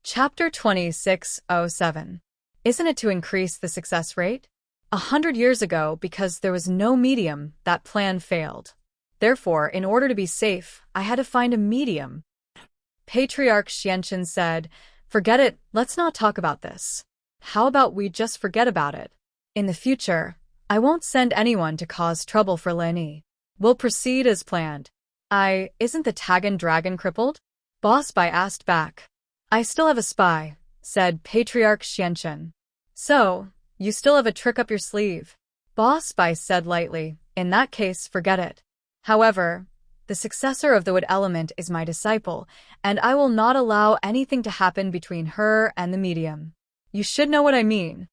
Chapter 2607. Isn't it to increase the success rate? 100 years ago, because there was no medium, that plan failed. Therefore, in order to be safe, I had to find a medium. Patriarch Xianchen said, "Forget it, let's not talk about this. How about we just forget about it? In the future, I won't send anyone to cause trouble for Lin Yi. We'll proceed as planned." Isn't the Tagan dragon crippled? Boss Bai asked back. "I still have a spy," said Patriarch Xianchen. "So, you still have a trick up your sleeve?" Boss Bai said lightly. "In that case, forget it. However, the successor of the wood element is my disciple, and I will not allow anything to happen between her and the medium. You should know what I mean."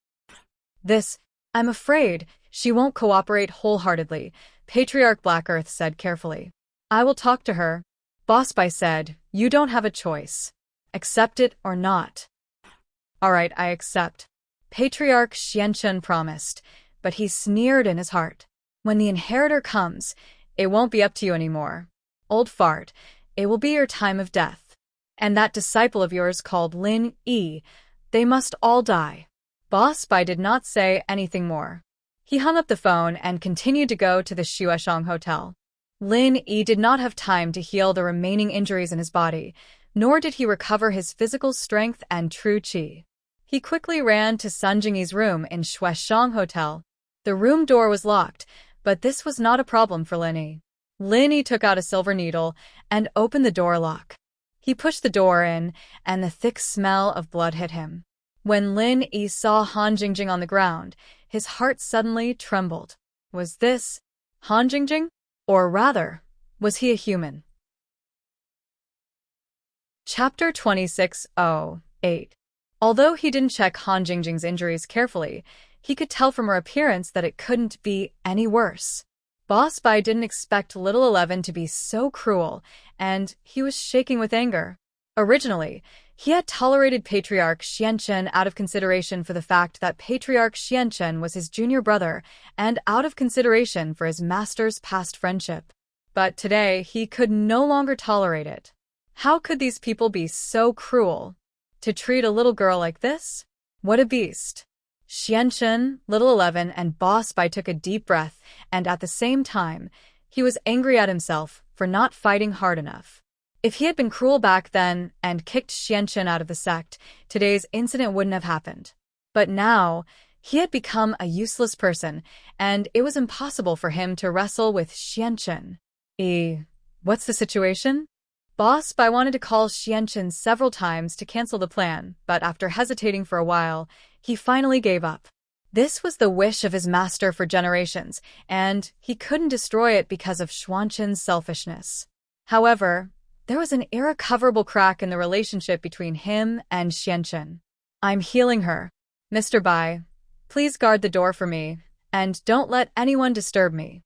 I'm afraid, she won't cooperate wholeheartedly," Patriarch Blackearth said carefully. "I will talk to her." Boss Bai said, "You don't have a choice. Accept it or not." "All right, I accept," Patriarch Xianchen promised, but he sneered in his heart. "When the inheritor comes, it won't be up to you anymore. Old fart, it will be your time of death. And that disciple of yours called Lin Yi, they must all die." Boss Bai did not say anything more. He hung up the phone and continued to go to the Xueshang Hotel. Lin Yi did not have time to heal the remaining injuries in his body, nor did he recover his physical strength and true qi. He quickly ran to Sun Jingyi's room in Xueshang Hotel. The room door was locked, but this was not a problem for Lin Yi. Lin Yi took out a silver needle and opened the door lock. He pushed the door in, and the thick smell of blood hit him. When Lin Yi saw Han Jingjing on the ground, his heart suddenly trembled. Was this Han Jingjing? Or rather, was he a human? Chapter 2608. Although he didn't check Han Jingjing's injuries carefully, he could tell from her appearance that it couldn't be any worse. Boss Bai didn't expect Little 11 to be so cruel, and he was shaking with anger. Originally, he had tolerated Patriarch Xianchen out of consideration for the fact that Patriarch Xianchen was his junior brother and out of consideration for his master's past friendship. But today, he could no longer tolerate it. How could these people be so cruel? To treat a little girl like this? What a beast. Xianchen, Little 11, and Boss Bai took a deep breath, and at the same time, he was angry at himself for not fighting hard enough. If he had been cruel back then and kicked Xianchen out of the sect, today's incident wouldn't have happened. But now, he had become a useless person, and it was impossible for him to wrestle with Xianchen. What's the situation? Boss Bai wanted to call Xianchen several times to cancel the plan, but after hesitating for a while, he finally gave up. This was the wish of his master for generations, and he couldn't destroy it because of Xuanchen's selfishness. However, there was an irrecoverable crack in the relationship between him and Xianchen. "I'm healing her. Mr. Bai, please guard the door for me, and don't let anyone disturb me,"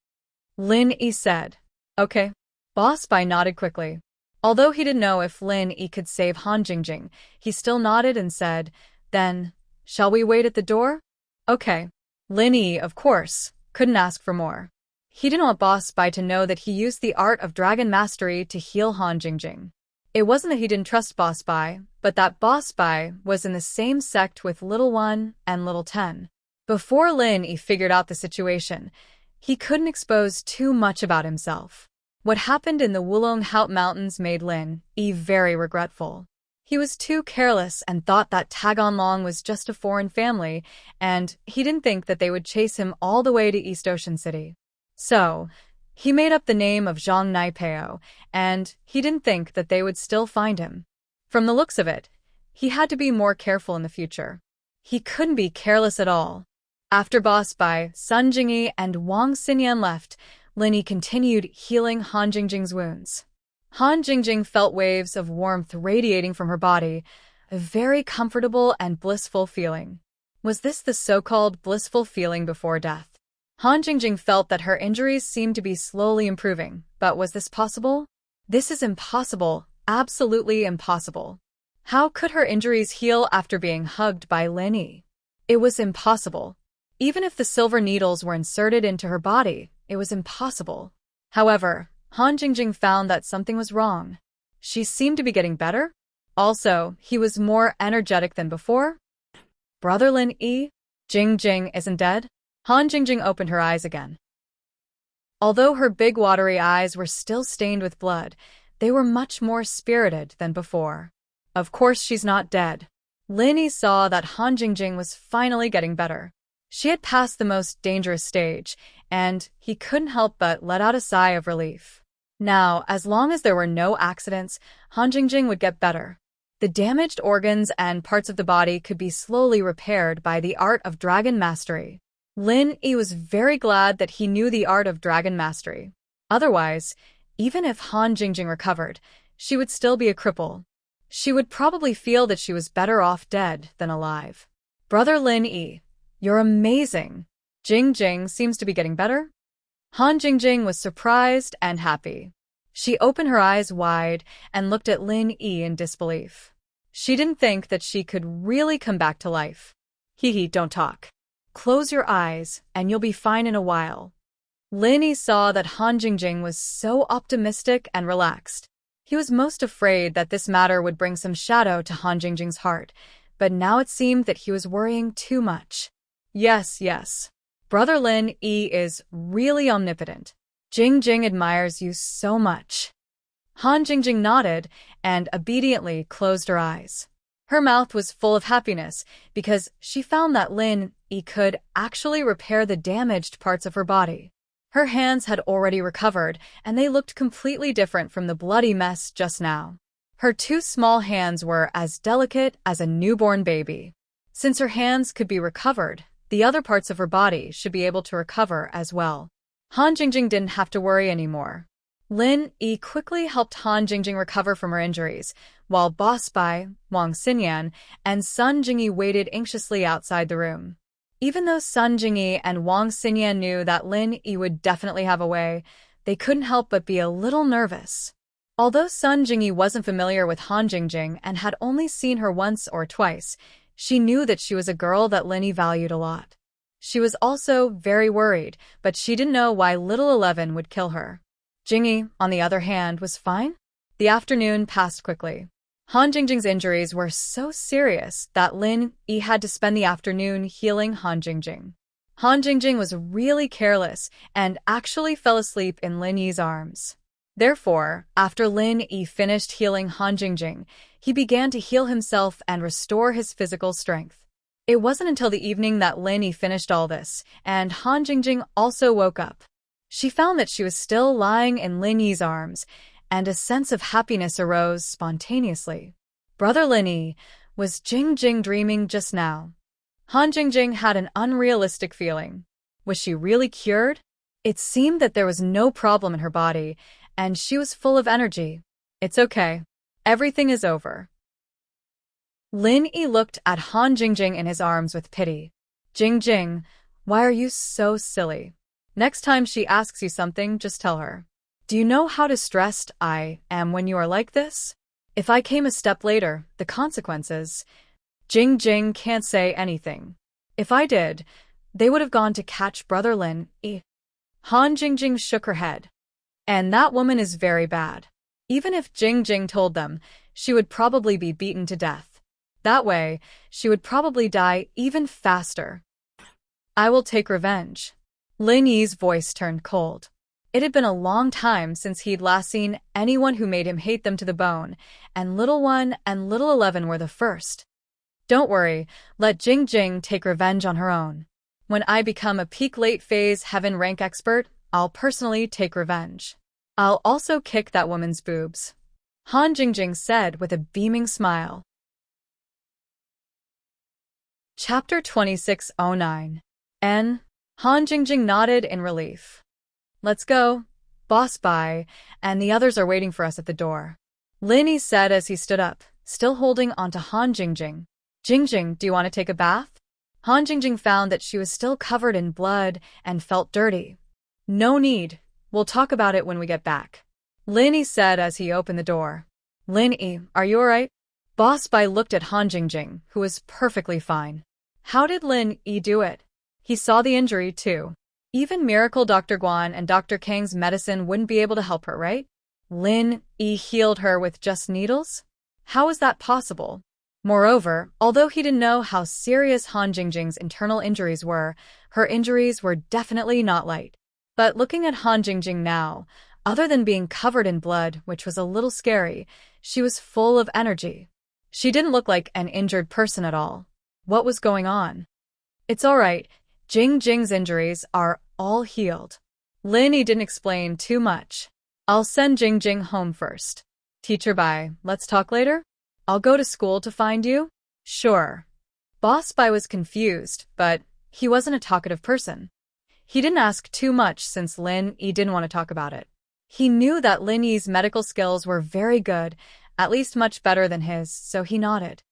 Lin Yi said. "Okay." Boss Bai nodded quickly. Although he didn't know if Lin Yi could save Han Jingjing, he still nodded and said, "Then, shall we wait at the door?" "Okay." Lin Yi, of course, couldn't ask for more. He didn't want Boss Bai to know that he used the art of dragon mastery to heal Han Jingjing. It wasn't that he didn't trust Boss Bai, but that Boss Bai was in the same sect with Little 1 and Little 10. Before Lin Yi figured out the situation, he couldn't expose too much about himself. What happened in the Wulong Haut Mountains made Lin Yi very regretful. He was too careless and thought that Tagan Long was just a foreign family, and he didn't think that they would chase him all the way to East Ocean City. So, he made up the name of Zhang Naipeo, and he didn't think that they would still find him. From the looks of it, he had to be more careful in the future. He couldn't be careless at all. After Boss Bai, Sun Jingyi, and Wang Xinyan left, Lin Yi continued healing Han Jingjing's wounds. Han Jingjing felt waves of warmth radiating from her body, a very comfortable and blissful feeling. Was this the so-called blissful feeling before death? Han Jingjing felt that her injuries seemed to be slowly improving, but was this possible? This is impossible, absolutely impossible. How could her injuries heal after being hugged by Lin Yi? It was impossible. Even if the silver needles were inserted into her body, it was impossible. However, Han Jingjing found that something was wrong. She seemed to be getting better, Also, he was more energetic than before. Brother Lin Yi, Jing isn't dead? Han Jingjing opened her eyes again. Although her big watery eyes were still stained with blood, they were much more spirited than before. Of course she's not dead. Lin Yi saw that Han Jingjing was finally getting better. She had passed the most dangerous stage, and he couldn't help but let out a sigh of relief. Now, as long as there were no accidents, Han Jingjing would get better. The damaged organs and parts of the body could be slowly repaired by the art of dragon mastery. Lin Yi was very glad that he knew the art of dragon mastery. Otherwise, even if Han Jingjing recovered, she would still be a cripple. She would probably feel that she was better off dead than alive. Brother Lin Yi, you're amazing. Jing seems to be getting better. Han Jingjing was surprised and happy. She opened her eyes wide and looked at Lin Yi in disbelief. She didn't think that she could really come back to life. Hee, don't talk. Close your eyes and you'll be fine in a while. Lin Yi saw that Han Jingjing was so optimistic and relaxed. He was most afraid that this matter would bring some shadow to Han Jingjing's heart, but now it seemed that he was worrying too much. Yes. Brother Lin Yi is really omnipotent. Jing admires you so much. Han Jingjing nodded and obediently closed her eyes. Her mouth was full of happiness because she found that Lin Yi could actually repair the damaged parts of her body. Her hands had already recovered, and they looked completely different from the bloody mess just now. Her two small hands were as delicate as a newborn baby. Since her hands could be recovered, the other parts of her body should be able to recover as well. Han Jingjing didn't have to worry anymore. Lin Yi quickly helped Han Jingjing recover from her injuries, while Boss Bai, Wang Xinyan, and Sun Jingyi waited anxiously outside the room. Even though Sun Jingyi and Wang Xinyan knew that Lin Yi would definitely have a way, they couldn't help but be a little nervous. Although Sun Jingyi wasn't familiar with Han Jingjing and had only seen her once or twice, she knew that she was a girl that Lin Yi valued a lot. She was also very worried, but she didn't know why little 11 would kill her. Jingyi, on the other hand, was fine. The afternoon passed quickly. Han Jingjing's injuries were so serious that Lin Yi had to spend the afternoon healing Han Jingjing. Han Jingjing was really careless and actually fell asleep in Lin Yi's arms. Therefore, after Lin Yi finished healing Han Jingjing, he began to heal himself and restore his physical strength. It wasn't until the evening that Lin Yi finished all this, and Han Jingjing also woke up. She found that she was still lying in Lin Yi's arms, and a sense of happiness arose spontaneously. Brother Lin Yi, was Jing dreaming just now? Han Jingjing had an unrealistic feeling. Was she really cured? It seemed that there was no problem in her body, and she was full of energy. It's okay. Everything is over. Lin Yi looked at Han Jingjing in his arms with pity. Jing, why are you so silly? Next time she asks you something, just tell her. Do you know how distressed I am when you are like this? If I came a step later, the consequences… Jing can't say anything. If I did, they would have gone to catch Brother Lin Yi. Han Jingjing shook her head. And that woman is very bad. Even if Jing told them, she would probably be beaten to death. That way, she would probably die even faster. I will take revenge. Lin Yi's voice turned cold. It had been a long time since he'd last seen anyone who made him hate them to the bone, and Little One and Little 11 were the first. Don't worry, let Jing take revenge on her own. When I become a peak late phase heaven rank expert, I'll personally take revenge. I'll also kick that woman's boobs. Han Jingjing said with a beaming smile. Chapter 2609. Han Jingjing nodded in relief. Let's go. Boss Bai, and the others are waiting for us at the door. Lin Yi said as he stood up, still holding onto Han Jingjing. Jing, do you want to take a bath? Han Jingjing found that she was still covered in blood and felt dirty. No need. We'll talk about it when we get back. Lin Yi said as he opened the door. Lin Yi, are you alright? Boss Bai looked at Han Jingjing, who was perfectly fine. How did Lin Yi do it? He saw the injury too. Even Miracle Dr. Guan and Dr. Kang's medicine wouldn't be able to help her, right? Lin Yi healed her with just needles? How is that possible? Moreover, although he didn't know how serious Han Jingjing's internal injuries were, her injuries were definitely not light. But looking at Han Jingjing now, other than being covered in blood, which was a little scary, she was full of energy. She didn't look like an injured person at all. What was going on? It's all right. Jingjing's injuries are all healed. Lin Yi didn't explain too much. I'll send Jingjing home first. Teacher, bye. Let's talk later? I'll go to school to find you? Sure. Boss Bai was confused, but he wasn't a talkative person. He didn't ask too much since Lin Yi didn't want to talk about it. He knew that Lin Yi's medical skills were very good, at least much better than his, so he nodded.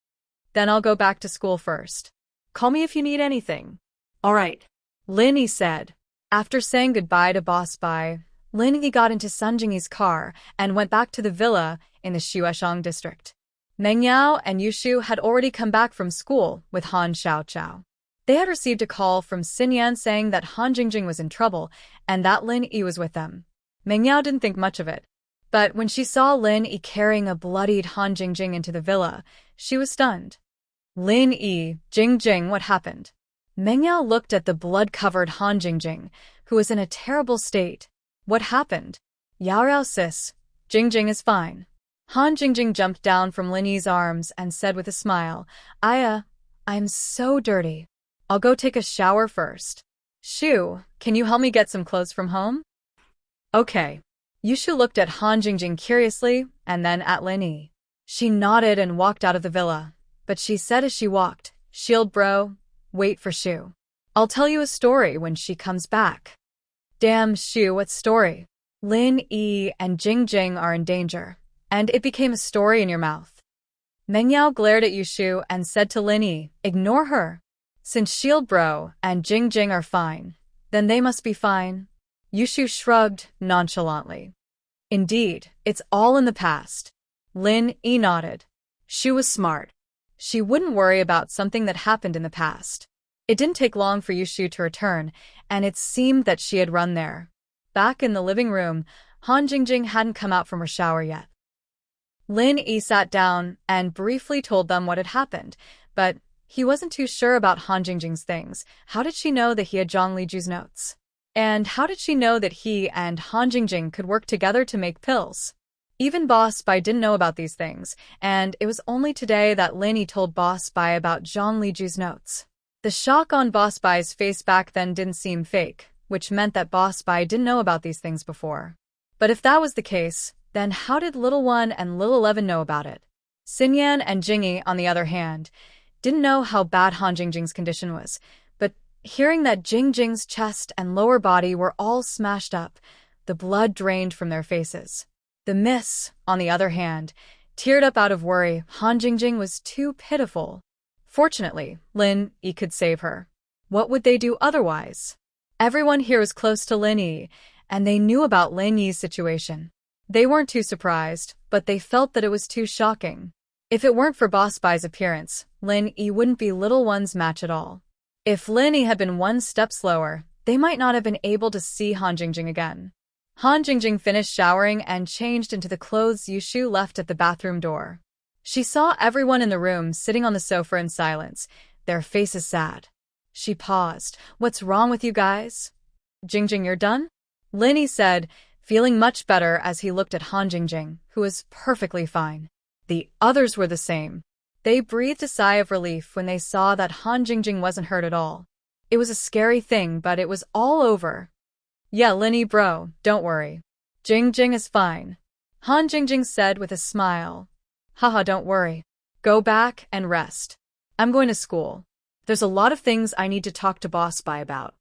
Then I'll go back to school first. Call me if you need anything. All right, Lin Yi said. After saying goodbye to Boss Bai, Lin Yi got into Sun Jingyi's car and went back to the villa in the Xueshang district. Meng Yao and Yushu had already come back from school with Han Xiaoqiao. They had received a call from Xinyan saying that Han Jingjing was in trouble and that Lin Yi was with them. Meng Yao didn't think much of it. But when she saw Lin Yi carrying a bloodied Han Jingjing into the villa, she was stunned. Lin Yi, Jingjing, what happened? Meng Yao looked at the blood-covered Han Jingjing, who was in a terrible state. What happened? Yao sis, Jingjing is fine. Han Jingjing jumped down from Lin Yi's arms and said with a smile, I'm so dirty. I'll go take a shower first. Shu, can you help me get some clothes from home? Okay. Yushu looked at Han Jingjing curiously and then at Lin Yi. She nodded and walked out of the villa, but she said as she walked, Shield bro, wait for Shu. I'll tell you a story when she comes back. Damn, Shu, what story? Lin Yi and Jingjing are in danger, and it became a story in your mouth. Meng Yao glared at Yushu and said to Lin Yi, ignore her. Since Shield bro and Jingjing are fine, then they must be fine. Yushu shrugged nonchalantly. Indeed, it's all in the past. Lin Yi nodded. Shu was smart. She wouldn't worry about something that happened in the past. It didn't take long for Yushu to return, and it seemed that she had run there. Back in the living room, Han Jingjing hadn't come out from her shower yet. Lin Yi sat down and briefly told them what had happened, but he wasn't too sure about Han Jingjing's things. How did she know that he had Zhang Liju's notes? And how did she know that he and Han Jingjing could work together to make pills? Even Boss Bai didn't know about these things, and it was only today that Lin Yi told Boss Bai about Zhang Liju's notes. The shock on Boss Bai's face back then didn't seem fake, which meant that Boss Bai didn't know about these things before. But if that was the case, then how did Little One and Little 11 know about it? Xinyan and Jingyi, on the other hand, didn't know how bad Han Jingjing's condition was, but hearing that Jingjing's chest and lower body were all smashed up, the blood drained from their faces. The miss, on the other hand, teared up out of worry. Han Jingjing was too pitiful. Fortunately, Lin Yi could save her. What would they do otherwise? Everyone here was close to Lin Yi, and they knew about Lin Yi's situation. They weren't too surprised, but they felt that it was too shocking. If it weren't for Boss Bai's appearance, Lin Yi wouldn't be Little One's match at all. If Lin Yi had been one step slower, they might not have been able to see Han Jingjing again. Han Jingjing finished showering and changed into the clothes Yushu left at the bathroom door. She saw everyone in the room sitting on the sofa in silence, their faces sad. She paused. What's wrong with you guys? Jingjing, you're done? Lin Yi said, feeling much better as he looked at Han Jingjing, who was perfectly fine. The others were the same. They breathed a sigh of relief when they saw that Han Jingjing wasn't hurt at all. It was a scary thing, but it was all over. Yeah, Lin Yi bro, don't worry. Jingjing is fine. Han Jingjing said with a smile. Haha, don't worry. Go back and rest. I'm going to school. There's a lot of things I need to talk to Boss Bai about.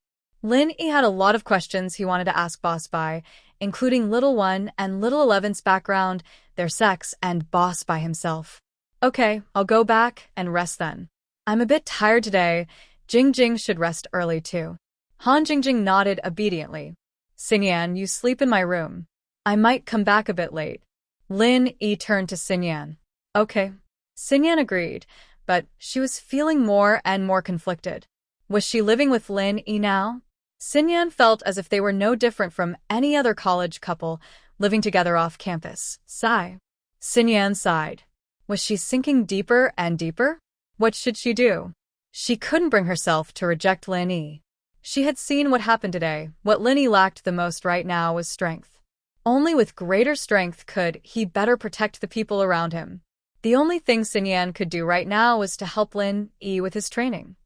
Lin Yi had a lot of questions he wanted to ask Boss Bai, including Little One and Little 11's background, their sex, and Boss Bai himself. Okay, I'll go back and rest then. I'm a bit tired today. Jingjing should rest early too. Han Jingjing nodded obediently. Xinyan, you sleep in my room. I might come back a bit late. Lin Yi turned to Xinyan. Okay. Xinyan agreed, but she was feeling more and more conflicted. Was she living with Lin Yi now? Xinyan felt as if they were no different from any other college couple living together off campus. Sigh. Xinyan sighed. Was she sinking deeper and deeper? What should she do? She couldn't bring herself to reject Lin Yi. She had seen what happened today. What Lin Yi lacked the most right now was strength. Only with greater strength could he better protect the people around him. The only thing Xinyan could do right now was to help Lin Yi with his training.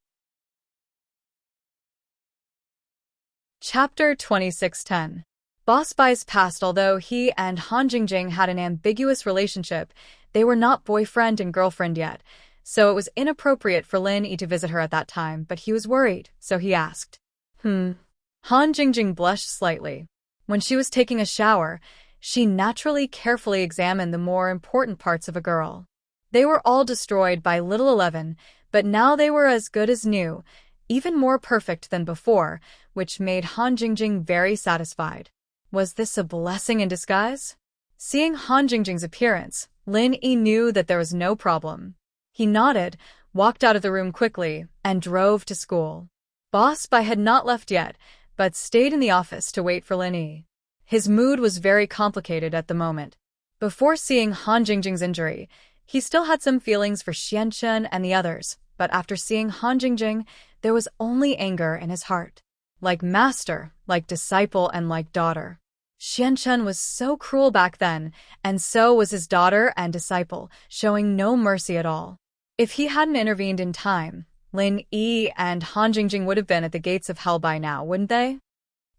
Chapter 2610. Boss Bai's past. Although he and Han Jingjing had an ambiguous relationship, they were not boyfriend and girlfriend yet, so it was inappropriate for Lin Yi to visit her at that time, but he was worried, so he asked. Han Jingjing blushed slightly. When she was taking a shower, she naturally carefully examined the more important parts of a girl. They were all destroyed by Little 11, but now they were as good as new, even more perfect than before, which made Han Jingjing very satisfied. Was this a blessing in disguise? Seeing Han Jingjing's appearance, Lin Yi knew that there was no problem. He nodded, walked out of the room quickly, and drove to school. Boss Bai had not left yet, but stayed in the office to wait for Lin Yi. His mood was very complicated at the moment. Before seeing Han Jingjing's injury, he still had some feelings for Xianchen and the others, but after seeing Han Jingjing, there was only anger in his heart. Like master, like disciple, and like daughter. Xianchen was so cruel back then, and so was his daughter and disciple, showing no mercy at all. If he hadn't intervened in time, Lin Yi and Han Jingjing would have been at the gates of hell by now, wouldn't they?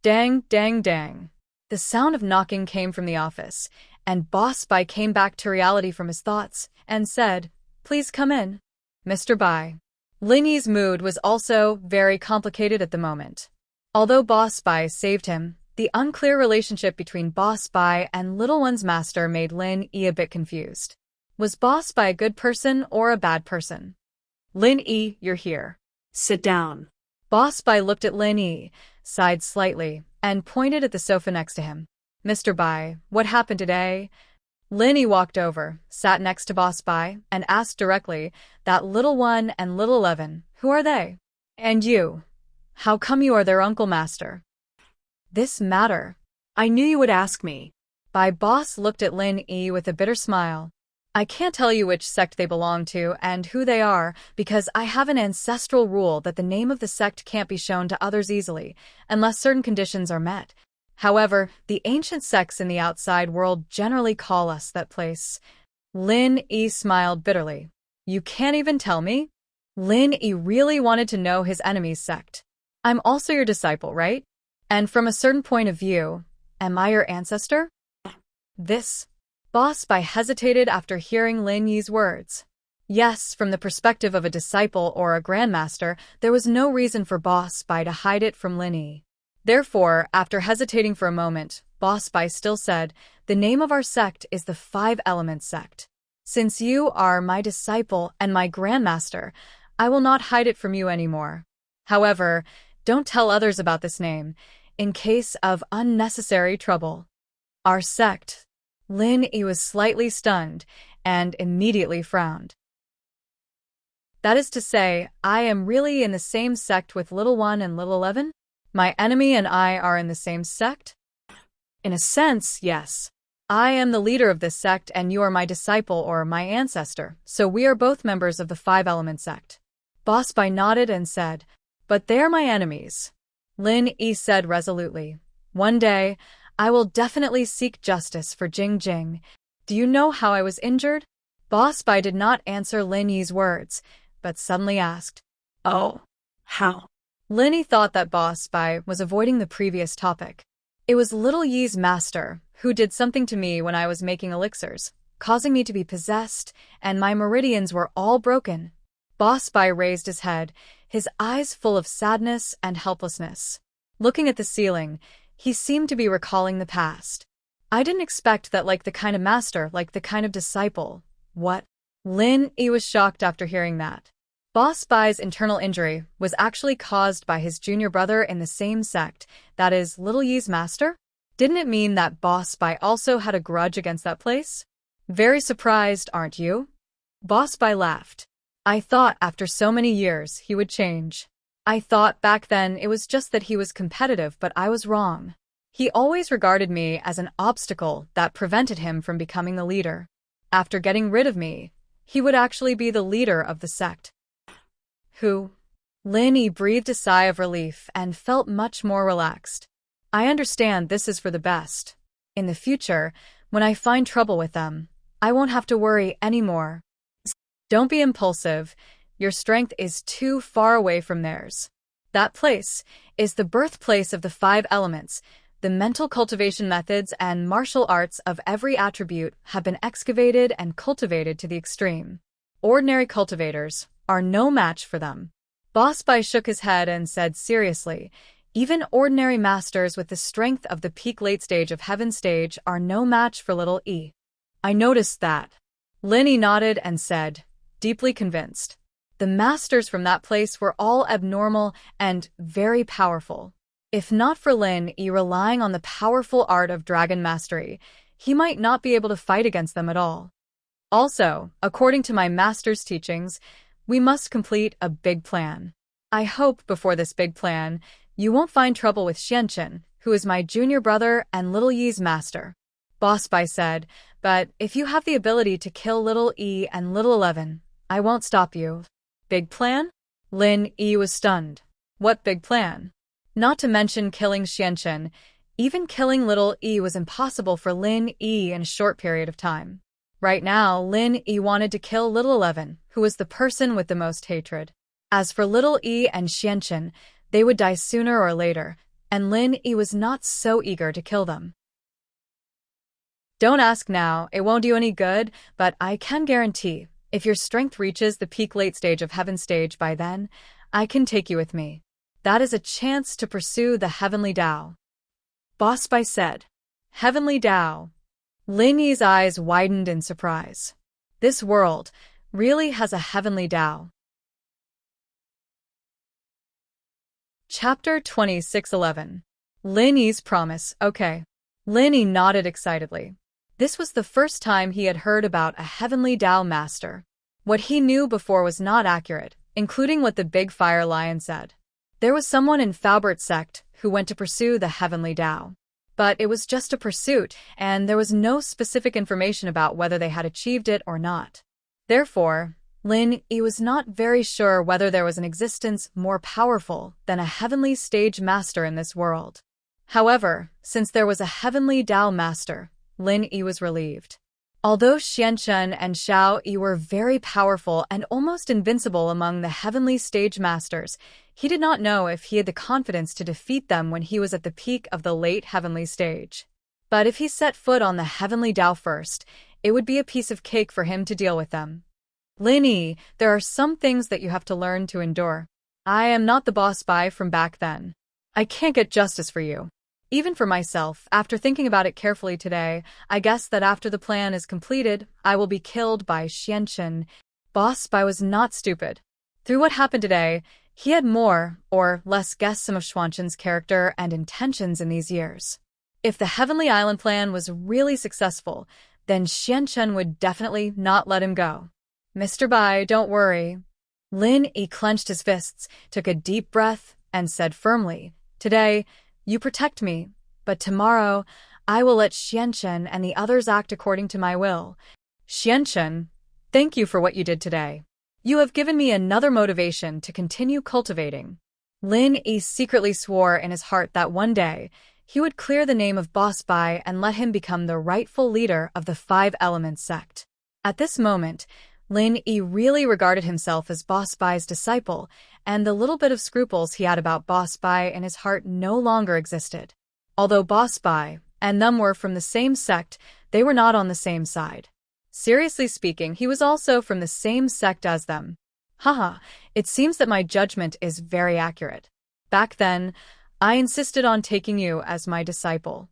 Dang, dang, dang. The sound of knocking came from the office, and Boss Bai came back to reality from his thoughts, and said, "Please come in." Mr. Bai. Lin Yi's mood was also very complicated at the moment. Although Boss Bai saved him, the unclear relationship between Boss Bai and Little One's master made Lin Yi a bit confused. Was Boss Bai a good person or a bad person? Lin Yi, you're here. Sit down. Boss Bai looked at Lin Yi, sighed slightly, and pointed at the sofa next to him. Mr. Bai, what happened today? Lin Yi walked over, sat next to Boss Bai, and asked directly, that Little One and Little 11, who are they? And you? How come you are their uncle master? This matter. I knew you would ask me. Boss looked at Lin Yi with a bitter smile. I can't tell you which sect they belong to and who they are, because I have an ancestral rule that the name of the sect can't be shown to others easily, unless certain conditions are met. However, the ancient sects in the outside world generally call us that place. Lin Yi smiled bitterly. You can't even tell me? Lin Yi really wanted to know his enemy's sect. I'm also your disciple, right? And from a certain point of view, am I your ancestor? This. Boss Bai hesitated after hearing Lin Yi's words. Yes, from the perspective of a disciple or a grandmaster, there was no reason for Boss Bai to hide it from Lin Yi. Therefore, after hesitating for a moment, Boss Bai still said, the name of our sect is the Five Elements Sect. Since you are my disciple and my grandmaster, I will not hide it from you anymore. However, don't tell others about this name, in case of unnecessary trouble. Our sect. Lin Yi was slightly stunned, and immediately frowned. That is to say, I am really in the same sect with Little One and Little 11? My enemy and I are in the same sect? In a sense, yes. I am the leader of this sect and you are my disciple or my ancestor, so we are both members of the Five Element Sect. Boss Bai nodded and said, but they are my enemies. Lin Yi said resolutely, one day, I will definitely seek justice for Jing Jing. Do you know how I was injured? Boss Bai did not answer Lin Yi's words, but suddenly asked, Oh, how? Lin Yi thought that Boss Bai was avoiding the previous topic. It was Little Yi's master who did something to me when I was making elixirs, causing me to be possessed, and my meridians were all broken. Boss Bai raised his head, his eyes full of sadness and helplessness. Looking at the ceiling, he seemed to be recalling the past. I didn't expect that, like the kind of master, like the kind of disciple. What? Lin Yi was shocked after hearing that. Boss Bai's internal injury was actually caused by his junior brother in the same sect, that is, Little Yi's master? Didn't it mean that Boss Bai also had a grudge against that place? Very surprised, aren't you? Boss Bai laughed. I thought after so many years he would change. I thought back then it was just that he was competitive, but I was wrong. He always regarded me as an obstacle that prevented him from becoming the leader. After getting rid of me, He would actually be the leader of the sect. Who? Lin Yi breathed a sigh of relief and felt much more relaxed. I understand this is for the best. In the future, when I find trouble with them, I won't have to worry anymore. Don't be impulsive. Your strength is too far away from theirs. That place is the birthplace of the 5 elements. The mental cultivation methods and martial arts of every attribute have been excavated and cultivated to the extreme. Ordinary cultivators are no match for them. Boss Bai shook his head and said seriously, even ordinary masters with the strength of the peak late stage of heaven stage are no match for little E. I noticed that. Lin Yi nodded and said, deeply convinced. The masters from that place were all abnormal and very powerful. If not for Lin Yi relying on the powerful art of dragon mastery, he might not be able to fight against them at all. Also, according to my master's teachings, we must complete a big plan. I hope before this big plan, you won't find trouble with Xianchen, who is my junior brother and Little Yi's master. Boss Bai said, but if you have the ability to kill Little E and Little 11, I won't stop you. Big plan? Lin Yi was stunned. What big plan? Not to mention killing Xianchen, even killing Little E was impossible for Lin Yi in a short period of time. Right now, Lin Yi wanted to kill Little 11, who was the person with the most hatred. As for Little E and Xianchen, they would die sooner or later, and Lin Yi was not so eager to kill them. Don't ask now, it won't do any good, but I can guarantee, if your strength reaches the peak late stage of heaven stage by then, I can take you with me. That is a chance to pursue the heavenly Tao. Boss Bai said. Heavenly Tao. Lin Yi's eyes widened in surprise. This world really has a heavenly Tao. Chapter 2611. Lin Yi's promise, okay. Lin Yi nodded excitedly. This was the first time he had heard about a heavenly Tao master. What he knew before was not accurate, including what the big fire lion said. There was someone in Falbert's sect who went to pursue the heavenly Tao. But it was just a pursuit, and there was no specific information about whether they had achieved it or not. Therefore, Lin Yi was not very sure whether there was an existence more powerful than a heavenly stage master in this world. However, since there was a heavenly Tao master, Lin Yi was relieved. Although Xianchen and Xiao Yi were very powerful and almost invincible among the heavenly stage masters, he did not know if he had the confidence to defeat them when he was at the peak of the late heavenly stage. But if he set foot on the heavenly Tao first, it would be a piece of cake for him to deal with them. Lin Yi, there are some things that you have to learn to endure. I am not the Boss Bai from back then. I can't get justice for you. Even for myself, after thinking about it carefully today, I guess that after the plan is completed, I will be killed by Xianchen. Boss Bai was not stupid. Through what happened today, he had more or less guessed some of Xianchen's character and intentions in these years. If the Heavenly Island plan was really successful, then Xianchen would definitely not let him go. Mr. Bai, don't worry. Lin Yi clenched his fists, took a deep breath, and said firmly, today, you protect me, but tomorrow, I will let Xianchen and the others act according to my will. Xianchen, thank you for what you did today. You have given me another motivation to continue cultivating. Lin Yi secretly swore in his heart that one day, he would clear the name of Boss Bai and let him become the rightful leader of the 5 Elements sect. At this moment, Lin Yi really regarded himself as Boss Bai's disciple, and the little bit of scruples he had about Boss Bai in his heart no longer existed. Although Boss Bai and them were from the same sect, they were not on the same side. Seriously speaking, he was also from the same sect as them. Haha, it seems that my judgment is very accurate. Back then, I insisted on taking you as my disciple.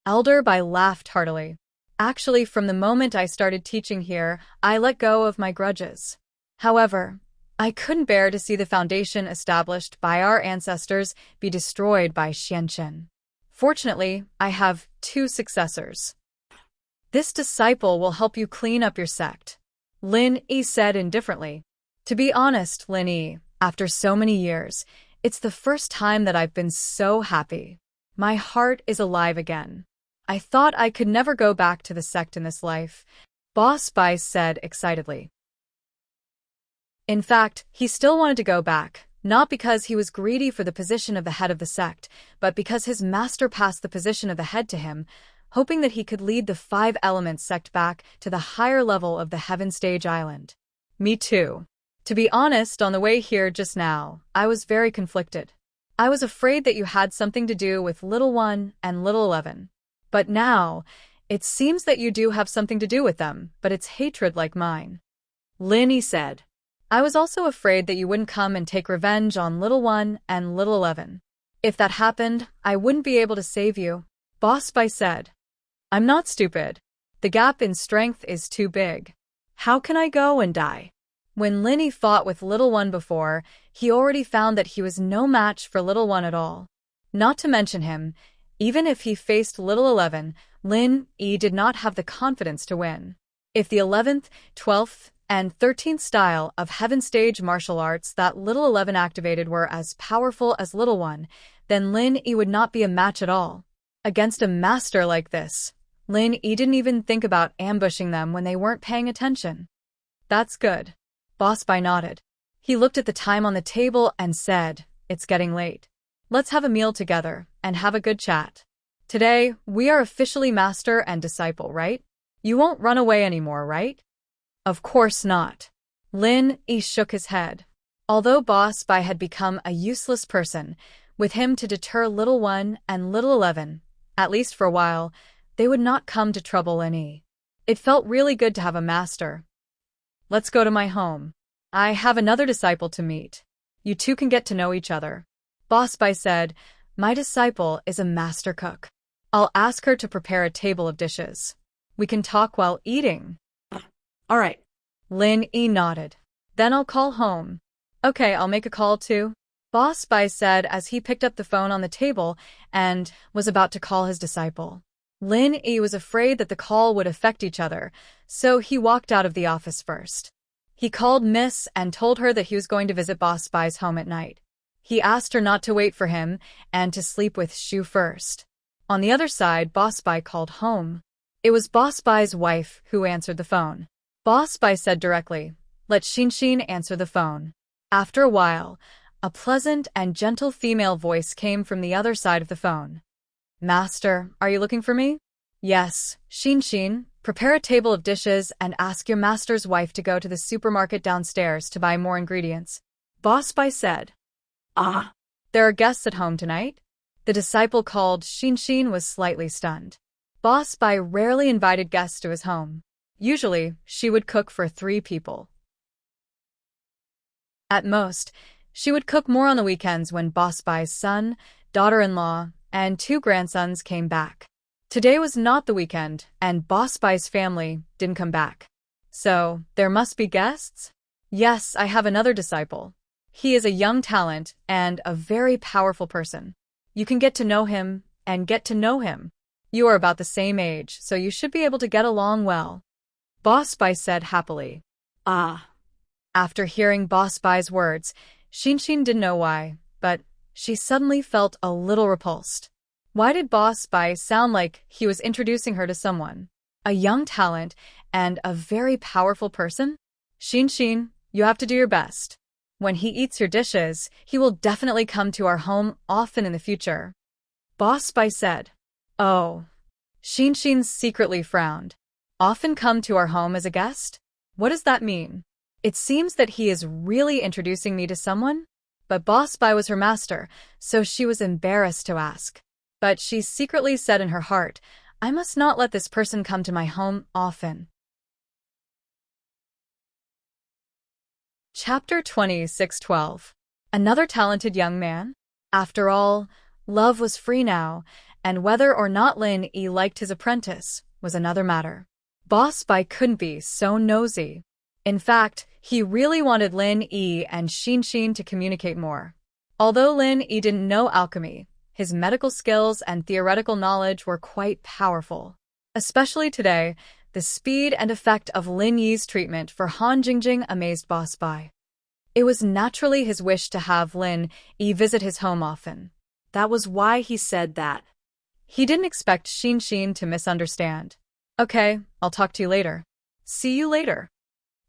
Elder Bai laughed heartily. Actually, from the moment I started teaching here, I let go of my grudges. However, I couldn't bear to see the foundation established by our ancestors be destroyed by Xianchen. Fortunately, I have 2 successors. This disciple will help you clean up your sect, Lin Yi said indifferently. To be honest, Lin Yi, after so many years, it's the first time that I've been so happy. My heart is alive again. I thought I could never go back to the sect in this life, Boss Bai said excitedly. In fact, he still wanted to go back, not because he was greedy for the position of the head of the sect, but because his master passed the position of the head to him, hoping that he could lead the 5 Elements sect back to the higher level of the Heaven Stage Island. Me too. To be honest, on the way here just now, I was very conflicted. I was afraid that you had something to do with Little One and Little 11. But now, it seems that you do have something to do with them, but it's hatred like mine. Linny said. I was also afraid that you wouldn't come and take revenge on Little One and Little 11. If that happened, I wouldn't be able to save you. Boss Spy said. I'm not stupid. The gap in strength is too big. How can I go and die? When Linny fought with Little One before, he already found that he was no match for Little One at all. Not to mention him, even if he faced Little 11, Lin-Yi did not have the confidence to win. If the 11th, 12th, and 13th style of Heaven Stage martial arts that Little 11 activated were as powerful as Little One, then Lin-Yi would not be a match at all. Against a master like this, Lin-Yi didn't even think about ambushing them when they weren't paying attention. That's good. Boss Spy nodded. He looked at the time on the table and said, It's getting late. Let's have a meal together and have a good chat. Today, we are officially master and disciple, right? You won't run away anymore, right? Of course not. Lin-Yi shook his head. Although Boss Spy had become a useless person, with him to deter Little One and Little 11, at least for a while, they would not come to trouble Lin-Yi. It felt really good to have a master. Let's go to my home. I have another disciple to meet. You two can get to know each other. Boss Spy said, My disciple is a master cook. I'll ask her to prepare a table of dishes. We can talk while eating. All right. Lin-Yi nodded. Then I'll call home. Okay, I'll make a call too. Boss Spy said as he picked up the phone on the table and was about to call his disciple. Lin-Yi was afraid that the call would affect each other, so he walked out of the office first. He called Miss and told her that he was going to visit Boss Spy's home at night. He asked her not to wait for him and to sleep with Shu first. On the other side, Boss Spy called home. It was Boss Spy's wife who answered the phone. Boss Spy said directly, Let Xin answer the phone. After a while, a pleasant and gentle female voice came from the other side of the phone. Master, are you looking for me? Yes, Xin. Prepare a table of dishes and ask your master's wife to go to the supermarket downstairs to buy more ingredients. Boss Spy said. Ah. There are guests at home tonight? The disciple called Xin was slightly stunned. Boss Spy rarely invited guests to his home. Usually, she would cook for 3 people. At most, she would cook more on the weekends when Boss Spy's son, daughter-in-law, and 2 grandsons came back. Today was not the weekend, and Boss Spy's family didn't come back. So, there must be guests? Yes, I have another disciple. He is a young talent and a very powerful person. You can get to know him and get to know him. You are about the same age, so you should be able to get along well. Boss Spy said happily. Ah. After hearing Boss Spy's words, Xin didn't know why, but she suddenly felt a little repulsed. Why did Boss Spy sound like he was introducing her to someone? A young talent and a very powerful person? Xin, you have to do your best. When he eats your dishes, he will definitely come to our home often in the future. Boss Spy said. Oh. Xin secretly frowned. Often come to our home as a guest? What does that mean? It seems that he is really introducing me to someone? But Boss Spy was her master, so she was embarrassed to ask. But she secretly said in her heart, I must not let this person come to my home often. Chapter 26:12. Another talented young man? After all, love was free now, and whether or not Lin-Yi liked his apprentice was another matter. Boss Spy couldn't be so nosy. In fact, he really wanted Lin-Yi and Xin to communicate more. Although Lin-Yi didn't know alchemy, his medical skills and theoretical knowledge were quite powerful. Especially today, the speed and effect of Lin-Yi's treatment for Han Jingjing amazed Boss Spy. It was naturally his wish to have Lin-Yi visit his home often. That was why he said that. He didn't expect Xin to misunderstand. Okay, I'll talk to you later. See you later.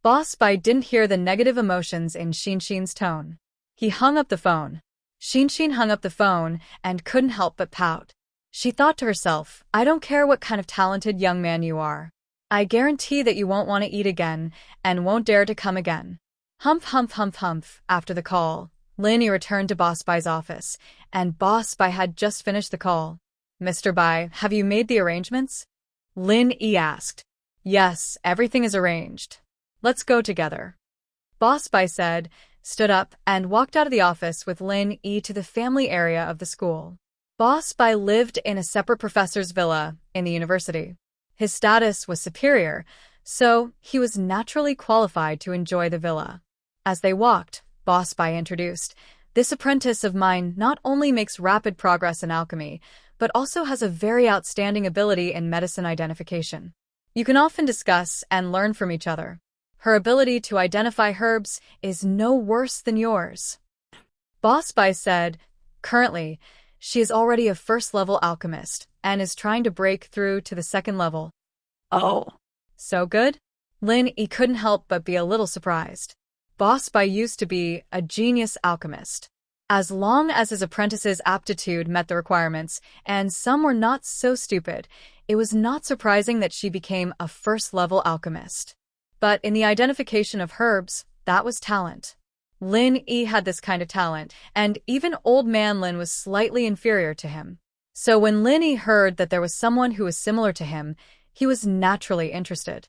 Boss Bai didn't hear the negative emotions in Xinshin's tone. He hung up the phone. Xinshin hung up the phone and couldn't help but pout. She thought to herself, I don't care what kind of talented young man you are. I guarantee that you won't want to eat again and won't dare to come again. Humph, humph, humph, humph. After the call, Lin Yi returned to Boss Bai's office, and Boss Bai had just finished the call. Mr. Bai, have you made the arrangements? Lin Yi asked. Yes, everything is arranged. Let's go together. Boss Bai said, stood up, and walked out of the office with Lin Yi to the family area of the school. Boss Bai lived in a separate professor's villa in the university. His status was superior, so he was naturally qualified to enjoy the villa. As they walked, Boss Bai introduced, this apprentice of mine not only makes rapid progress in alchemy, but also has a very outstanding ability in medicine identification. You can often discuss and learn from each other. Her ability to identify herbs is no worse than yours. Boss Bai said, currently, she is already a first-level alchemist and is trying to break through to the second level. Oh. So good? Lin Yi couldn't help but be a little surprised. Boss Bai used to be a genius alchemist. As long as his apprentice's aptitude met the requirements, and some were not so stupid, it was not surprising that she became a first-level alchemist. But in the identification of herbs, that was talent. Lin Yi had this kind of talent, and even old man Lin was slightly inferior to him. So when Lin Yi heard that there was someone who was similar to him, he was naturally interested.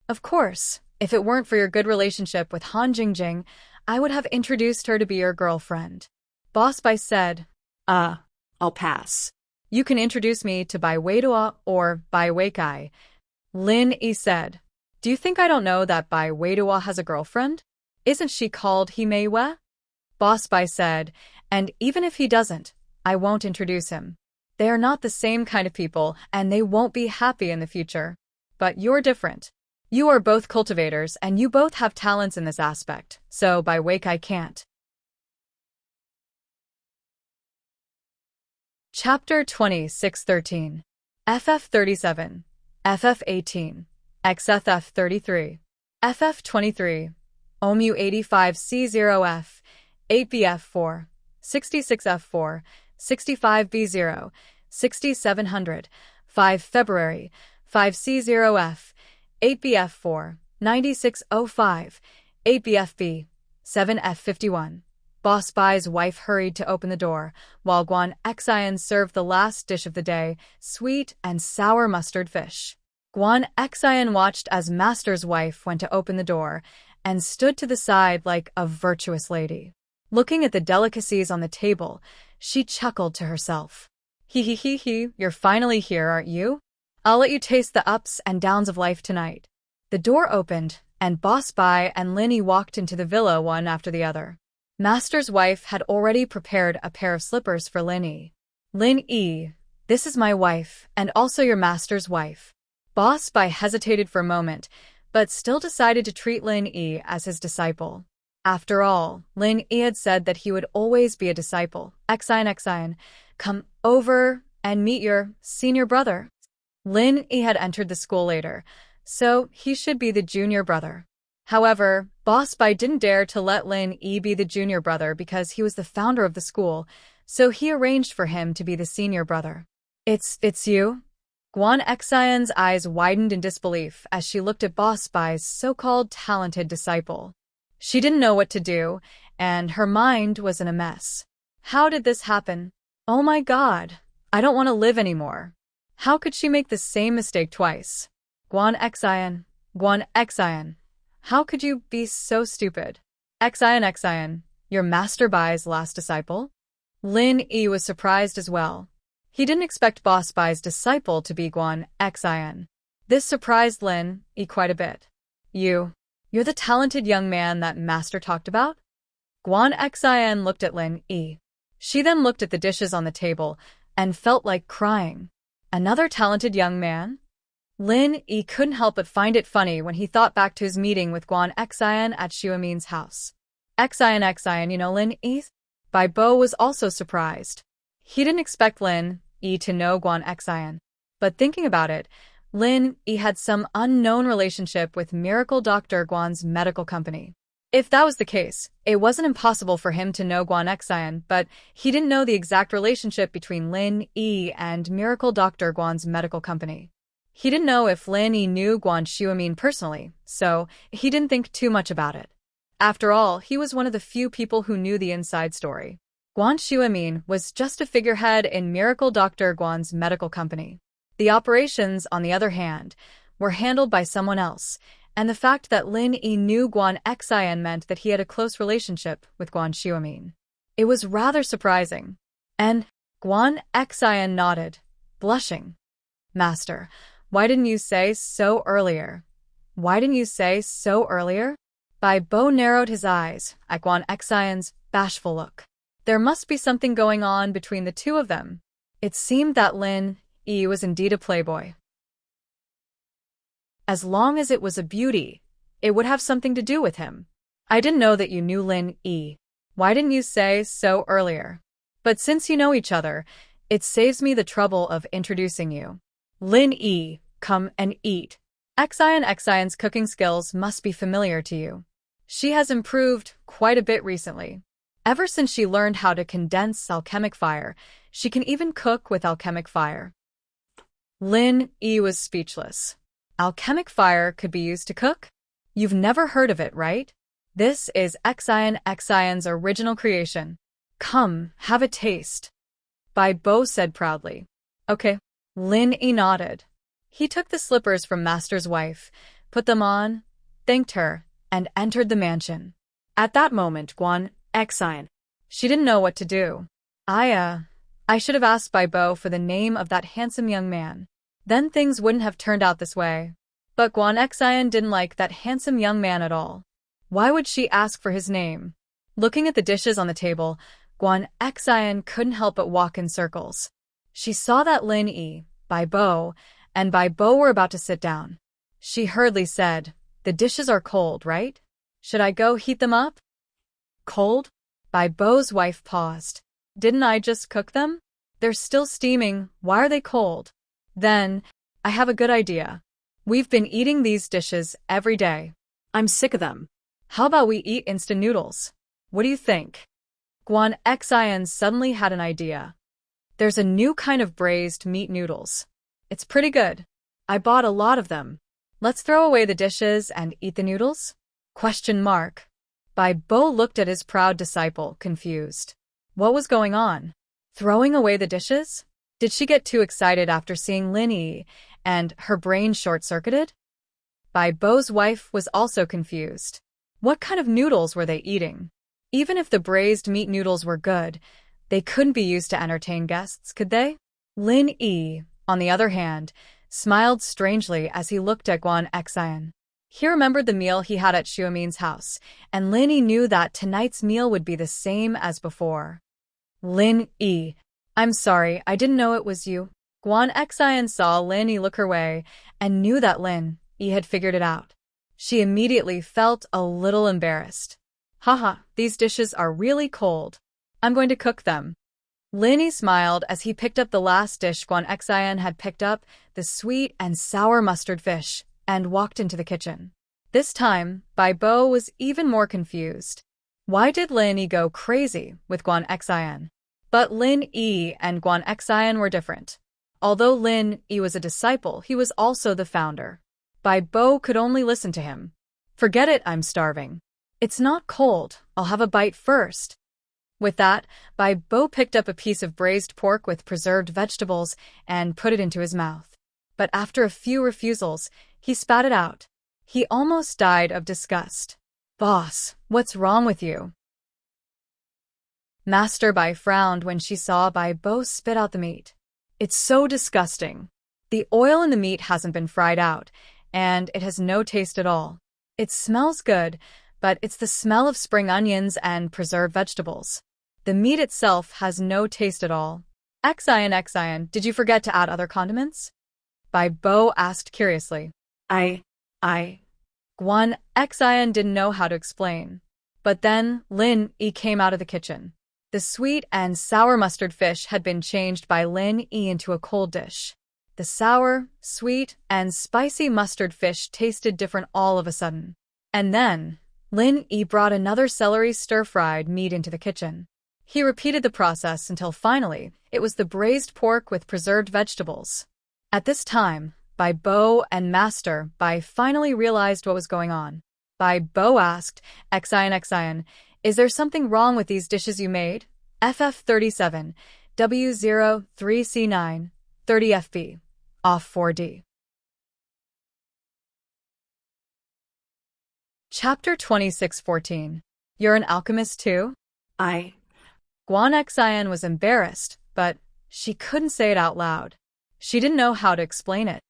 Of course, if it weren't for your good relationship with Han Jingjing, I would have introduced her to be your girlfriend. Boss Bai said, I'll pass. You can introduce me to Bai Weidua or Bai Weikai. Lin Yi said, do you think I don't know that Bai Weidua has a girlfriend? Isn't she called He Mei We? Boss Bai said, and even if he doesn't, I won't introduce him. They are not the same kind of people, and they won't be happy in the future. But you're different. You are both cultivators, and you both have talents in this aspect, so Bai Weikai can't. Chapter 26:13. FF37, FF18, XFF33, FF23, OMU 85C0F, 8BF4, 66F4, 65B0, 6700, 5 February, 5C0F, 8BF4, 9605, 8BFB, 7F51. Boss Bai's wife hurried to open the door, while Guan Xian served the last dish of the day, sweet and sour mustard fish. Guan Xian watched as Master's wife went to open the door, and stood to the side like a virtuous lady. Looking at the delicacies on the table, she chuckled to herself. He, you're finally here, aren't you? I'll let you taste the ups and downs of life tonight. The door opened, and Boss Bai and Lin Yi walked into the villa one after the other. Master's wife had already prepared a pair of slippers for Lin Yi. Lin Yi, this is my wife, and also your master's wife. Boss Bai hesitated for a moment, but still decided to treat Lin Yi as his disciple. After all, Lin Yi had said that he would always be a disciple. Xian, come over and meet your senior brother. Lin Yi had entered the school later, so he should be the junior brother. However, Boss Bai didn't dare to let Lin Yi be the junior brother because he was the founder of the school, so he arranged for him to be the senior brother. It's you? Guan Xian's eyes widened in disbelief as she looked at Boss Bai's so-called talented disciple. She didn't know what to do, and her mind was in a mess. How did this happen? Oh my God, I don't want to live anymore. How could she make the same mistake twice? Guan Xian, how could you be so stupid? Xian, you're Master Bai's last disciple? Lin Yi was surprised as well. He didn't expect Boss Bai's disciple to be Guan Xian. This surprised Lin Yi quite a bit. You're the talented young man that Master talked about? Guan Xian looked at Lin Yi. She then looked at the dishes on the table and felt like crying. Another talented young man? Lin Yi couldn't help but find it funny when he thought back to his meeting with Guan Xian at Xuemin's house. Xian, you know Lin Yi? Bai Bo was also surprised. He didn't expect Lin Yi to know Guan Xian. But thinking about it, Lin Yi had some unknown relationship with Miracle Dr. Guan's medical company. If that was the case, it wasn't impossible for him to know Guan Xian, but he didn't know the exact relationship between Lin Yi and Miracle Dr. Guan's medical company. He didn't know if Lin Yi knew Guan Xuemin personally, so he didn't think too much about it. After all, he was one of the few people who knew the inside story. Guan Xuemin was just a figurehead in Miracle Dr. Guan's medical company. The operations, on the other hand, were handled by someone else, and the fact that Lin Yi knew Guan Xian meant that he had a close relationship with Guan Xuemin. It was rather surprising. And Guan Xian nodded, blushing. Master, why didn't you say so earlier? Why didn't you say so earlier? Bai Bo narrowed his eyes at Guan Xian's bashful look. There must be something going on between the two of them. It seemed that Lin Yi was indeed a playboy. As long as it was a beauty, it would have something to do with him. I didn't know that you knew Lin Yi. Why didn't you say so earlier? But since you know each other, it saves me the trouble of introducing you. Lin Yi, come and eat. Xian's cooking skills must be familiar to you. She has improved quite a bit recently. Ever since she learned how to condense alchemic fire, she can even cook with alchemic fire. Lin Yi was speechless. Alchemic fire could be used to cook? You've never heard of it, right? This is Xian's original creation. Come, have a taste. Bai Bo said proudly. Okay. Lin Yi nodded. He took the slippers from Master's wife, put them on, thanked her, and entered the mansion. At that moment, Guan Xian. She didn't know what to do. I should have asked Bai Bo for the name of that handsome young man. Then things wouldn't have turned out this way. But Guan Xian didn't like that handsome young man at all. Why would she ask for his name? Looking at the dishes on the table, Guan Xian couldn't help but walk in circles. She saw that Lin Yi, Bai Bo, and Bai Bo were about to sit down. She hurriedly said, "The dishes are cold, right? Should I go heat them up?" Cold? Bai Bo's wife paused. Didn't I just cook them? They're still steaming. Why are they cold? Then, I have a good idea. We've been eating these dishes every day. I'm sick of them. How about we eat instant noodles? What do you think? Guan Xian suddenly had an idea. There's a new kind of braised meat noodles. It's pretty good. I bought a lot of them. Let's throw away the dishes and eat the noodles? Question mark. Bai Bo looked at his proud disciple, confused. What was going on? Throwing away the dishes? Did she get too excited after seeing Lin Yi, and her brain short-circuited? Bai Bo's wife was also confused. What kind of noodles were they eating? Even if the braised meat noodles were good, they couldn't be used to entertain guests, could they? Lin Yi, on the other hand, smiled strangely as he looked at Guan Xian. He remembered the meal he had at Xuemin's house, and Lin Yi knew that tonight's meal would be the same as before. Lin Yi, I'm sorry, I didn't know it was you. Guan Xian saw Lin Yi look her way and knew that Lin Yi had figured it out. She immediately felt a little embarrassed. Haha, these dishes are really cold. I'm going to cook them. Lin Yi smiled as he picked up the last dish Guan Xian had picked up, the sweet and sour mustard fish, and walked into the kitchen. This time, Bai Bo was even more confused. Why did Lin Yi go crazy with Guan Xian? But Lin Yi and Guan Xian were different. Although Lin Yi was a disciple, he was also the founder. Bai Bo could only listen to him. Forget it, I'm starving. It's not cold, I'll have a bite first. With that, Bai Bo picked up a piece of braised pork with preserved vegetables and put it into his mouth. But after a few refusals, he spat it out. He almost died of disgust. Boss, what's wrong with you? Master Bai frowned when she saw Bai Bo spit out the meat. It's so disgusting. The oil in the meat hasn't been fried out, and it has no taste at all. It smells good, but it's the smell of spring onions and preserved vegetables. The meat itself has no taste at all. Xian, did you forget to add other condiments? Bai Bo asked curiously. I. Guan Xian didn't know how to explain. But then Lin Yi came out of the kitchen. The sweet and sour mustard fish had been changed by Lin Yi into a cold dish. The The sour, sweet, and spicy mustard fish tasted different all of a sudden. And then, Lin Yi brought another celery stir-fried meat into the kitchen. He repeated the process until finally, it was the braised pork with preserved vegetables. At this time, Bai Bo and Master Bai finally realized what was going on. Bai Bo asked, Xian, is there something wrong with these dishes you made? FF37, W03C9, 30FB, off 4D. Chapter 2614. You're an alchemist too? Guan Xian was embarrassed, but she couldn't say it out loud. She didn't know how to explain it.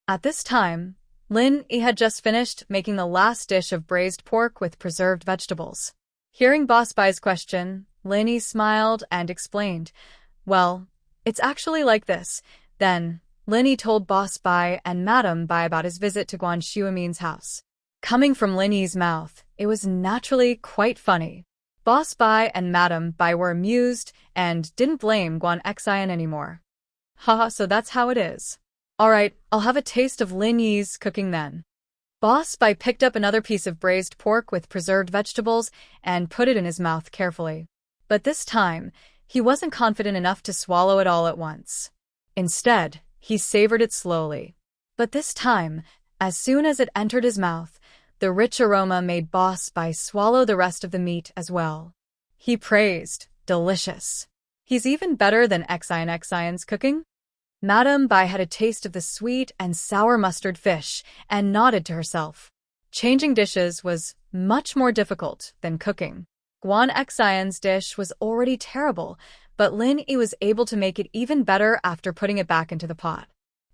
At this time, Lin Yi had just finished making the last dish of braised pork with preserved vegetables. Hearing Boss Bai's question, Lin Yi smiled and explained, well, it's actually like this. Then, Lin Yi told Boss Bai and Madame Bai about his visit to Guan Xuemin's house. Coming from Lin Yi's mouth, it was naturally quite funny. Boss Bai and Madame Bai were amused and didn't blame Guan Xian anymore. Haha, so that's how it is. Alright, I'll have a taste of Lin Yi's cooking then. Boss Bai picked up another piece of braised pork with preserved vegetables and put it in his mouth carefully. But this time, he wasn't confident enough to swallow it all at once. Instead, he savored it slowly. But this time, as soon as it entered his mouth, the rich aroma made Boss Bai swallow the rest of the meat as well. He praised, delicious. He's even better than Xian's cooking? Madame Bai had a taste of the sweet and sour mustard fish and nodded to herself. Changing dishes was much more difficult than cooking. Guan Xian's dish was already terrible, but Lin Yi was able to make it even better after putting it back into the pot.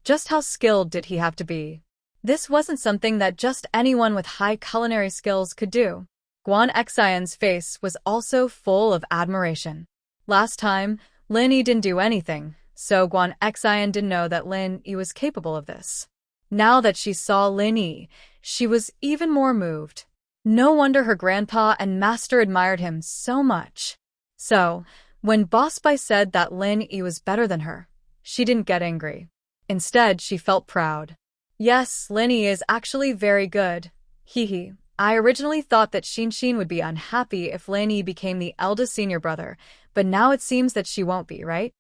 Just how skilled did he have to be? This wasn't something that just anyone with high culinary skills could do. Guan Xian's face was also full of admiration. Last time, Lin Yi didn't do anything, so Guan Xian didn't know that Lin Yi was capable of this. Now that she saw Lin Yi, she was even more moved. No wonder her grandpa and master admired him so much. So, when Boss Bai said that Lin Yi was better than her, she didn't get angry. Instead, she felt proud. Yes, Lin Yi is actually very good. Hee. I originally thought that Xin would be unhappy if Lin Yi became the eldest senior brother, but now it seems that she won't be, right?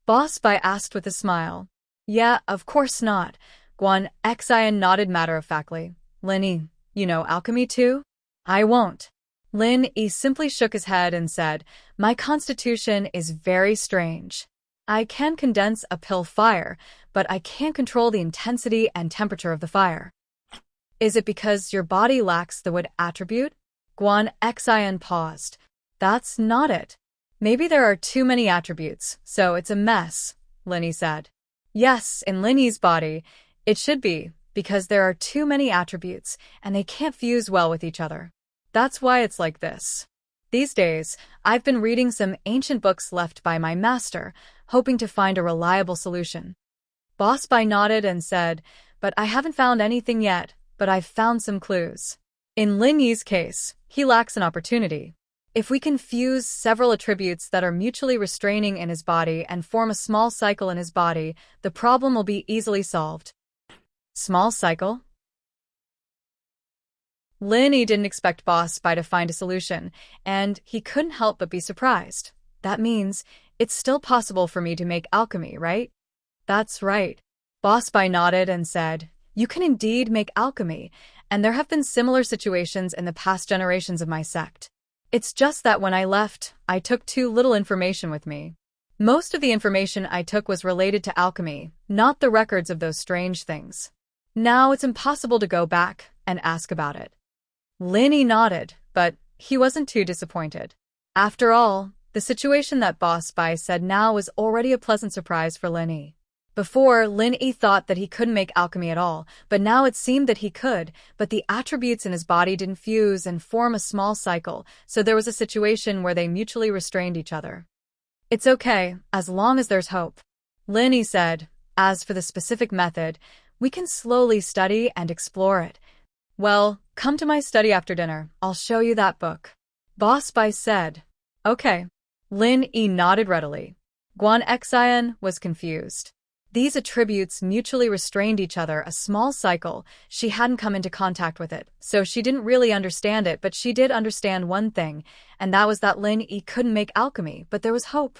Boss Bai asked with a smile. Yeah, of course not. Guan Xian nodded matter-of-factly. Lin Yi, you know alchemy too? I won't. Lin Yi simply shook his head and said, my constitution is very strange. I can condense a pill fire, but I can't control the intensity and temperature of the fire. Is it because your body lacks the wood attribute? Guan Xian paused. That's not it. Maybe there are too many attributes, so it's a mess, Lin Yi said. Yes, in Lin Yi's body, it should be, because there are too many attributes, and they can't fuse well with each other. That's why it's like this. These days, I've been reading some ancient books left by my master, hoping to find a reliable solution. Boss Bai nodded and said, but I haven't found anything yet, but I've found some clues. In Lin Yi's case, he lacks an opportunity. If we can fuse several attributes that are mutually restraining in his body and form a small cycle in his body, the problem will be easily solved. Small cycle? Lin Yi didn't expect Boss Bai to find a solution, and he couldn't help but be surprised. That means, it's still possible for me to make alchemy, right? That's right. Boss Bai nodded and said, you can indeed make alchemy, and there have been similar situations in the past generations of my sect. It's just that when I left, I took too little information with me. Most of the information I took was related to alchemy, not the records of those strange things. Now it's impossible to go back and ask about it. Lin Yi nodded, but he wasn't too disappointed. After all, the situation that Boss Bai said now was already a pleasant surprise for Lin Yi. Before, Lin Yi thought that he couldn't make alchemy at all, but now it seemed that he could, but the attributes in his body didn't fuse and form a small cycle, so there was a situation where they mutually restrained each other. It's okay, as long as there's hope. Lin Yi said, as for the specific method, we can slowly study and explore it. Well, come to my study after dinner, I'll show you that book. Boss Bai said. Okay. Lin Yi nodded readily. Guan Xian was confused. These attributes mutually restrained each other, a small cycle. She hadn't come into contact with it, so she didn't really understand it, but she did understand one thing, and that was that Lin Yi couldn't make alchemy, but there was hope.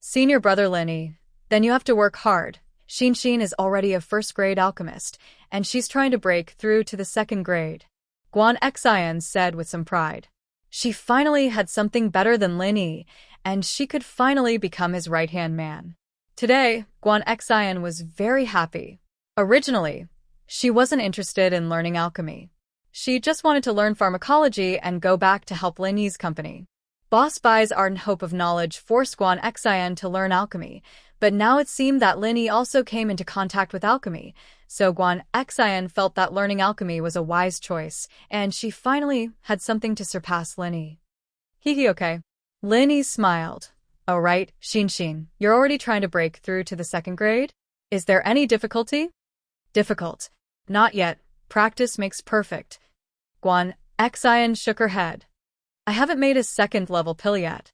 Senior brother Lin Yi, then you have to work hard. Xin is already a first-grade alchemist, and she's trying to break through to the second grade. Guan Xian said with some pride. She finally had something better than Lin Yi, and she could finally become his right-hand man. Today, Guan Xian was very happy. Originally, she wasn't interested in learning alchemy. She just wanted to learn pharmacology and go back to help Lin Yi's company. Boss Bai's ardent hope of knowledge forced Guan Xian to learn alchemy, but now it seemed that Lin Yi also came into contact with alchemy, so Guan Xian felt that learning alchemy was a wise choice, and she finally had something to surpass Lin Yi. Hee okay. Lin Yi smiled. Oh right, Xin, you're already trying to break through to the second grade? Is there any difficulty? Difficult. Not yet. Practice makes perfect. Guan Xian shook her head. I haven't made a second-level pill yet.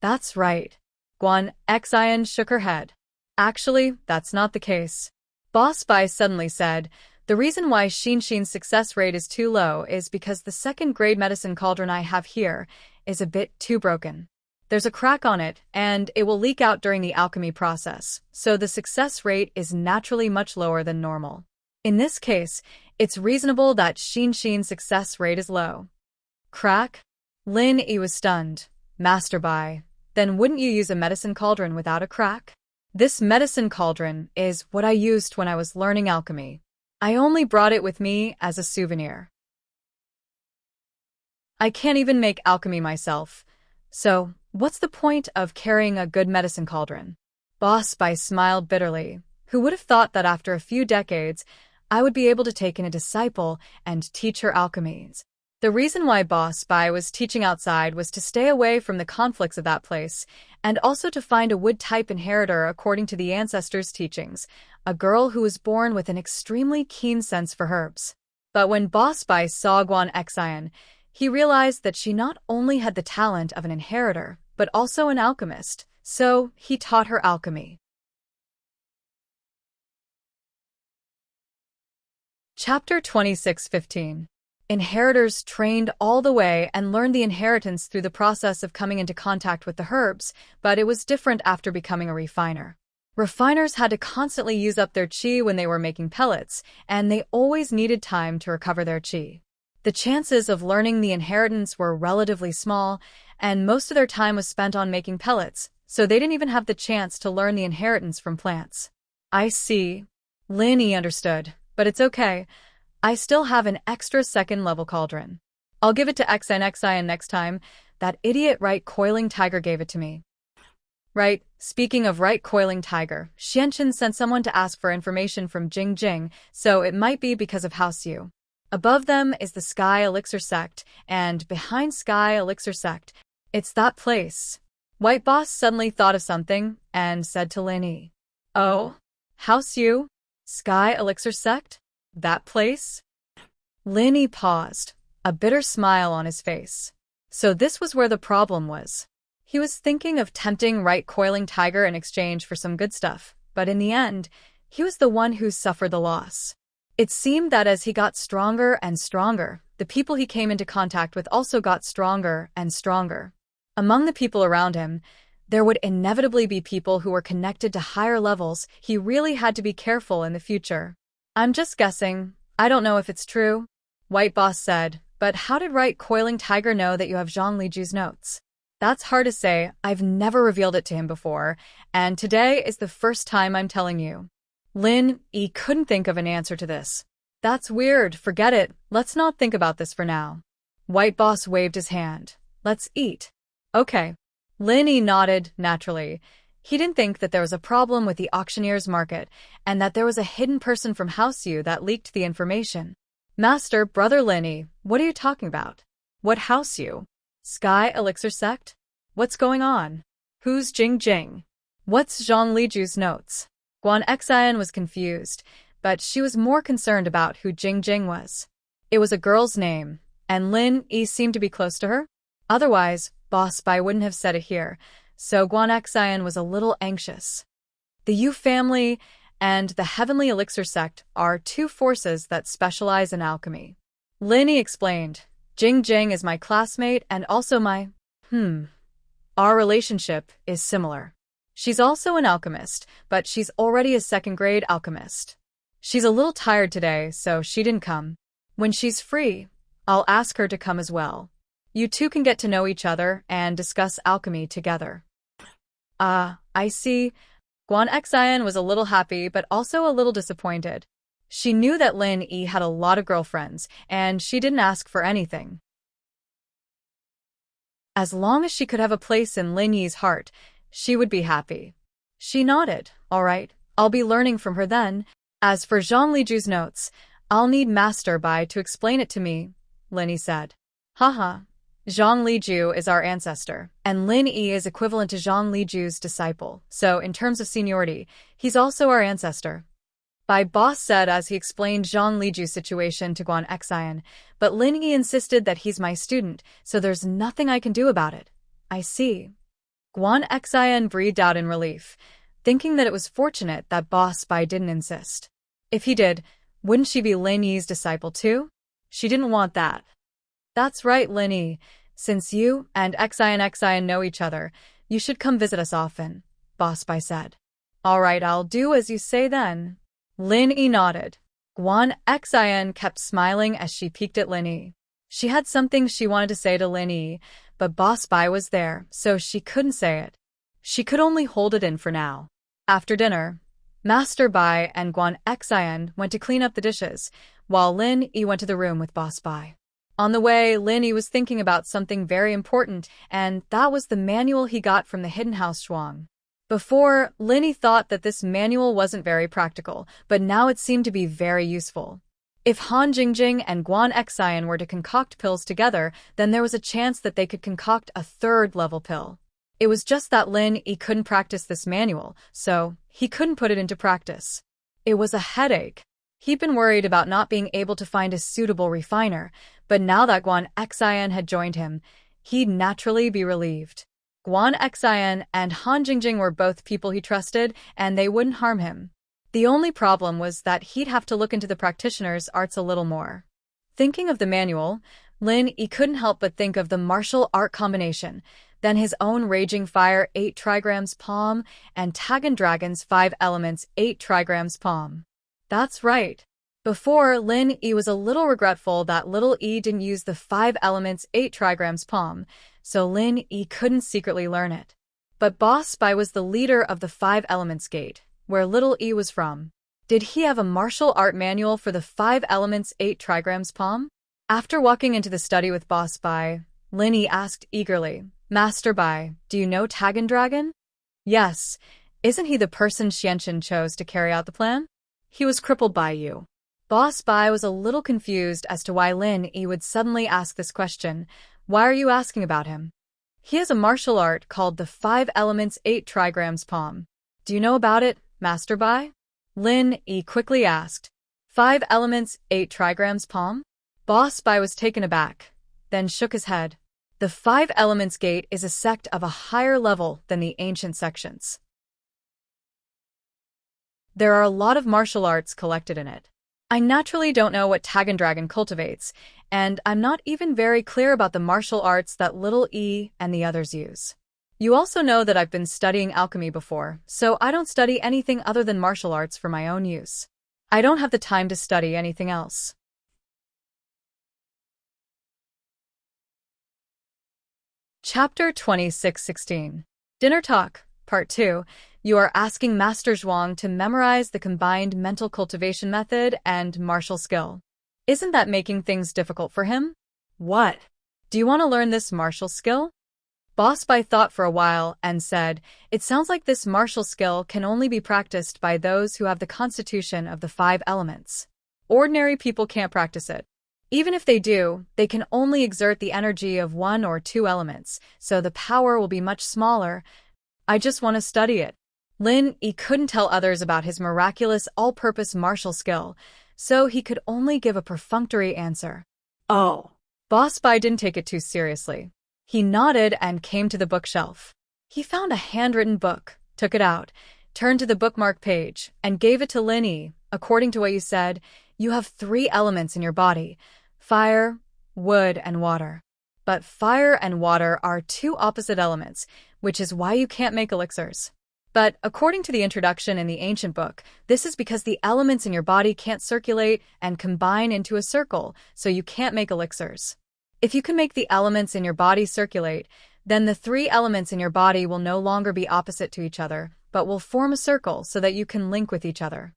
That's right. Guan Xian shook her head. Actually, that's not the case. Boss Bai suddenly said, the reason why Xin's success rate is too low is because the second-grade medicine cauldron I have here is a bit too broken. There's a crack on it, and it will leak out during the alchemy process, so the success rate is naturally much lower than normal. In this case, it's reasonable that Xin's success rate is low. Crack? Lin Yi was stunned. Master Bai, then wouldn't you use a medicine cauldron without a crack? This medicine cauldron is what I used when I was learning alchemy. I only brought it with me as a souvenir. I can't even make alchemy myself, so what's the point of carrying a good medicine cauldron? Boss Bai smiled bitterly. Who would have thought that after a few decades, I would be able to take in a disciple and teach her alchemies? The reason why Boss Bai was teaching outside was to stay away from the conflicts of that place, and also to find a wood-type inheritor according to the ancestors' teachings, a girl who was born with an extremely keen sense for herbs. But when Boss Bai saw Guan Xian, he realized that she not only had the talent of an inheritor, but also an alchemist, so he taught her alchemy. Chapter 26:15. Inheritors trained all the way and learned the inheritance through the process of coming into contact with the herbs, but it was different after becoming a refiner. Refiners had to constantly use up their qi when they were making pellets, and they always needed time to recover their qi. The chances of learning the inheritance were relatively small, and most of their time was spent on making pellets, so they didn't even have the chance to learn the inheritance from plants. I see. Lin Yi understood, but it's okay. I still have an extra second-level cauldron. I'll give it to Xian next time. That idiot right coiling tiger gave it to me. Right, speaking of right coiling tiger, Xianchen sent someone to ask for information from Jing, so it might be because of House Yu. Above them is the Sky Elixir Sect, and behind Sky Elixir Sect, it's that place. White Boss suddenly thought of something and said to Lin Yi, Oh, House Yu? Sky Elixir Sect? That place? Lin Yi paused, a bitter smile on his face. So this was where the problem was. He was thinking of tempting right coiling tiger in exchange for some good stuff, but in the end, he was the one who suffered the loss. It seemed that as he got stronger and stronger, the people he came into contact with also got stronger and stronger. Among the people around him, there would inevitably be people who were connected to higher levels. He really had to be careful in the future. I'm just guessing. I don't know if it's true, White Boss said, but how did Right Coiling Tiger know that you have Zhang Liju's notes? That's hard to say. I've never revealed it to him before, and today is the first time I'm telling you. Lin Yi couldn't think of an answer to this. That's weird. Forget it. Let's not think about this for now. White Boss waved his hand. Let's eat. Okay. Lin Yi nodded, naturally. He didn't think that there was a problem with the auctioneer's market, and that there was a hidden person from House Yu that leaked the information. Master, Brother Lin Yi, what are you talking about? What House Yu? Sky Elixir Sect? What's going on? Who's Jing? What's Zhang Liju's notes? Guan Xian was confused, but she was more concerned about who Jing was. It was a girl's name, and Lin Yi seemed to be close to her. Otherwise, Boss Bai wouldn't have said it here, so Guan Xian was a little anxious. The Yu family and the Heavenly Elixir sect are two forces that specialize in alchemy. Linny explained, Jing Jing is my classmate and also my… Our relationship is similar. She's also an alchemist, but she's already a second-grade alchemist. She's a little tired today, so she didn't come. When she's free, I'll ask her to come as well. You two can get to know each other and discuss alchemy together. I see. Guan Xian was a little happy, but also a little disappointed. She knew that Lin Yi had a lot of girlfriends, and she didn't ask for anything. As long as she could have a place in Lin Yi's heart, she would be happy. She nodded. All right, I'll be learning from her then. As for Zhang Liju's notes, I'll need Master Bai to explain it to me, Lin Yi said. Haha. Zhang Liju is our ancestor, and Lin Yi is equivalent to Zhang Liju's disciple, so in terms of seniority, he's also our ancestor. Bai Boss said as he explained Zhang Liju's situation to Guan Xian, but Lin Yi insisted that he's my student, so there's nothing I can do about it. I see. Guan Xian breathed out in relief, thinking that it was fortunate that Boss Bai didn't insist. If he did, wouldn't she be Lin Yi's disciple too? She didn't want that. That's right, Lin Yi. Since you and Xian know each other, you should come visit us often, Boss Bai said. All right, I'll do as you say then. Lin Yi nodded. Guan Xian kept smiling as she peeked at Lin Yi. She had something she wanted to say to Lin Yi, but Boss Bai was there, so she couldn't say it. She could only hold it in for now. After dinner, Master Bai and Guan Xian went to clean up the dishes, while Lin Yi went to the room with Boss Bai. On the way, Lin Yi was thinking about something very important, and that was the manual he got from the Hidden House Zhuang. Before, Lin Yi thought that this manual wasn't very practical, but now it seemed to be very useful. If Han Jingjing and Guan Xian were to concoct pills together, then there was a chance that they could concoct a third-level pill. It was just that Lin Yi couldn't practice this manual, so he couldn't put it into practice. It was a headache. He'd been worried about not being able to find a suitable refiner, but now that Guan Xian had joined him, he'd naturally be relieved. Guan Xian and Han Jingjing were both people he trusted, and they wouldn't harm him. The only problem was that he'd have to look into the practitioner's arts a little more. Thinking of the manual, Lin Yi couldn't help but think of the martial art combination, then his own Raging Fire 8 trigrams palm and Tagan Dragon's 5 elements 8 trigrams palm. That's right. Before, Lin Yi was a little regretful that little E didn't use the 5 elements 8 trigrams palm, so Lin Yi couldn't secretly learn it. But Boss Bai was the leader of the 5 elements gate, where little E was from. Did he have a martial art manual for the 5 elements 8 trigrams palm? After walking into the study with Boss Bai, Lin Yi asked eagerly, Master Bai, do you know Tagan Dragon? Yes. Isn't he the person Xianxin chose to carry out the plan? He was crippled by you. Boss Bai was a little confused as to why Lin Yi would suddenly ask this question. Why are you asking about him? He has a martial art called the 5 elements 8 trigrams palm. Do you know about it, Master Bai? Lin Yi quickly asked. 5 elements 8 trigrams palm? Boss Bai was taken aback, then shook his head. The 5 elements gate is a sect of a higher level than the ancient sections. There are a lot of martial arts collected in it. I naturally don't know what Tagan Dragon cultivates, and I'm not even very clear about the martial arts that little E and the others use. You also know that I've been studying alchemy before, so I don't study anything other than martial arts for my own use. I don't have the time to study anything else. Chapter 2616. Dinner Talk, Part 2. You are asking Master Zhuang to memorize the combined mental cultivation method and martial skill. Isn't that making things difficult for him? What? Do you want to learn this martial skill? Boss Bai thought for a while and said, It sounds like this martial skill can only be practiced by those who have the constitution of the 5 elements. Ordinary people can't practice it. Even if they do, they can only exert the energy of 1 or 2 elements, so the power will be much smaller. I just want to study it. Lin Yi couldn't tell others about his miraculous all-purpose martial skill, so he could only give a perfunctory answer. Oh. Boss Bai didn't take it too seriously. He nodded and came to the bookshelf. He found a handwritten book, took it out, turned to the bookmark page, and gave it to Lin Yi. According to what you said, you have 3 elements in your body: fire, wood, and water. But fire and water are 2 opposite elements, which is why you can't make elixirs. But according to the introduction in the ancient book, this is because the elements in your body can't circulate and combine into a circle, so you can't make elixirs. If you can make the elements in your body circulate, then the 3 elements in your body will no longer be opposite to each other, but will form a circle so that you can link with each other.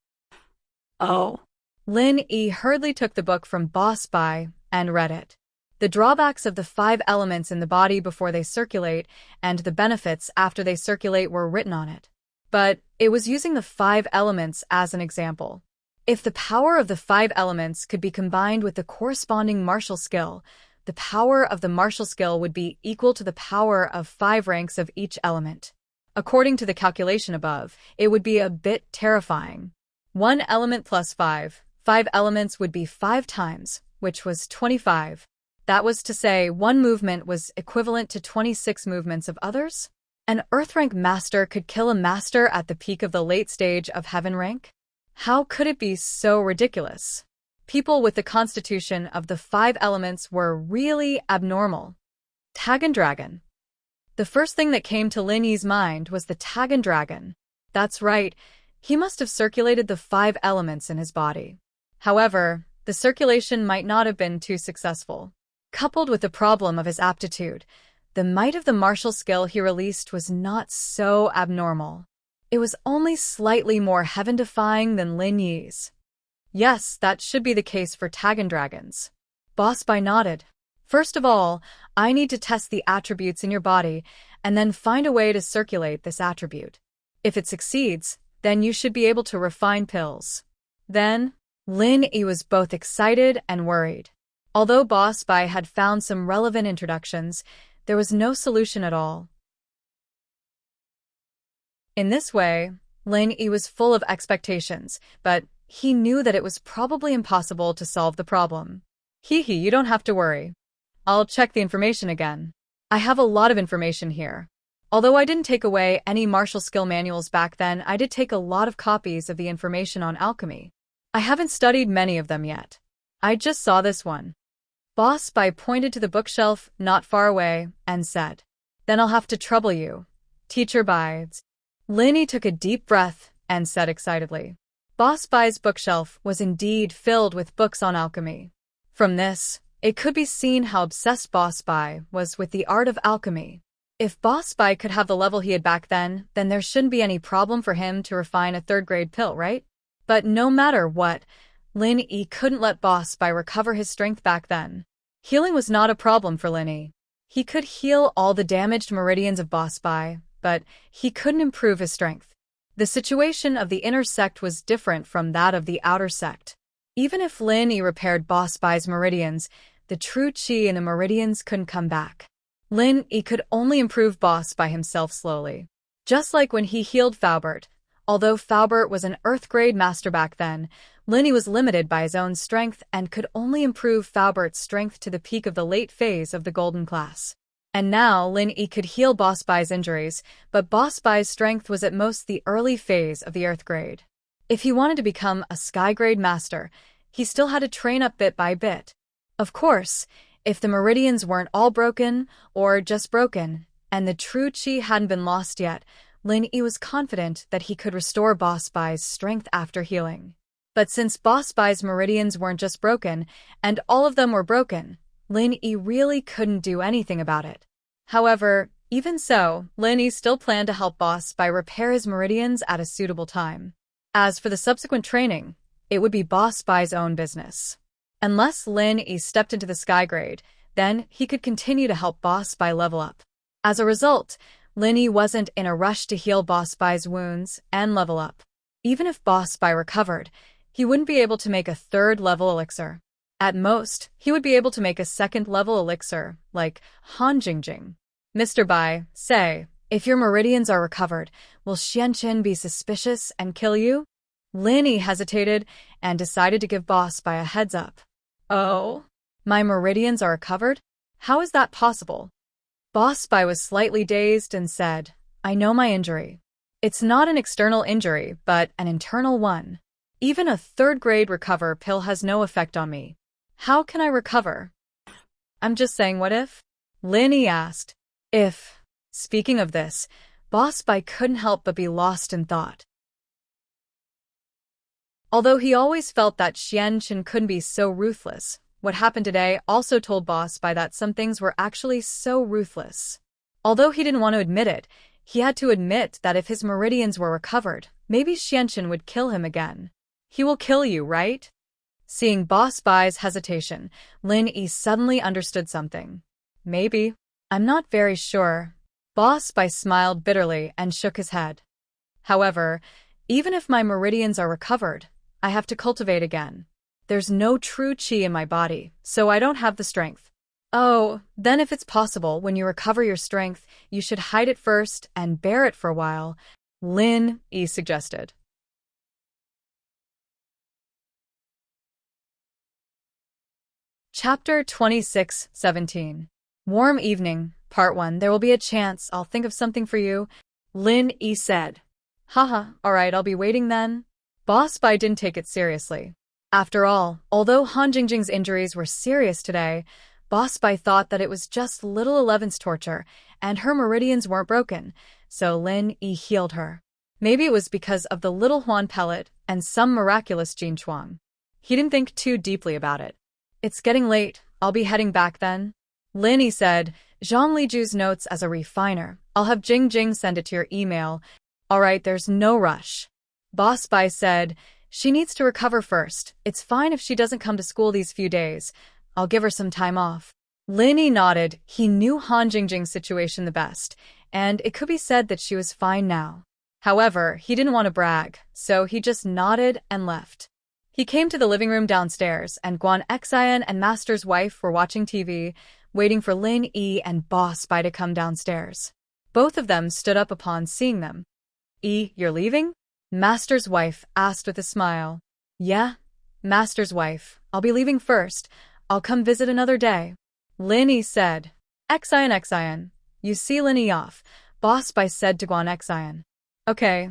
Oh. Lin Yi hurriedly took the book from Boss Bai and read it. The drawbacks of the 5 elements in the body before they circulate and the benefits after they circulate were written on it. But it was using the 5 elements as an example. If the power of the 5 elements could be combined with the corresponding martial skill, the power of the martial skill would be equal to the power of 5 ranks of each element. According to the calculation above, it would be a bit terrifying. 1 element plus 5 elements would be 5 times, which was 25. That was to say, 1 movement was equivalent to 26 movements of others? An Earth rank master could kill a master at the peak of the late stage of Heaven rank? How could it be so ridiculous? People with the constitution of the 5 elements were really abnormal. Tagan Dragon. The first thing that came to Lin Yi's mind was the Tagan Dragon. That's right, he must have circulated the 5 elements in his body. However, the circulation might not have been too successful. Coupled with the problem of his aptitude, the might of the martial skill he released was not so abnormal. It was only slightly more heaven-defying than Lin Yi's. Yes, that should be the case for Tagan Dragons. Boss Bai nodded. First of all, I need to test the attributes in your body and then find a way to circulate this attribute. If it succeeds, then you should be able to refine pills. Then, Lin Yi was both excited and worried. Although Boss Bai had found some relevant introductions, there was no solution at all. In this way, Lin Yi was full of expectations, but he knew that it was probably impossible to solve the problem. You don't have to worry. I'll check the information again. I have a lot of information here. Although I didn't take away any martial skill manuals back then, I did take a lot of copies of the information on alchemy. I haven't studied many of them yet. I just saw this one. Boss Bai pointed to the bookshelf not far away and said, Then I'll have to trouble you. Teacher Bai. Lin Yi took a deep breath and said excitedly. Boss Bai's bookshelf was indeed filled with books on alchemy. From this, it could be seen how obsessed Boss Bai was with the art of alchemy. If Boss Bai could have the level he had back then there shouldn't be any problem for him to refine a 3rd-grade pill, right? But no matter what, Lin Yi couldn't let Boss Bai recover his strength back then. Healing was not a problem for Lin Yi. He could heal all the damaged meridians of Boss Bai, but he couldn't improve his strength. The situation of the inner sect was different from that of the outer sect. Even if Lin Yi repaired Boss Bai's meridians, the true qi in the meridians couldn't come back. Lin Yi could only improve Boss Bai himself slowly. Just like when he healed Faubert. Although Faubert was an Earth-grade master back then, Lin Yi was limited by his own strength and could only improve Faubert's strength to the peak of the late phase of the Golden Class. And now Lin Yi could heal Boss Bai's injuries, but Boss Bai's strength was at most the early phase of the Earth grade. If he wanted to become a Sky grade master, he still had to train up bit by bit. Of course, if the meridians weren't all broken, or just broken, and the true qi hadn't been lost yet, Lin Yi was confident that he could restore Boss Bai's strength after healing. But since Boss Bai's meridians weren't just broken, and all of them were broken, Lin Yi really couldn't do anything about it. However, even so, Lin Yi still planned to help Boss Bai repair his meridians at a suitable time. As for the subsequent training, it would be Boss Bai's own business. Unless Lin Yi stepped into the Sky grade, then he could continue to help Boss Bai level up. As a result, Lin Yi wasn't in a rush to heal Boss Bai's wounds and level up. Even if Boss Bai recovered, he wouldn't be able to make a 3rd-level elixir. At most, he would be able to make a 2nd-level elixir, like Hanjingjing. Mr. Bai, say, if your meridians are recovered, will Xianqin be suspicious and kill you? Lin Yi hesitated and decided to give Boss Bai a heads up. Oh? My meridians are recovered? How is that possible? Boss Bai was slightly dazed and said, I know my injury. It's not an external injury, but an internal one. Even a third-grade recover pill has no effect on me. How can I recover? I'm just saying, what if? Linny asked. If. Speaking of this, Boss Bai couldn't help but be lost in thought. Although he always felt that Xianchen couldn't be so ruthless, what happened today also told Boss Bai that some things were actually so ruthless. Although he didn't want to admit it, he had to admit that if his meridians were recovered, maybe Xianchen would kill him again. He will kill you, right? Seeing Boss Bai's hesitation, Lin Yi suddenly understood something. Maybe. I'm not very sure. Boss Bai smiled bitterly and shook his head. However, even if my meridians are recovered, I have to cultivate again. There's no true qi in my body, so I don't have the strength. Oh, then if it's possible, when you recover your strength, you should hide it first and bear it for a while, Lin Yi suggested. Chapter 26:17. Warm Evening, Part 1. There will be a chance I'll think of something for you, Lin Yi said. Haha, alright, I'll be waiting then. Boss Bai didn't take it seriously. After all, although Han Jingjing's injuries were serious today, Boss Bai thought that it was just little 11's torture, and her meridians weren't broken, so Lin Yi healed her. Maybe it was because of the little Huan pellet and some miraculous Jin Chuang. He didn't think too deeply about it. It's getting late, I'll be heading back then. Lin Yi said, Zhang Liju's notes as a refiner. I'll have Jing send it to your email. Alright, there's no rush. Boss Bai said, she needs to recover first. It's fine if she doesn't come to school these few days. I'll give her some time off. Lin Yi nodded. He knew Han Jingjing's situation the best, and it could be said that she was fine now. However, he didn't want to brag, so he just nodded and left. He came to the living room downstairs, and Guan Xian and Master's wife were watching TV, waiting for Lin Yi and Boss Bai to come downstairs. Both of them stood up upon seeing them. Yi, you're leaving? Master's wife asked with a smile. Yeah, Master's wife. I'll be leaving first. I'll come visit another day. Lin Yi said. Xian. You see Lin Yi off, Boss Bai said to Guan Xian. Okay.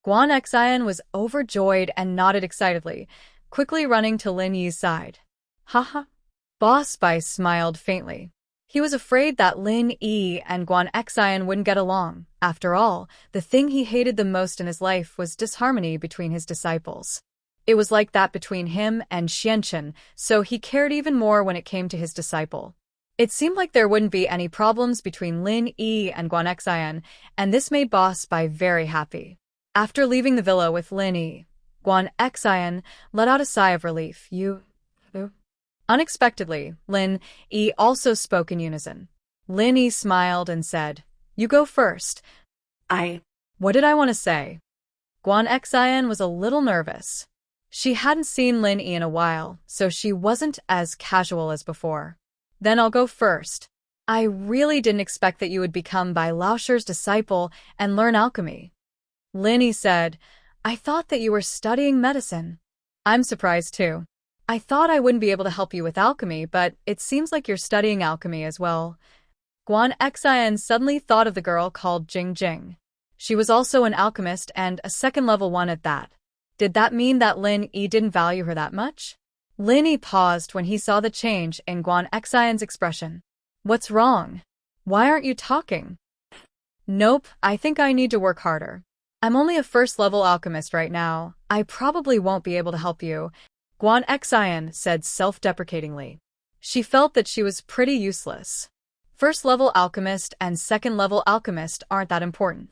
Guan Xian was overjoyed and nodded excitedly, quickly running to Lin Yi's side. Haha. Boss Bai smiled faintly. He was afraid that Lin Yi and Guan Xian wouldn't get along. After all, the thing he hated the most in his life was disharmony between his disciples. It was like that between him and Xianchen, so he cared even more when it came to his disciple. It seemed like there wouldn't be any problems between Lin Yi and Guan Xian, and this made Boss Bai very happy. After leaving the villa with Lin Yi, Guan Xian let out a sigh of relief. You? Unexpectedly, Lin Yi also spoke in unison. Lin Yi smiled and said, You go first. What did I want to say? Guan Xian was a little nervous. She hadn't seen Lin Yi in a while, so she wasn't as casual as before. Then I'll go first. I really didn't expect that you would become Bai Laosher's disciple and learn alchemy. Lin Yi said, I thought that you were studying medicine. I'm surprised too. I thought I wouldn't be able to help you with alchemy, but it seems like you're studying alchemy as well. Guan Xian suddenly thought of the girl called Jing. She was also an alchemist and a second-level one at that. Did that mean that Lin Yi didn't value her that much? Lin Yi paused when he saw the change in Guan Xian's expression. What's wrong? Why aren't you talking? Nope, I think I need to work harder. I'm only a first-level alchemist right now. I probably won't be able to help you, Guan Xian said self-deprecatingly. She felt that she was pretty useless. First-level alchemist and second-level alchemist aren't that important.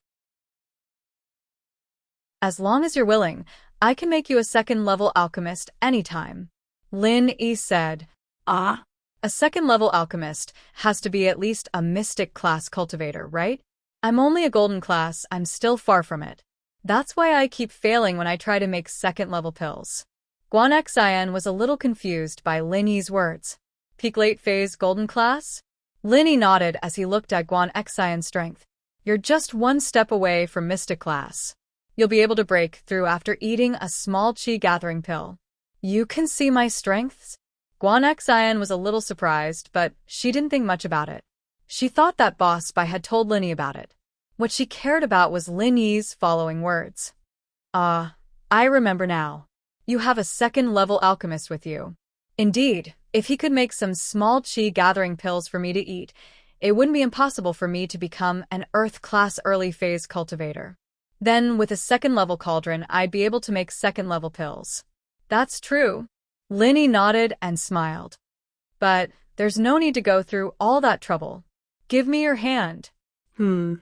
As long as you're willing, I can make you a second-level alchemist anytime, Lin Yi said. A second-level alchemist has to be at least a mystic class cultivator, right? I'm only a golden class, I'm still far from it. That's why I keep failing when I try to make second-level pills. Guan Xian was a little confused by Lin Yi's words. Peak late phase golden class? Lin Yi nodded as he looked at Guan Xian's strength. You're just one step away from mystic class. You'll be able to break through after eating a small qi gathering pill. You can see my strengths? Guan Xian was a little surprised, but she didn't think much about it. She thought that Boss Bai had told Lin Yi about it. What she cared about was Lin Yi's following words. "Ah, I remember now. You have a second-level alchemist with you." Indeed, if he could make some small chi-gathering pills for me to eat, it wouldn't be impossible for me to become an Earth-class early-phase cultivator. Then, with a second-level cauldron, I'd be able to make second-level pills. That's true. Lin Yi nodded and smiled. But there's no need to go through all that trouble. Give me your hand. Guan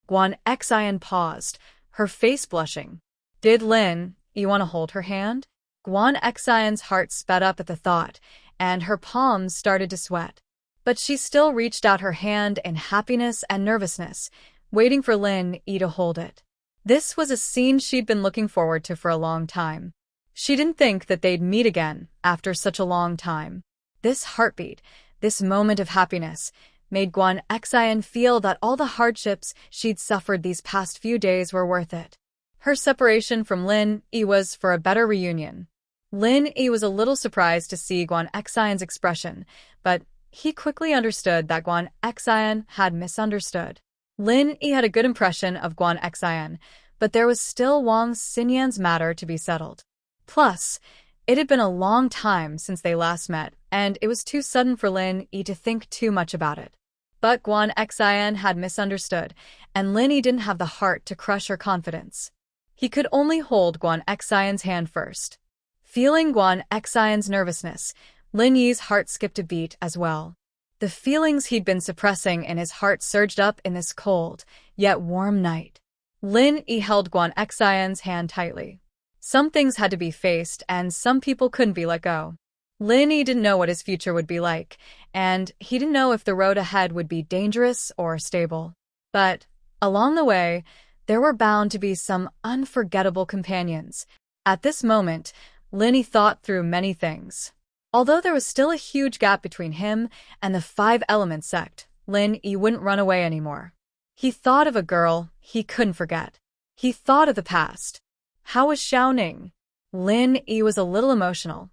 Xian paused, her face blushing. Did Lin Yi want to hold her hand? Guan Xian's heart sped up at the thought, and her palms started to sweat. But she still reached out her hand in happiness and nervousness, waiting for Lin Yi to hold it. This was a scene she'd been looking forward to for a long time. She didn't think that they'd meet again after such a long time. This heartbeat, this moment of happiness, made Guan Xian feel that all the hardships she'd suffered these past few days were worth it. Her separation from Lin Yi was for a better reunion. Lin Yi was a little surprised to see Guan Xian's expression, but he quickly understood that Guan Xian had misunderstood. Lin Yi had a good impression of Guan Xian, but there was still Wang Xinyan's matter to be settled. Plus, it had been a long time since they last met, and it was too sudden for Lin Yi to think too much about it. But Guan Xian had misunderstood, and Lin Yi didn't have the heart to crush her confidence. He could only hold Guan Xian's hand first. Feeling Guan Xian's nervousness, Lin Yi's heart skipped a beat as well. The feelings he'd been suppressing in his heart surged up in this cold, yet warm night. Lin Yi held Guan Xian's hand tightly. Some things had to be faced, and some people couldn't be let go. Lin Yi didn't know what his future would be like, and he didn't know if the road ahead would be dangerous or stable. But, along the way, there were bound to be some unforgettable companions. At this moment, Lin Yi thought through many things. Although there was still a huge gap between him and the Five-Element sect, Lin Yi wouldn't run away anymore. He thought of a girl he couldn't forget. He thought of the past. How was Xiaoning? Lin Yi was a little emotional.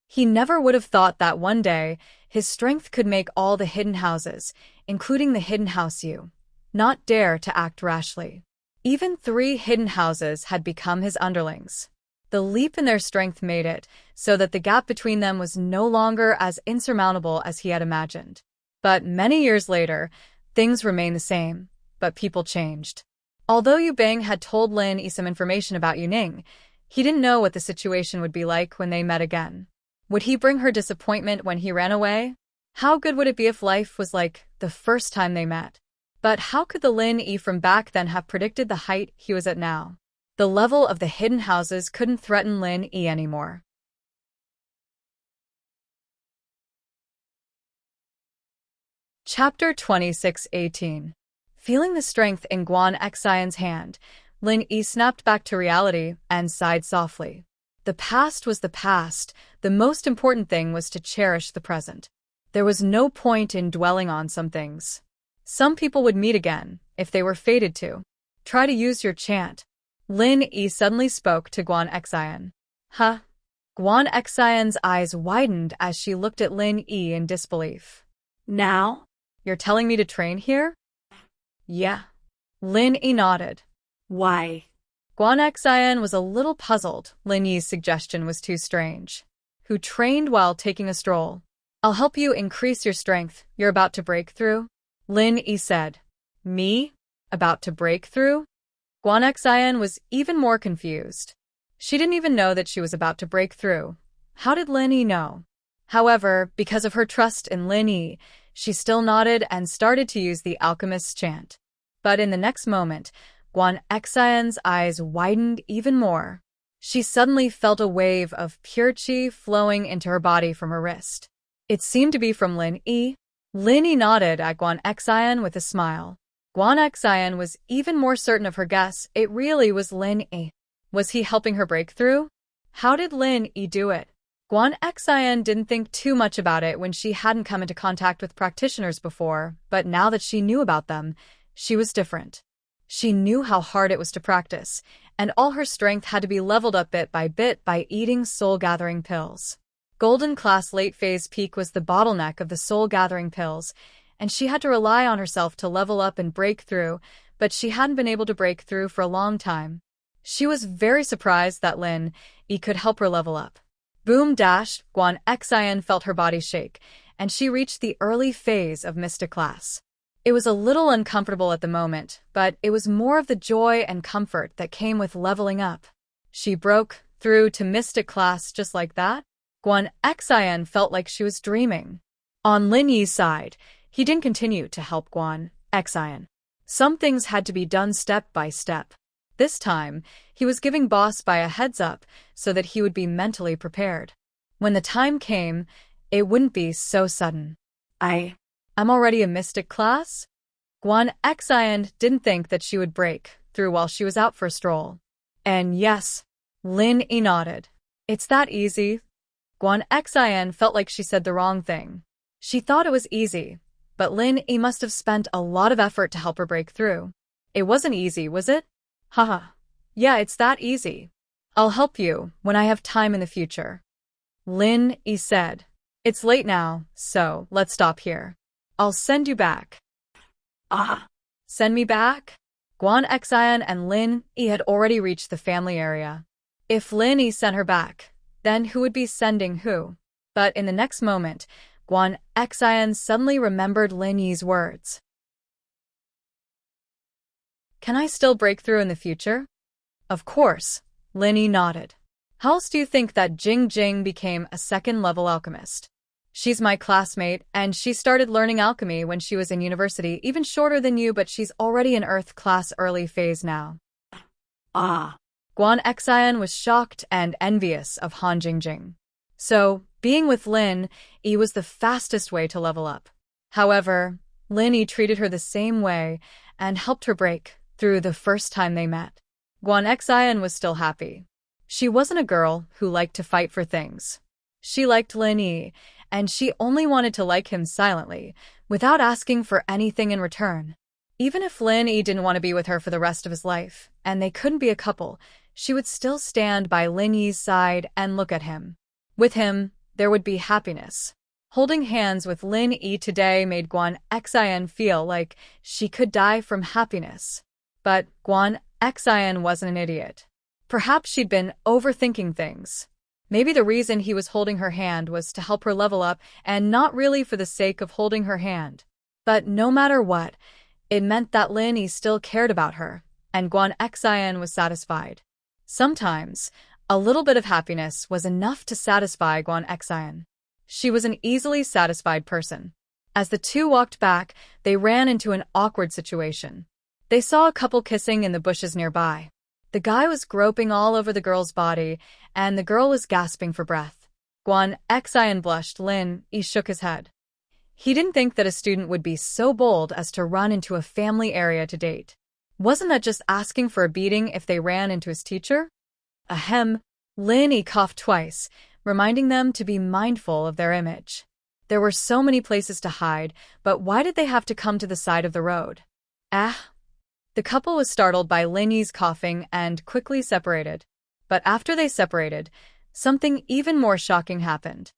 He never would have thought that one day his strength could make all the hidden houses, including the hidden house Yu, not dare to act rashly. Even 3 hidden houses had become his underlings. The leap in their strength made it so that the gap between them was no longer as insurmountable as he had imagined. But many years later, things remained the same, but people changed. Although Yu Bing had told Lin Yi some information about Yuning, he didn't know what the situation would be like when they met again. Would he bring her disappointment when he ran away? How good would it be if life was like the first time they met? But how could the Lin Yi from back then have predicted the height he was at now? The level of the hidden houses couldn't threaten Lin Yi anymore. Chapter 26:18. Feeling the strength in Guan Xian's hand, Lin Yi snapped back to reality and sighed softly. The past was the past. The most important thing was to cherish the present. There was no point in dwelling on some things. Some people would meet again, if they were fated to. Try to use your chant. Lin Yi suddenly spoke to Guan Xian. Huh? Guan Xian's eyes widened as she looked at Lin Yi in disbelief. Now? You're telling me to train here? Yeah. Lin Yi nodded. Why? Guan Xian was a little puzzled. Lin Yi's suggestion was too strange. Who trained while taking a stroll? I'll help you increase your strength. You're about to break through? Lin Yi said. Me? About to break through? Guan Xian was even more confused. She didn't even know that she was about to break through. How did Lin Yi know? However, because of her trust in Lin Yi, she still nodded and started to use the alchemist's chant. But in the next moment, Guan Xian's eyes widened even more. She suddenly felt a wave of pure qi flowing into her body from her wrist. It seemed to be from Lin Yi. Lin Yi nodded at Guan Xian with a smile. Guan Xian was even more certain of her guess. It really was Lin Yi. Was he helping her break through? How did Lin Yi do it? Guan Xian didn't think too much about it when she hadn't come into contact with practitioners before, but now that she knew about them, she was different. She knew how hard it was to practice, and all her strength had to be leveled up bit by eating soul-gathering pills. Golden Class Late Phase Peak was the bottleneck of the soul-gathering pills, and she had to rely on herself to level up and break through, but she hadn't been able to break through for a long time. She was very surprised that Lin Yi could help her level up. Boom dash, Guan Xian felt her body shake, and she reached the early phase of Mystic Class. It was a little uncomfortable at the moment, but it was more of the joy and comfort that came with leveling up. She broke through to Mystic Class just like that. Guan Xian felt like she was dreaming. On Lin Yi's side, he didn't continue to help Guan Xian. Some things had to be done step by step. This time, he was giving Boss Bai a heads up so that he would be mentally prepared. When the time came, it wouldn't be so sudden. I'm already a Mystic Class? Guan Xian didn't think that she would break through while she was out for a stroll. And yes, Lin Yi nodded. It's that easy. Guan Xian felt like she said the wrong thing. She thought it was easy, but Lin Yi must have spent a lot of effort to help her break through. It wasn't easy, was it? Haha. Yeah, it's that easy. I'll help you when I have time in the future. Lin Yi said. It's late now, so let's stop here. I'll send you back. Send me back? Guan Xian and Lin Yi had already reached the family area. If Lin Yi sent her back, then who would be sending who? But in the next moment, Guan Xian suddenly remembered Lin Yi's words. Can I still break through in the future? Of course, Lin Yi nodded. How else do you think that Jing Jing became a second-level alchemist? She's my classmate, and she started learning alchemy when she was in university, even shorter than you, but she's already in Earth class early phase now. Guan Xian was shocked and envious of Han Jingjing. So, being with Lin Yi was the fastest way to level up. However, Lin Yi treated her the same way and helped her break through the first time they met. Guan Xian was still happy. She wasn't a girl who liked to fight for things. She liked Lin Yi, and she only wanted to like him silently, without asking for anything in return. Even if Lin Yi didn't want to be with her for the rest of his life, and they couldn't be a couple, she would still stand by Lin Yi's side and look at him. With him, there would be happiness. Holding hands with Lin Yi today made Guan Xian feel like she could die from happiness. But Guan Xian wasn't an idiot. Perhaps she'd been overthinking things. Maybe the reason he was holding her hand was to help her level up and not really for the sake of holding her hand. But no matter what, it meant that Lin Yi still cared about her, and Guan Xian was satisfied. Sometimes, a little bit of happiness was enough to satisfy Guan Xian. She was an easily satisfied person. As the two walked back, they ran into an awkward situation. They saw a couple kissing in the bushes nearby. The guy was groping all over the girl's body, and the girl was gasping for breath. Guan Xian blushed. Lin Yi shook his head. He didn't think that a student would be so bold as to run into a family area to date. Wasn't that just asking for a beating if they ran into his teacher? Ahem. Lin Yi coughed twice, reminding them to be mindful of their image. There were so many places to hide, but why did they have to come to the side of the road? The couple was startled by Lin Yi's coughing and quickly separated. But after they separated, something even more shocking happened.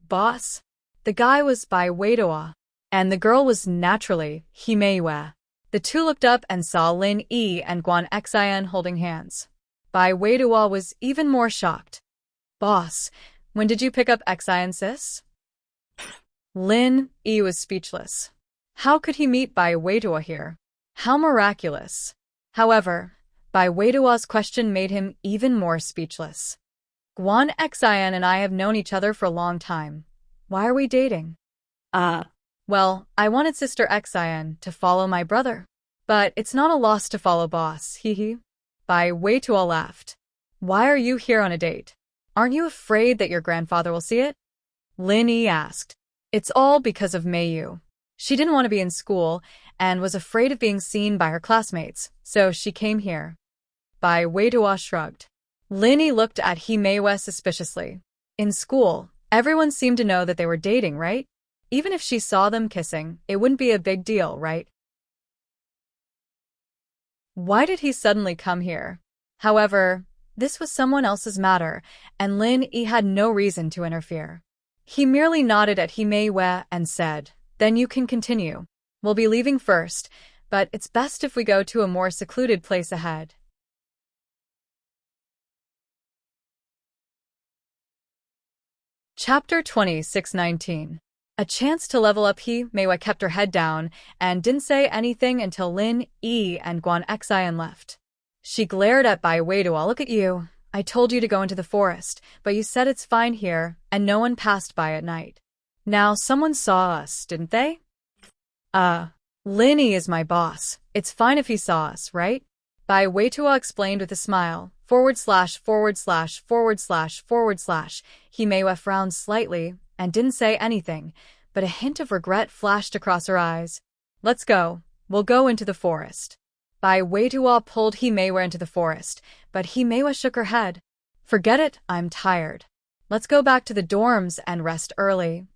Boss. The guy was Bai Weiduo, and the girl was naturally Himeiwe. The two looked up and saw Lin Yi and Guan Xian holding hands. Bai Weiduo was even more shocked. Boss, when did you pick up Xian, sis? Lin Yi was speechless. How could he meet Bai Weiduo here? How miraculous. However, Bai Weiduo's question made him even more speechless. Guan Xian and I have known each other for a long time. Why are we dating? Well, I wanted Sister Xian to follow my brother. But it's not a loss to follow boss, hee. Bai Weiduo laughed. Why are you here on a date? Aren't you afraid that your grandfather will see it? Lin Yi asked. It's all because of Mei Yu. She didn't want to be in school and was afraid of being seen by her classmates, so she came here. Bai Weiduo shrugged. Lin Yi looked at Himeiwe suspiciously. In school, everyone seemed to know that they were dating, right? Even if she saw them kissing, it wouldn't be a big deal, right? Why did he suddenly come here? However, this was someone else's matter, and Lin Yi had no reason to interfere. He merely nodded at Himeiwe and said, Then you can continue. We'll be leaving first, but it's best if we go to a more secluded place ahead. Chapter 2619. A chance to level up. Meiwa kept her head down and didn't say anything until Lin Yi and Guan Xian left. She glared at Bai Weiduo. Look at you. I told you to go into the forest, but you said it's fine here, and no one passed by at night. Now someone saw us, didn't they? Lin Yi is my boss. It's fine if he saw us, right? Bai Weiduo explained with a smile. / He Meiwa frowned slightly and didn't say anything, but a hint of regret flashed across her eyes. Let's go. We'll go into the forest. Bai Weiduo pulled He Meiwa into the forest, but He Meiwa shook her head. Forget it, I'm tired. Let's go back to the dorms and rest early.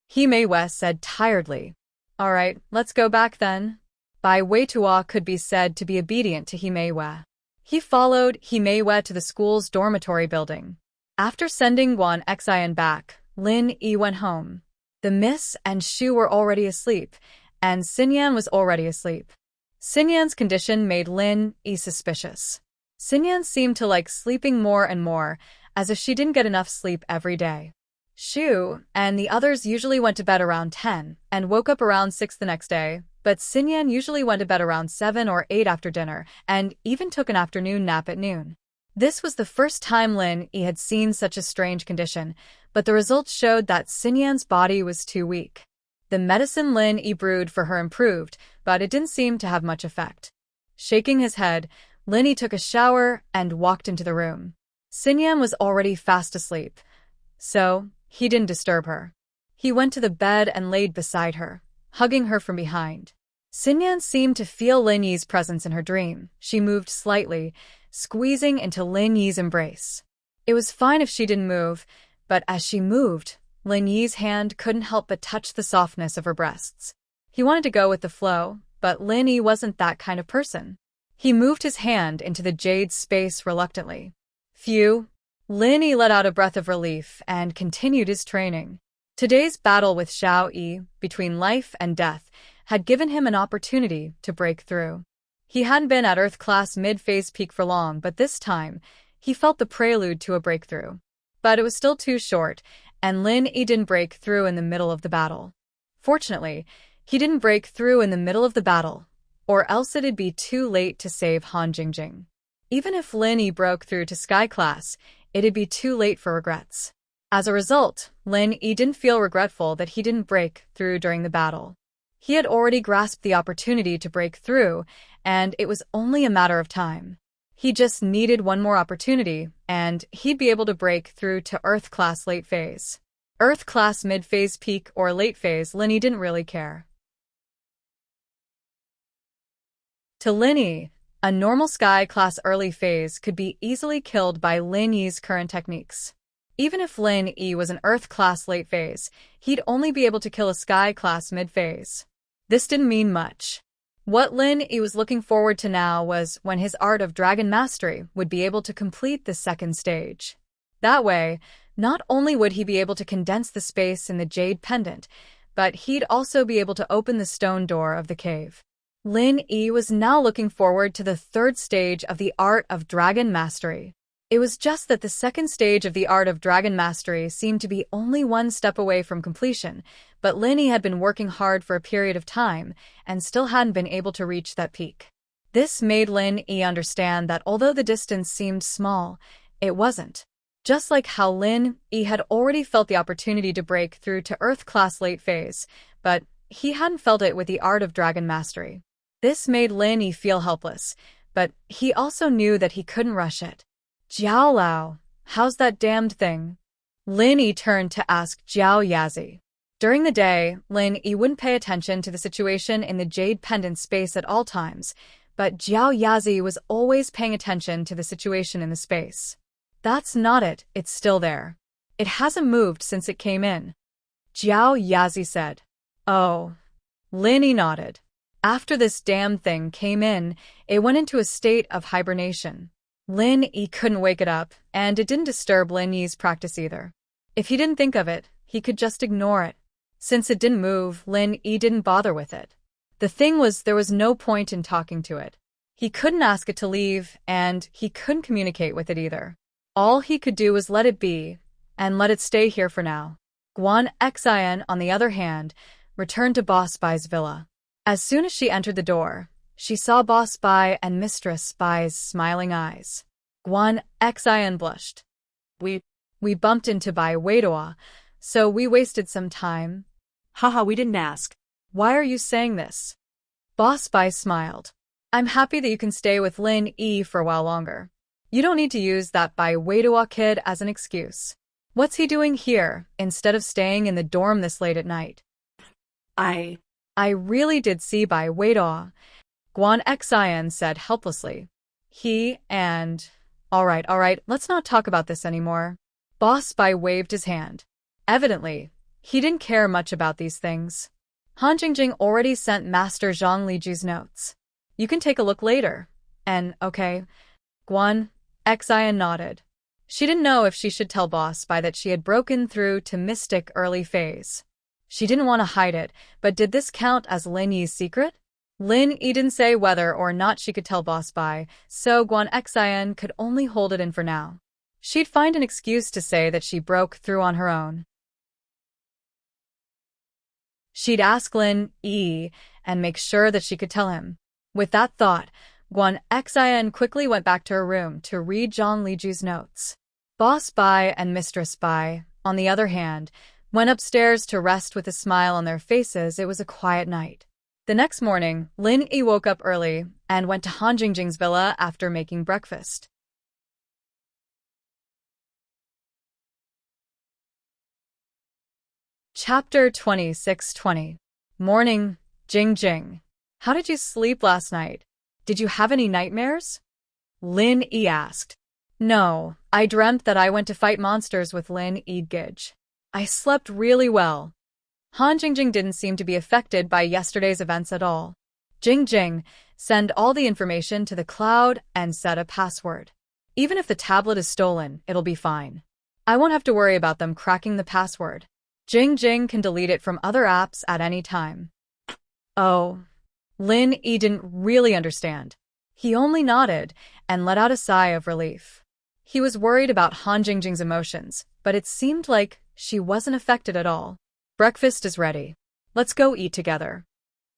He Meiwa said tiredly. All right, let's go back then. Bai Weiduo could be said to be obedient to He Meiwa. He followed He Meiwa to the school's dormitory building. After sending Guan Xian back, Lin Yi went home. The Miss and Shu were already asleep, and Xinyan was already asleep. Xinyan's condition made Lin Yi suspicious. Xinyan seemed to like sleeping more and more, as if she didn't get enough sleep every day. Shu and the others usually went to bed around 10 and woke up around 6 the next day, but Xinyan usually went to bed around 7 or 8 after dinner and even took an afternoon nap at noon. This was the first time Lin Yi had seen such a strange condition, but the results showed that Xinyan's body was too weak. The medicine Lin Yi brewed for her improved, but it didn't seem to have much effect. Shaking his head, Lin Yi took a shower and walked into the room. Xinyan was already fast asleep, so he didn't disturb her. He went to the bed and laid beside her, hugging her from behind. Xinyan seemed to feel Lin Yi's presence in her dream. She moved slightly, squeezing into Lin Yi's embrace. It was fine if she didn't move, but as she moved, Lin Yi's hand couldn't help but touch the softness of her breasts. He wanted to go with the flow, but Lin Yi wasn't that kind of person. He moved his hand into the jade space reluctantly. Phew! Lin Yi let out a breath of relief and continued his training. Today's battle with Xiao Yi, between life and death, had given him an opportunity to break through. He hadn't been at Earth Class mid-phase peak for long, but this time, he felt the prelude to a breakthrough. But it was still too short, and Lin Yi didn't break through in the middle of the battle. Fortunately, he didn't break through in the middle of the battle, or else it'd be too late to save Han Jingjing. Even if Lin Yi broke through to Sky Class, it'd be too late for regrets. As a result, Lin Yi didn't feel regretful that he didn't break through during the battle. He had already grasped the opportunity to break through, and it was only a matter of time. He just needed one more opportunity, and he'd be able to break through to Earth Class late phase. Earth Class mid-phase peak or late phase, Lin Yi didn't really care. To Lin Yi, a normal Sky Class early phase could be easily killed by Lin Yi's current techniques. Even if Lin Yi was an Earth Class late phase, he'd only be able to kill a Sky Class mid-phase. This didn't mean much. What Lin Yi was looking forward to now was when his Art of Dragon Mastery would be able to complete the second stage. That way, not only would he be able to condense the space in the Jade Pendant, but he'd also be able to open the stone door of the cave. Lin Yi was now looking forward to the third stage of the Art of Dragon Mastery. It was just that the second stage of the Art of Dragon Mastery seemed to be only one step away from completion, but Lin Yi had been working hard for a period of time and still hadn't been able to reach that peak. This made Lin Yi understand that although the distance seemed small, it wasn't. Just like how Lin Yi had already felt the opportunity to break through to Earth Class late phase, but he hadn't felt it with the Art of Dragon Mastery. This made Lin Yi feel helpless, but he also knew that he couldn't rush it. Jiao Lao, how's that damned thing? Lin Yi turned to ask Jiao Yazi. During the day, Lin Yi wouldn't pay attention to the situation in the Jade Pendant space at all times, but Jiao Yazi was always paying attention to the situation in the space. That's not it, it's still there. It hasn't moved since it came in. Jiao Yazi said. Oh. Lin Yi nodded. After this damned thing came in, it went into a state of hibernation. Lin Yi couldn't wake it up, and it didn't disturb Lin Yi's practice either. If he didn't think of it, he could just ignore it. Since it didn't move, Lin Yi didn't bother with it. The thing was, there was no point in talking to it. He couldn't ask it to leave, and he couldn't communicate with it either. All he could do was let it be, and let it stay here for now. Guan Xin, on the other hand, returned to Boss Bai's villa. As soon as she entered the door, she saw Boss Bai and Mistress Bai's smiling eyes. Guan Xin blushed. We bumped into Bai Weidoa, so we wasted some time. Haha, we didn't ask. Why are you saying this? Boss Bai smiled. I'm happy that you can stay with Lin Yi for a while longer. You don't need to use that Bai Weidoa kid as an excuse. What's he doing here, instead of staying in the dorm this late at night? I really did see Bai Weidoa, Guan Xin said helplessly. All right, let's not talk about this anymore. Boss Bai waved his hand. Evidently, he didn't care much about these things. Han Jingjing already sent Master Zhang Liju's notes. You can take a look later. And, okay. Guan Xin nodded. She didn't know if she should tell Boss Bai that she had broken through to Mystic early phase. She didn't want to hide it, but did this count as Lin Yi's secret? Lin Yi didn't say whether or not she could tell Boss Bai, so Guan Xin could only hold it in for now. She'd find an excuse to say that she broke through on her own. She'd ask Lin Yi and make sure that she could tell him. With that thought, Guan Xin quickly went back to her room to read Zhang Liju's notes. Boss Bai and Mistress Bai, on the other hand, went upstairs to rest with a smile on their faces. It was a quiet night. The next morning, Lin Yi woke up early and went to Han Jingjing's villa after making breakfast. Chapter 26:20. Morning, Jingjing. How did you sleep last night? Did you have any nightmares? Lin Yi asked. No, I dreamt that I went to fight monsters with Lin Yi Gij. I slept really well. Han Jingjing didn't seem to be affected by yesterday's events at all. Jingjing, send all the information to the cloud and set a password. Even if the tablet is stolen, it'll be fine. I won't have to worry about them cracking the password. Jingjing can delete it from other apps at any time. Oh. Lin Yi didn't really understand. He only nodded and let out a sigh of relief. He was worried about Han Jingjing's emotions, but it seemed like she wasn't affected at all. Breakfast is ready. Let's go eat together.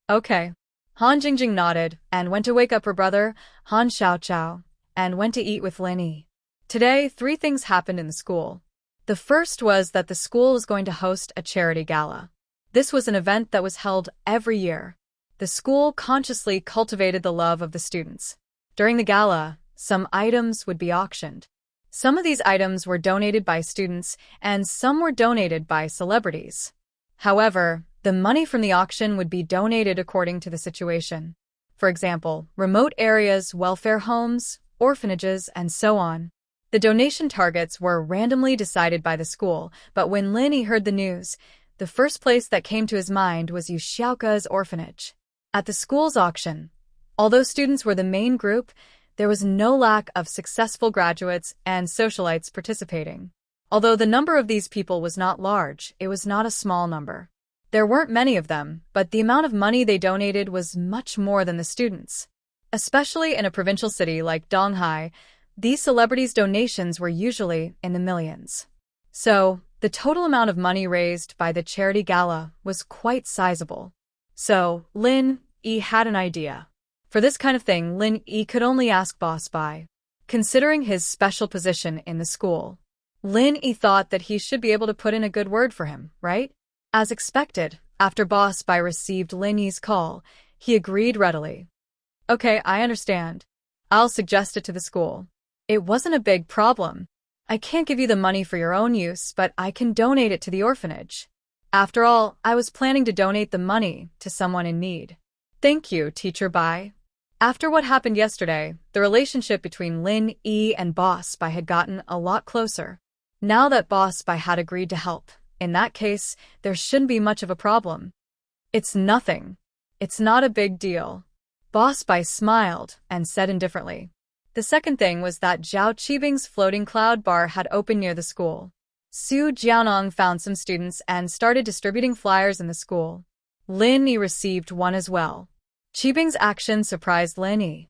Okay. Han Jingjing nodded and went to wake up her brother, Han Xiaoqiao, and went to eat with Lin Yi. Today, 3 things happened in the school. The first was that the school was going to host a charity gala. This was an event that was held every year. The school consciously cultivated the love of the students. During the gala, some items would be auctioned. Some of these items were donated by students, and some were donated by celebrities. However, the money from the auction would be donated according to the situation. For example, remote areas, welfare homes, orphanages, and so on. The donation targets were randomly decided by the school, but when Lin Yi heard the news, the first place that came to his mind was Yu Xiaoka's orphanage. At the school's auction, although students were the main group, there was no lack of successful graduates and socialites participating. Although the number of these people was not large, it was not a small number. There weren't many of them, but the amount of money they donated was much more than the students. Especially in a provincial city like Donghai, these celebrities' donations were usually in the millions. So, the total amount of money raised by the charity gala was quite sizable. So, Lin Yi had an idea. For this kind of thing, Lin Yi could only ask Boss Bai. Considering his special position in the school, Lin Yi thought that he should be able to put in a good word for him, right? As expected, after Boss Bai received Lin Yi's call, he agreed readily. Okay, I understand. I'll suggest it to the school. It wasn't a big problem. I can't give you the money for your own use, but I can donate it to the orphanage. After all, I was planning to donate the money to someone in need. Thank you, Teacher Bai. After what happened yesterday, the relationship between Lin Yi and Boss Bai had gotten a lot closer. Now that Boss Bai had agreed to help, in that case, there shouldn't be much of a problem. It's nothing. It's not a big deal. Boss Bai smiled and said indifferently. The second thing was that Zhao Qibing's floating cloud bar had opened near the school. Su Jianong found some students and started distributing flyers in the school. Lin Yi received one as well. Qibing's action surprised Lin Yi.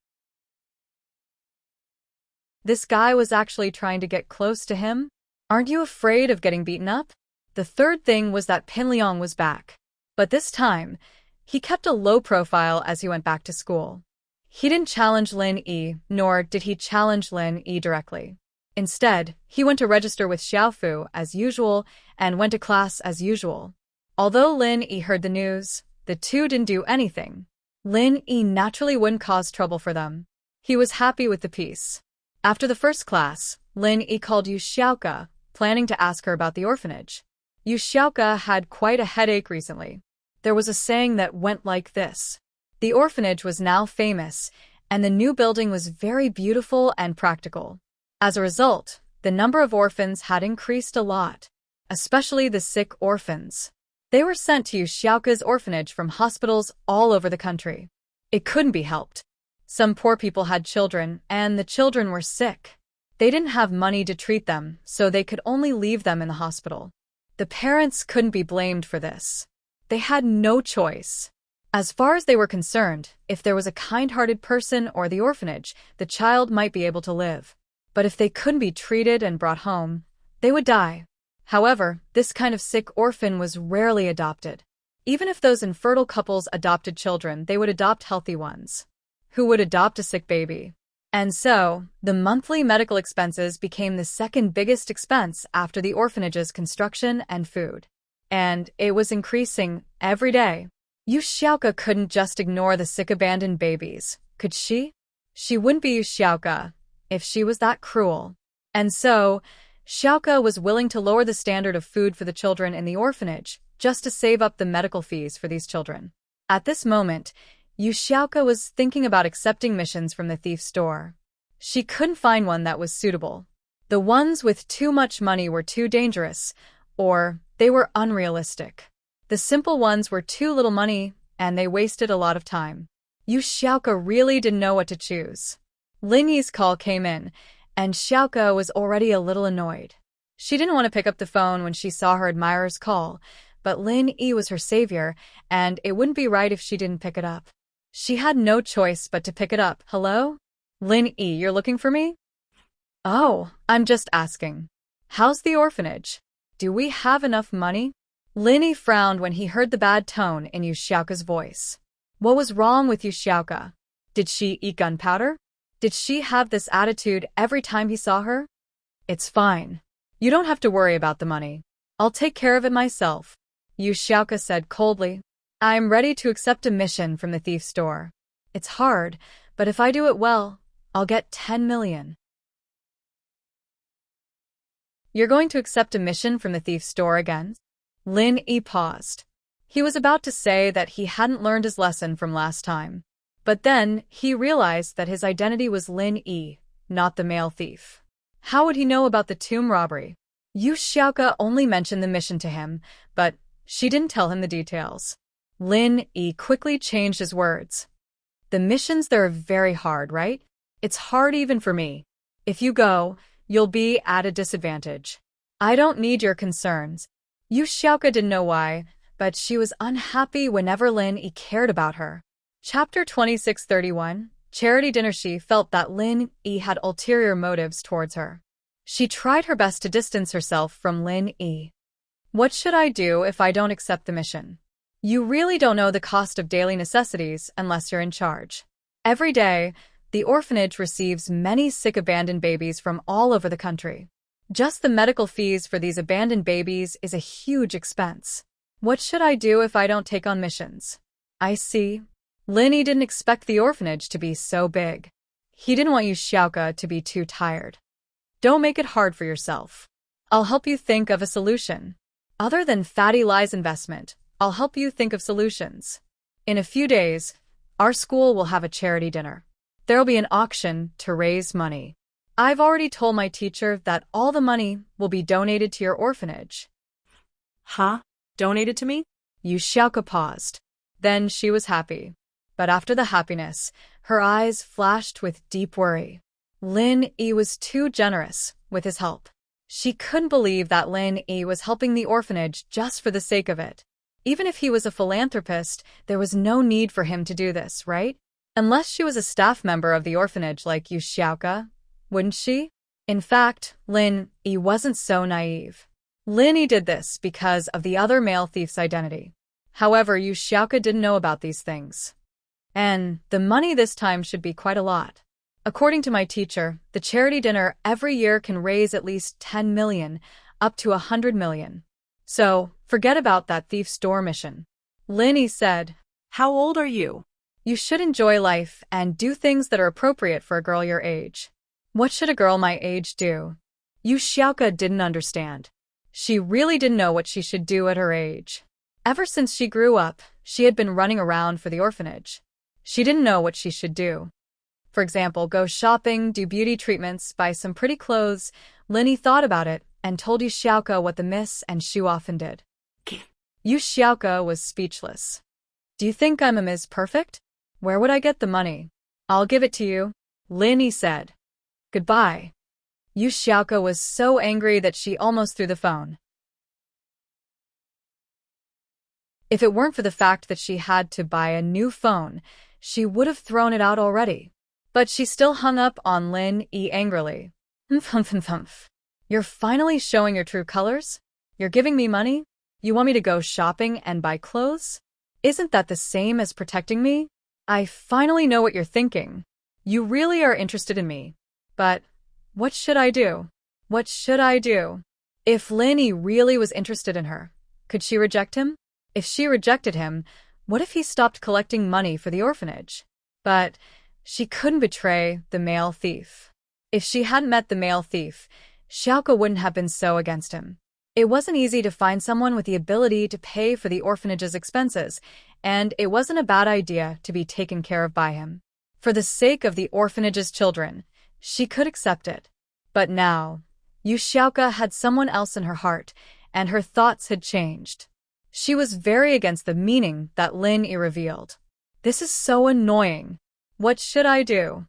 This guy was actually trying to get close to him? Aren't you afraid of getting beaten up? The third thing was that Pin Liang was back. But this time, he kept a low profile as he went back to school. He didn't challenge Lin Yi, nor did he challenge Lin Yi directly. Instead, he went to register with Xiaofu as usual and went to class as usual. Although Lin Yi heard the news, the two didn't do anything. Lin Yi naturally wouldn't cause trouble for them. He was happy with the peace. After the first class, Lin Yi called Yu Xiaoka, planning to ask her about the orphanage. Yu Xiaoka had quite a headache recently. There was a saying that went like this. The orphanage was now famous, and the new building was very beautiful and practical. As a result, the number of orphans had increased a lot, especially the sick orphans. They were sent to Yu Xiaoka's orphanage from hospitals all over the country. It couldn't be helped. Some poor people had children, and the children were sick. They didn't have money to treat them, so they could only leave them in the hospital. The parents couldn't be blamed for this. They had no choice. As far as they were concerned, if there was a kind-hearted person or the orphanage, the child might be able to live. But if they couldn't be treated and brought home, they would die. However, this kind of sick orphan was rarely adopted. Even if those infertile couples adopted children, they would adopt healthy ones. Who would adopt a sick baby? And so, the monthly medical expenses became the second biggest expense after the orphanage's construction and food. And it was increasing every day. Yu Xiaoka couldn't just ignore the sick abandoned babies, could she? She wouldn't be Yu Xiaoka if she was that cruel. And so, Xiaoka was willing to lower the standard of food for the children in the orphanage just to save up the medical fees for these children. At this moment, Yu Xiaoka was thinking about accepting missions from the thief store. She couldn't find one that was suitable. The ones with too much money were too dangerous, or they were unrealistic. The simple ones were too little money, and they wasted a lot of time. Yu Xiaoka really didn't know what to choose. Lin Yi's call came in, and Xiaoka was already a little annoyed. She didn't want to pick up the phone when she saw her admirer's call, but Lin Yi was her savior, and it wouldn't be right if she didn't pick it up. She had no choice but to pick it up. Hello? Lin Yi, you're looking for me? Oh, I'm just asking. How's the orphanage? Do we have enough money? Lin Yi frowned when he heard the bad tone in Yu Xiaoka's voice. What was wrong with Yu Xiaoka? Did she eat gunpowder? Did she have this attitude every time he saw her? It's fine. You don't have to worry about the money. I'll take care of it myself, Yu Xiaoka said coldly. I'm ready to accept a mission from the thief store. It's hard, but if I do it well, I'll get 10 million. You're going to accept a mission from the thief store again? Lin Yi paused. He was about to say that he hadn't learned his lesson from last time. But then, he realized that his identity was Lin Yi, not the male thief. How would he know about the tomb robbery? Yu Xiaoka only mentioned the mission to him, but she didn't tell him the details. Lin Yi quickly changed his words. The missions there are very hard, right? It's hard even for me. If you go, you'll be at a disadvantage. I don't need your concerns. Yu Xiaoka didn't know why, but she was unhappy whenever Lin Yi cared about her. Chapter 2631, Charity Dinner. She felt that Lin Yi had ulterior motives towards her. She tried her best to distance herself from Lin Yi. What should I do if I don't accept the mission? You really don't know the cost of daily necessities unless you're in charge. Every day, the orphanage receives many sick abandoned babies from all over the country. Just the medical fees for these abandoned babies is a huge expense. What should I do if I don't take on missions? I see. Lin Yi didn't expect the orphanage to be so big. He didn't want Yu Xiaoka to be too tired. Don't make it hard for yourself. I'll help you think of a solution. Other than Fatty Lie's investment, I'll help you think of solutions. In a few days, our school will have a charity dinner. There'll be an auction to raise money. I've already told my teacher that all the money will be donated to your orphanage. Huh? Donated to me? Yu Xiaoka paused. Then she was happy. But after the happiness, her eyes flashed with deep worry. Lin Yi was too generous with his help. She couldn't believe that Lin Yi was helping the orphanage just for the sake of it. Even if he was a philanthropist, there was no need for him to do this, right? Unless she was a staff member of the orphanage like Yu Xiaoke, wouldn't she? In fact, Lin Yi wasn't so naive. Lin Yi did this because of the other male thief's identity. However, Yu Xiaoke didn't know about these things. And the money this time should be quite a lot. According to my teacher, the charity dinner every year can raise at least 10 million, up to 100 million. So, forget about that thief's door mission. Lin Yi said, How old are you? You should enjoy life and do things that are appropriate for a girl your age. What should a girl my age do? Yu Xiaoke didn't understand. She really didn't know what she should do at her age. Ever since she grew up, she had been running around for the orphanage. She didn't know what she should do. For example, go shopping, do beauty treatments, buy some pretty clothes. Lin Yi thought about it and told Yu Xiaoke what the miss and Shu often did. Yu Xiaoke was speechless. Do you think I'm a Ms. Perfect? Where would I get the money? I'll give it to you, Lin Yi said. Goodbye. Yu Xiaoke was so angry that she almost threw the phone. If it weren't for the fact that she had to buy a new phone, she would have thrown it out already. But she still hung up on Lin Yi angrily. Humph. You're finally showing your true colors? You're giving me money? You want me to go shopping and buy clothes? Isn't that the same as protecting me? I finally know what you're thinking. You really are interested in me. But what should I do? What should I do? If Lin Yi really was interested in her, could she reject him? If she rejected him, what if he stopped collecting money for the orphanage? But she couldn't betray the male thief. If she hadn't met the male thief, Xiaoke wouldn't have been so against him. It wasn't easy to find someone with the ability to pay for the orphanage's expenses, and it wasn't a bad idea to be taken care of by him. For the sake of the orphanage's children, she could accept it. But now, Yu Xiaoke had someone else in her heart, and her thoughts had changed. She was very against the meaning that Lin Yi revealed. This is so annoying. What should I do?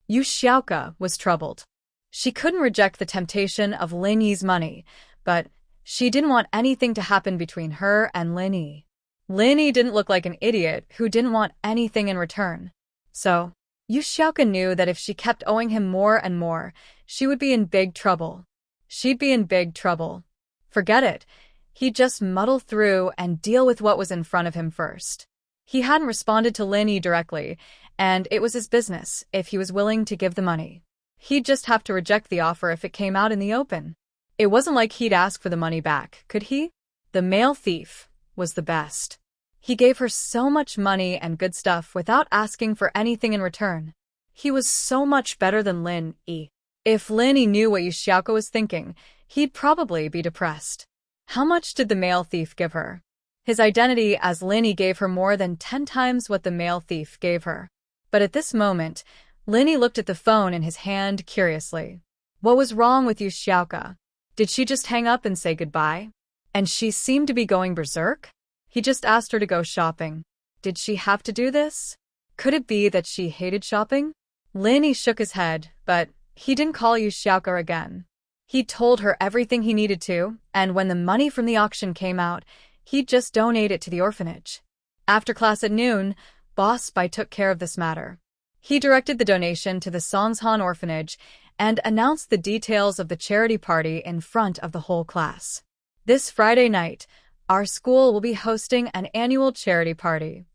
Yu Xiaoke was troubled. She couldn't reject the temptation of Lin Yi's money, but she didn't want anything to happen between her and Lin Yi. Lin Yi didn't look like an idiot who didn't want anything in return. So, Yu Xiaoke knew that if she kept owing him more and more, she would be in big trouble. She'd be in big trouble. Forget it. He'd just muddle through and deal with what was in front of him first. He hadn't responded to Lin Yi directly, and it was his business if he was willing to give the money. He'd just have to reject the offer if it came out in the open. It wasn't like he'd ask for the money back, could he? The male thief was the best. He gave her so much money and good stuff without asking for anything in return. He was so much better than Lin Yi. If Lin Yi knew what Yu Xiaoke was thinking, he'd probably be depressed. How much did the male thief give her? His identity as Lin Yi gave her more than 10 times what the male thief gave her. But at this moment, Lin Yi looked at the phone in his hand curiously. What was wrong with Yu Xiaoke? Did she just hang up and say goodbye? And she seemed to be going berserk? He just asked her to go shopping. Did she have to do this? Could it be that she hated shopping? Lin Yi shook his head, but he didn't call Yu Xiaoke again. He told her everything he needed to, and when the money from the auction came out, he'd just donate it to the orphanage. After class at noon, Boss Bai took care of this matter. He directed the donation to the Songshan orphanage and announced the details of the charity party in front of the whole class. This Friday night, our school will be hosting an annual charity party.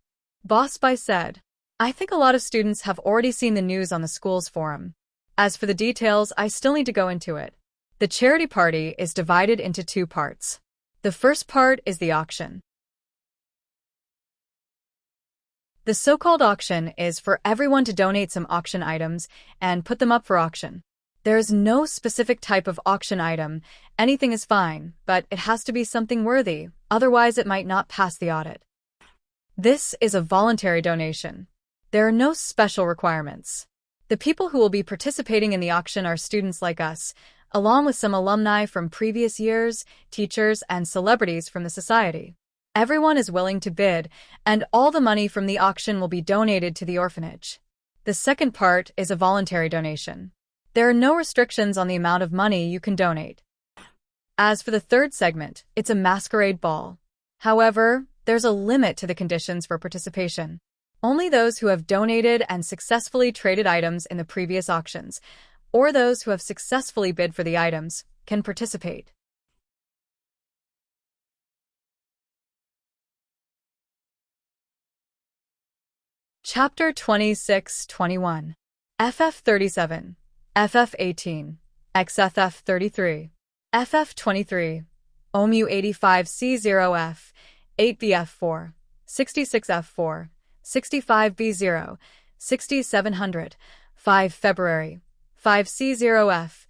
Boss Bai said, I think a lot of students have already seen the news on the school's forum. As for the details, I still need to go into it. The charity party is divided into 2 parts. The first part is the auction. The so-called auction is for everyone to donate some auction items and put them up for auction. There is no specific type of auction item. Anything is fine, but it has to be something worthy, otherwise it might not pass the audit. This is a voluntary donation. There are no special requirements. The people who will be participating in the auction are students like us, along with some alumni from previous years, teachers, and celebrities from the society. Everyone is willing to bid, and all the money from the auction will be donated to the orphanage. The second part is a voluntary donation. There are no restrictions on the amount of money you can donate. As for the third segment, it's a masquerade ball. However, there's a limit to the conditions for participation. Only those who have donated and successfully traded items in the previous auctions, or those who have successfully bid for the items, can participate. Chapter 26-21. FF37, FF18, XFF33, FF23, OMU85C0F, 8BF4, 66F4, 65B0, 6700, 5 February, 5C0F,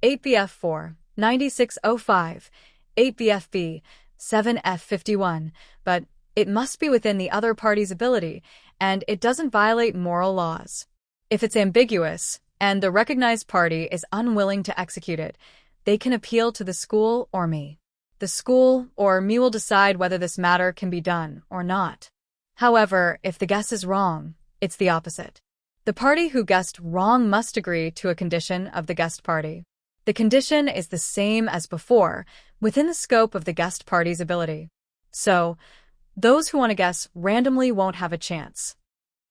8BF4, 9605, 8BFB, 7F51, but it must be within the other party's ability, and it doesn't violate moral laws. If it's ambiguous, and the recognized party is unwilling to execute it, they can appeal to the school or me. The school or me will decide whether this matter can be done or not. However, if the guess is wrong, it's the opposite. The party who guessed wrong must agree to a condition of the guest party. The condition is the same as before, within the scope of the guest party's ability. So, those who want to guess randomly won't have a chance.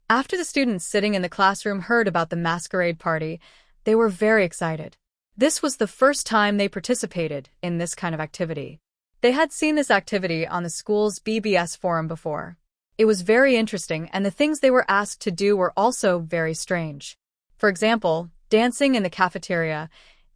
After the students sitting in the classroom heard about the masquerade party, they were very excited. This was the first time they participated in this kind of activity. They had seen this activity on the school's BBS forum before. It was very interesting, and the things they were asked to do were also very strange. For example, dancing in the cafeteria,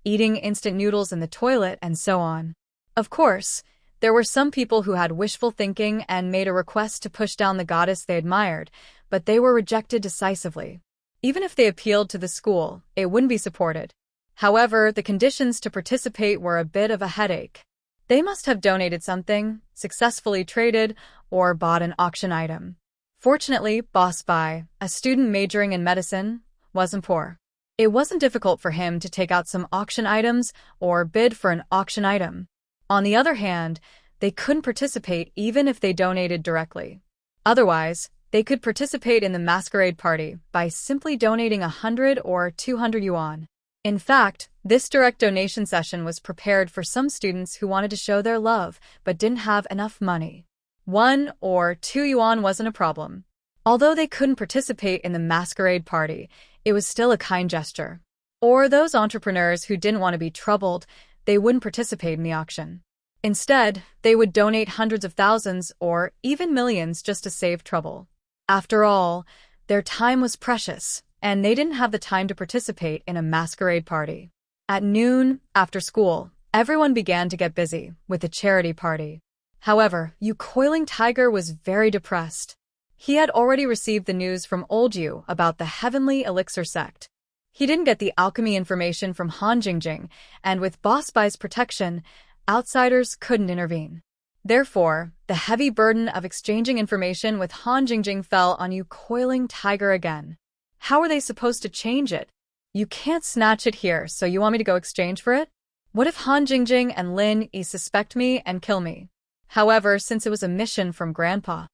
eating instant noodles in the toilet, and so on. Of course, there were some people who had wishful thinking and made a request to push down the goddess they admired, but they were rejected decisively. Even if they appealed to the school, it wouldn't be supported. However, the conditions to participate were a bit of a headache. They must have donated something, successfully traded, or bought an auction item. Fortunately, Boss Bai, a student majoring in medicine, wasn't poor. It wasn't difficult for him to take out some auction items or bid for an auction item. On the other hand, they couldn't participate even if they donated directly. Otherwise, they could participate in the masquerade party by simply donating 100 or 200 yuan. In fact, this direct donation session was prepared for some students who wanted to show their love but didn't have enough money. 1 or 2 yuan wasn't a problem. Although they couldn't participate in the masquerade party, it was still a kind gesture. Or those entrepreneurs who didn't want to be troubled, they wouldn't participate in the auction. Instead, they would donate hundreds of thousands or even millions just to save trouble. After all, their time was precious, and they didn't have the time to participate in a masquerade party. At noon, after school, everyone began to get busy with the charity party. However, Yu Coiling Tiger was very depressed. He had already received the news from old Yu about the Heavenly Elixir sect. He didn't get the alchemy information from Han Jingjing, and with Boss Bai's protection, outsiders couldn't intervene. Therefore, the heavy burden of exchanging information with Han Jingjing fell on Yu Coiling Tiger again. How are they supposed to change it? You can't snatch it here, so you want me to go exchange for it? What if Han Jingjing and Lin Yi suspect me and kill me? However, since it was a mission from Grandpa,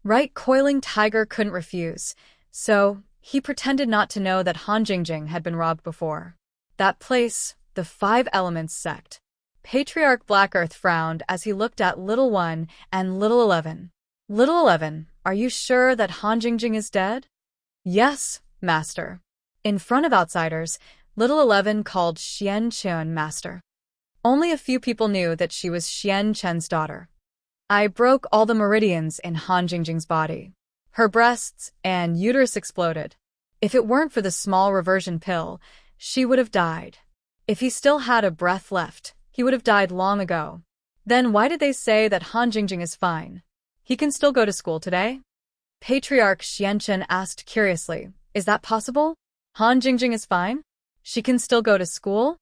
Right Coiling Tiger couldn't refuse, so he pretended not to know that Han Jingjing had been robbed before. That place, the 5 Elements sect. Patriarch Black Earth frowned as he looked at Little One and Little 11. Little 11, are you sure that Han Jingjing is dead? Yes, Master. In front of outsiders, Little 11 called Xian Chen Master. Only a few people knew that she was Xian Chen's daughter. I broke all the meridians in Han Jingjing's body. Her breasts and uterus exploded. If it weren't for the small reversion pill, she would have died. If he still had a breath left, he would have died long ago. Then why did they say that Han Jingjing is fine? He can still go to school today? Patriarch Xianchen asked curiously, is that possible? Han Jingjing is fine? She can still go to school?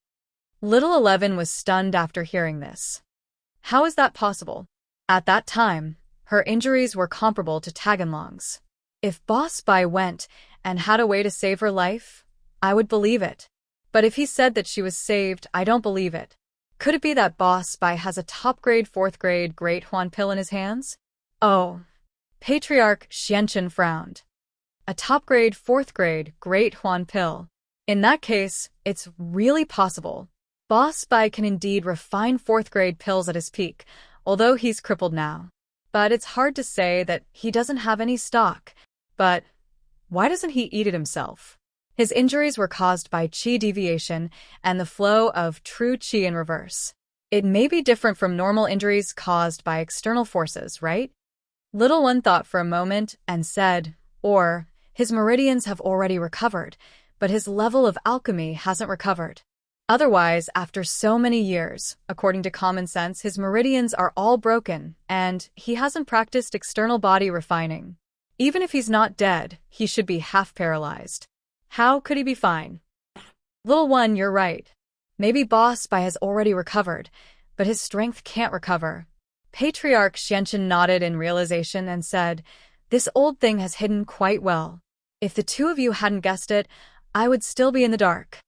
Little 11 was stunned after hearing this. How is that possible? At that time, her injuries were comparable to Taganlong's. If Boss Bai went and had a way to save her life, I would believe it. But if he said that she was saved, I don't believe it. Could it be that Boss Bai has a top-grade 4th-grade Great Huan pill in his hands? Oh. Patriarch Xianchen frowned. A top-grade 4th-grade Great Huan pill. In that case, it's really possible. Boss Spy can indeed refine fourth-grade pills at his peak, although he's crippled now. But it's hard to say that he doesn't have any stock. But why doesn't he eat it himself? His injuries were caused by qi deviation and the flow of true qi in reverse. It may be different from normal injuries caused by external forces, right? Little One thought for a moment and said, or, his meridians have already recovered, but his level of alchemy hasn't recovered. Otherwise, after so many years, according to common sense, his meridians are all broken, and he hasn't practiced external body refining. Even if he's not dead, he should be half paralyzed. How could he be fine? Little One, you're right. Maybe Boss Spy has already recovered, but his strength can't recover. Patriarch Xianchen nodded in realization and said, this old thing has hidden quite well. If the two of you hadn't guessed it, I would still be in the dark.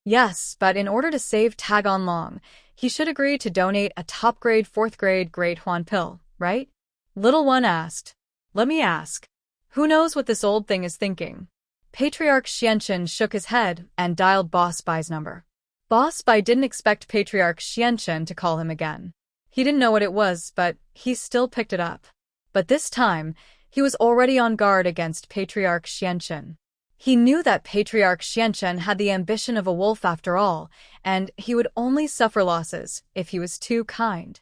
Yes, but in order to save Tagon Long, he should agree to donate a top-grade, fourth-grade Great Huan pill, right? Little One asked. Let me ask. Who knows what this old thing is thinking? Patriarch Xianchen shook his head and dialed Boss Spy's number. Boss Spy didn't expect Patriarch Xianchen to call him again. He didn't know what it was, but he still picked it up. But this time, he was already on guard against Patriarch Xianchen. He knew that Patriarch Xianchen had the ambition of a wolf after all, and he would only suffer losses if he was too kind.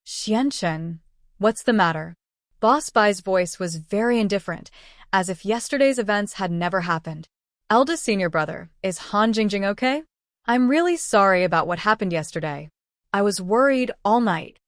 Xianchen, what's the matter? Boss Spy's voice was very indifferent, as if yesterday's events had never happened. Eldest senior brother, is Han Jingjing okay? I'm really sorry about what happened yesterday. I was worried all night.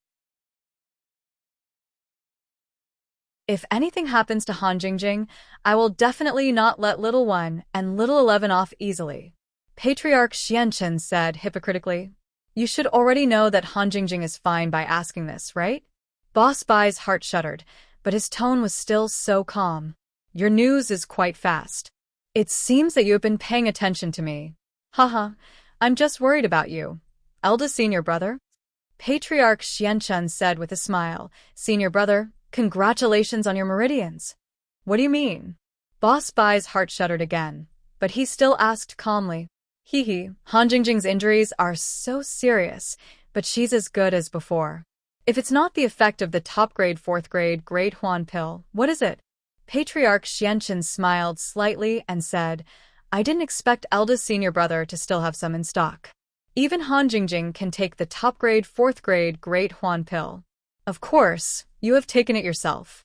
If anything happens to Han Jingjing, I will definitely not let Little One and Little 11 off easily. Patriarch Xianchen said hypocritically. You should already know that Han Jingjing is fine by asking this, right? Boss Spy's heart shuddered, but his tone was still so calm. Your news is quite fast. It seems that you have been paying attention to me. Haha, I'm just worried about you. Eldest senior brother? Patriarch Xianchen said with a smile. Senior brother, congratulations on your meridians. What do you mean? Boss Spy's heart shuddered again, but he still asked calmly. Hee, Han Jingjing's injuries are so serious, but she's as good as before. If it's not the effect of the top-grade, fourth-grade Great Huan pill, what is it? Patriarch Xianchen smiled slightly and said, I didn't expect eldest senior brother to still have some in stock. Even Han Jingjing can take the top-grade, fourth-grade Great Huan pill. Of course, you have taken it yourself.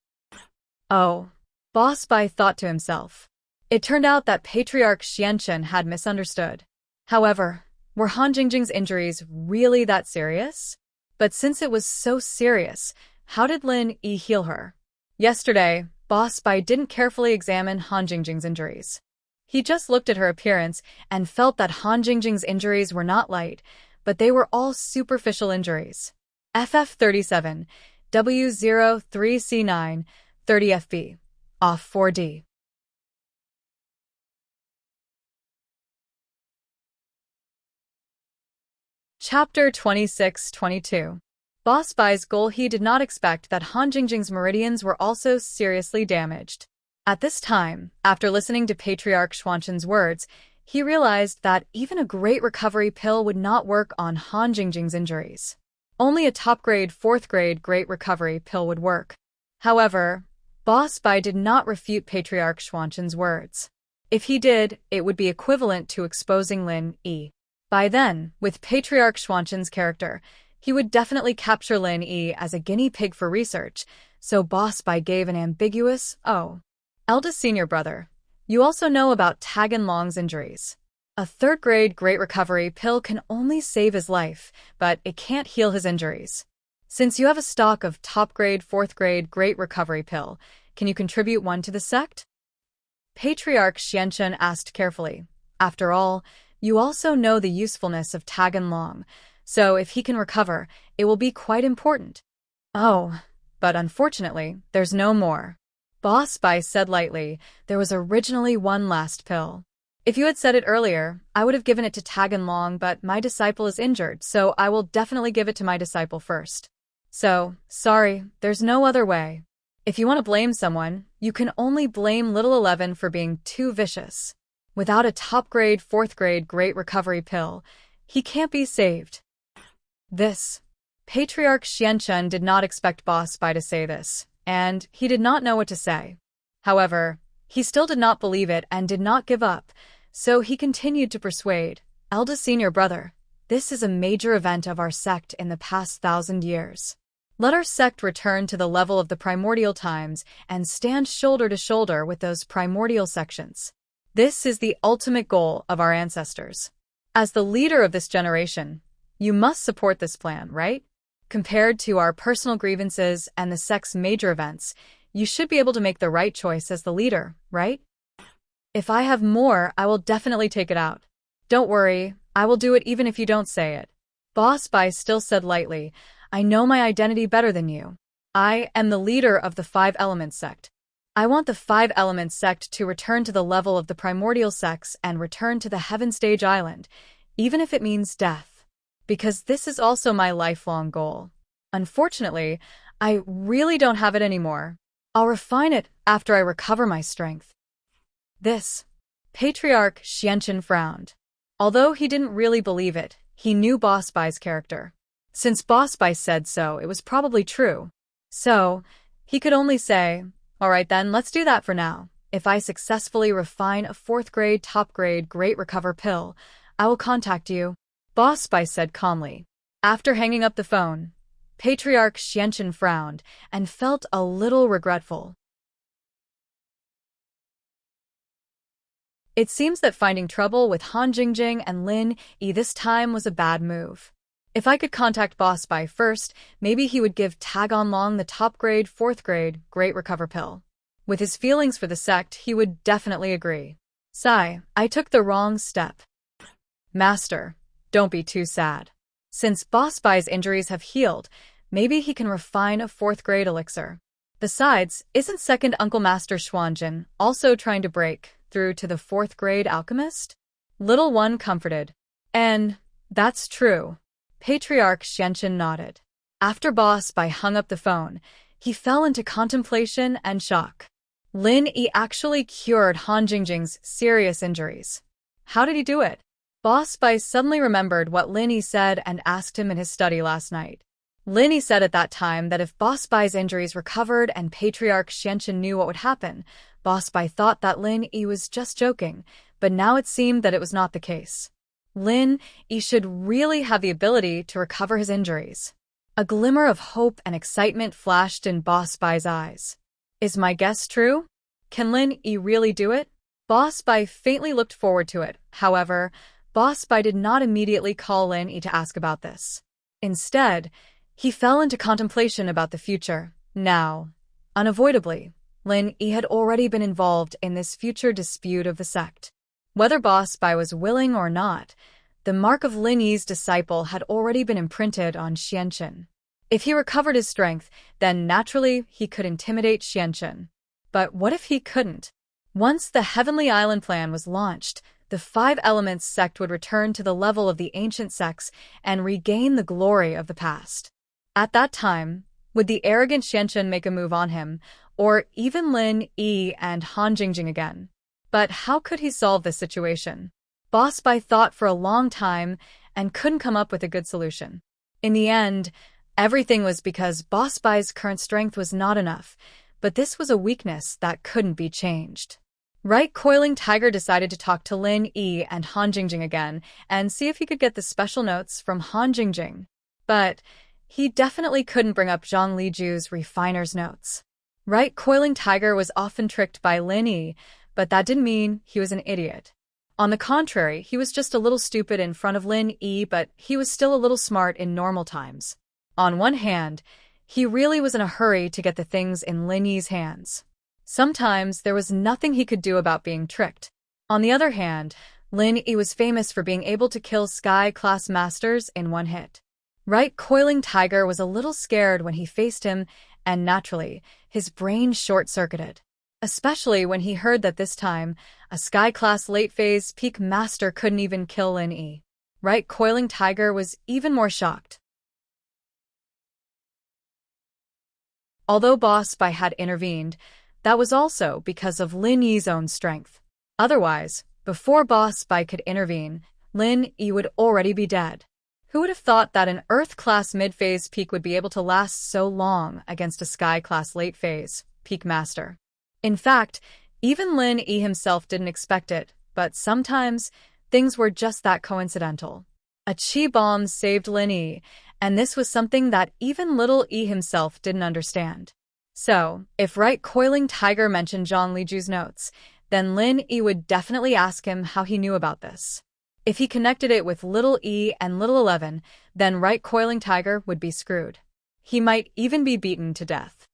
Oh, Boss Spy thought to himself. It turned out that Patriarch Xianchen had misunderstood. However, were Han Jingjing's injuries really that serious? But since it was so serious, how did Lin Yi heal her? Yesterday, Boss Spy didn't carefully examine Han Jingjing's injuries. He just looked at her appearance and felt that Han Jingjing's injuries were not light, but they were all superficial injuries. FF37, W03C9, 30FB, off 4D. Chapter 26-22. Boss Spy's goal. He did not expect that Han Jingjing's meridians were also seriously damaged. At this time, after listening to Patriarch Xianchen's words, he realized that even a great recovery pill would not work on Han Jingjing's injuries. Only a top-grade, fourth-grade great recovery pill would work. However, Boss Spy did not refute Patriarch Xianchen's words. If he did, it would be equivalent to exposing Lin Yi. By then, with Patriarch Xianchen's character, he would definitely capture Lin Yi as a guinea pig for research, so Boss Spy gave an ambiguous, oh. Eldest senior brother, you also know about Tagon Long's injuries. A third-grade great recovery pill can only save his life, but it can't heal his injuries. Since you have a stock of top-grade, fourth-grade great recovery pill, can you contribute one to the sect? Patriarch Xianchen asked carefully. After all, you also know the usefulness of Tagon Long, so if he can recover, it will be quite important. Oh, but unfortunately, there's no more. Boss Spy said lightly, there was originally one last pill. If you had said it earlier, I would have given it to Tagon Long, but my disciple is injured, so I will definitely give it to my disciple first. So, sorry, there's no other way. If you want to blame someone, you can only blame Little 11 for being too vicious. Without a top-grade, 4th-grade great recovery pill, he can't be saved. This. Patriarch Xianchen did not expect Boss Bai to say this, and he did not know what to say. However, he still did not believe it and did not give up, so he continued to persuade. Eldest senior brother, this is a major event of our sect in the past 1,000 years. Let our sect return to the level of the primordial times and stand shoulder to shoulder with those primordial sections. This is the ultimate goal of our ancestors. As the leader of this generation, you must support this plan, right? Compared to our personal grievances and the sect's major events, you should be able to make the right choice as the leader, right? If I have more, I will definitely take it out. Don't worry, I will do it even if you don't say it. Boss Bai still said lightly, I know my identity better than you. I am the leader of the 5 Elements sect. I want the 5 Elements sect to return to the level of the primordial sects and return to the Heaven Stage Island, even if it means death. Because this is also my lifelong goal. Unfortunately, I really don't have it anymore. I'll refine it after I recover my strength. This. Patriarch Xianchen frowned. Although he didn't really believe it, he knew Boss Bai's character. Since Boss Bai said so, it was probably true. So, he could only say, alright then, let's do that for now. If I successfully refine a 4th-grade, top-grade, great recover pill, I will contact you. Boss Bai said calmly. After hanging up the phone, Patriarch Xianchen frowned and felt a little regretful. It seems that finding trouble with Han Jingjing and Lin Yi this time was a bad move. If I could contact Boss Bai first, maybe he would give Tag On Long the top-grade, 4th-grade, great recover pill. With his feelings for the sect, he would definitely agree. Sigh, I took the wrong step. Master, don't be too sad. Since Boss Bai's injuries have healed, maybe he can refine a 4th-grade elixir. Besides, isn't second Uncle Master Xuanjin also trying to break through to the 4th-grade alchemist? Little one comforted. And that's true. Patriarch Xianchen nodded. After Boss Bai hung up the phone, he fell into contemplation and shock. Lin Yi actually cured Han Jingjing's serious injuries. How did he do it? Boss Bai suddenly remembered what Lin Yi said and asked him in his study last night. Lin Yi said at that time that if Boss Bai's injuries recovered and Patriarch Xianchen knew what would happen, Boss Bai thought that Lin Yi was just joking, but now it seemed that it was not the case. Lin Yi should really have the ability to recover his injuries. A glimmer of hope and excitement flashed in Boss Bai's eyes. Is my guess true? Can Lin Yi really do it? Boss Bai faintly looked forward to it. However, Boss Bai did not immediately call Lin Yi to ask about this. Instead, he fell into contemplation about the future. Now, unavoidably, Lin Yi had already been involved in this future dispute of the sect. Whether Boss Bai was willing or not, the mark of Lin Yi's disciple had already been imprinted on Xianchen. If he recovered his strength, then naturally he could intimidate Xianchen. But what if he couldn't? Once the Heavenly Island plan was launched, the 5 Elements sect would return to the level of the ancient sects and regain the glory of the past. At that time, would the arrogant Xianchen make a move on him, or even Lin Yi and Han Jingjing again? But how could he solve this situation? Boss Bai thought for a long time and couldn't come up with a good solution. In the end, everything was because Boss Bai's current strength was not enough, but this was a weakness that couldn't be changed. Right Coiling Tiger decided to talk to Lin Yi and Han Jingjing again and see if he could get the special notes from Han Jingjing. But he definitely couldn't bring up Zhang Liju's refiner's notes. Right Coiling Tiger was often tricked by Lin Yi, but that didn't mean he was an idiot. On the contrary, he was just a little stupid in front of Lin Yi, but he was still a little smart in normal times. On one hand, he really was in a hurry to get the things in Lin Yi's hands. Sometimes there was nothing he could do about being tricked. On the other hand, Lin Yi was famous for being able to kill Sky-class masters in one hit. Right Coiling Tiger was a little scared when he faced him, and naturally, his brain short-circuited. Especially when he heard that this time, a Sky-class late-phase peak master couldn't even kill Lin Yi. Right Coiling Tiger was even more shocked. Although Boss Bai had intervened, that was also because of Lin Yi's own strength. Otherwise, Before Boss Spy could intervene, Lin Yi would already be dead. Who would have thought that an Earth-class mid-phase peak would be able to last so long against a Sky-class late-phase peak master? In fact, even Lin Yi himself didn't expect it, but sometimes things were just that coincidental. A chi bomb saved Lin Yi, and this was something that even little Yi himself didn't understand. So, if Right Coiling Tiger mentioned Zhang Liju's notes, then Lin Yi would definitely ask him how he knew about this. If he connected it with Little E and Little 11, then Right Coiling Tiger would be screwed. He might even be beaten to death.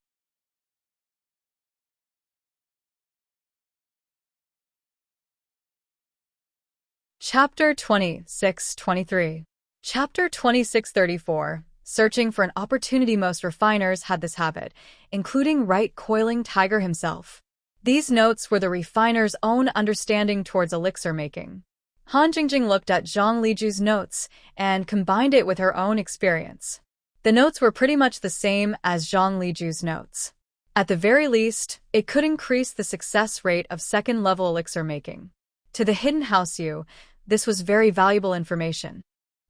Chapter 26-23. Chapter 26-34. Searching for an opportunity. Most refiners had this habit, including Right Coiling Tiger himself. These notes were the refiner's own understanding towards elixir making. Han Jingjing looked at Zhang Liju's notes and combined it with her own experience. The notes were pretty much the same as Zhang Liju's notes. At the very least, it could increase the success rate of second-level elixir making. To the Hidden House Yu, this was very valuable information.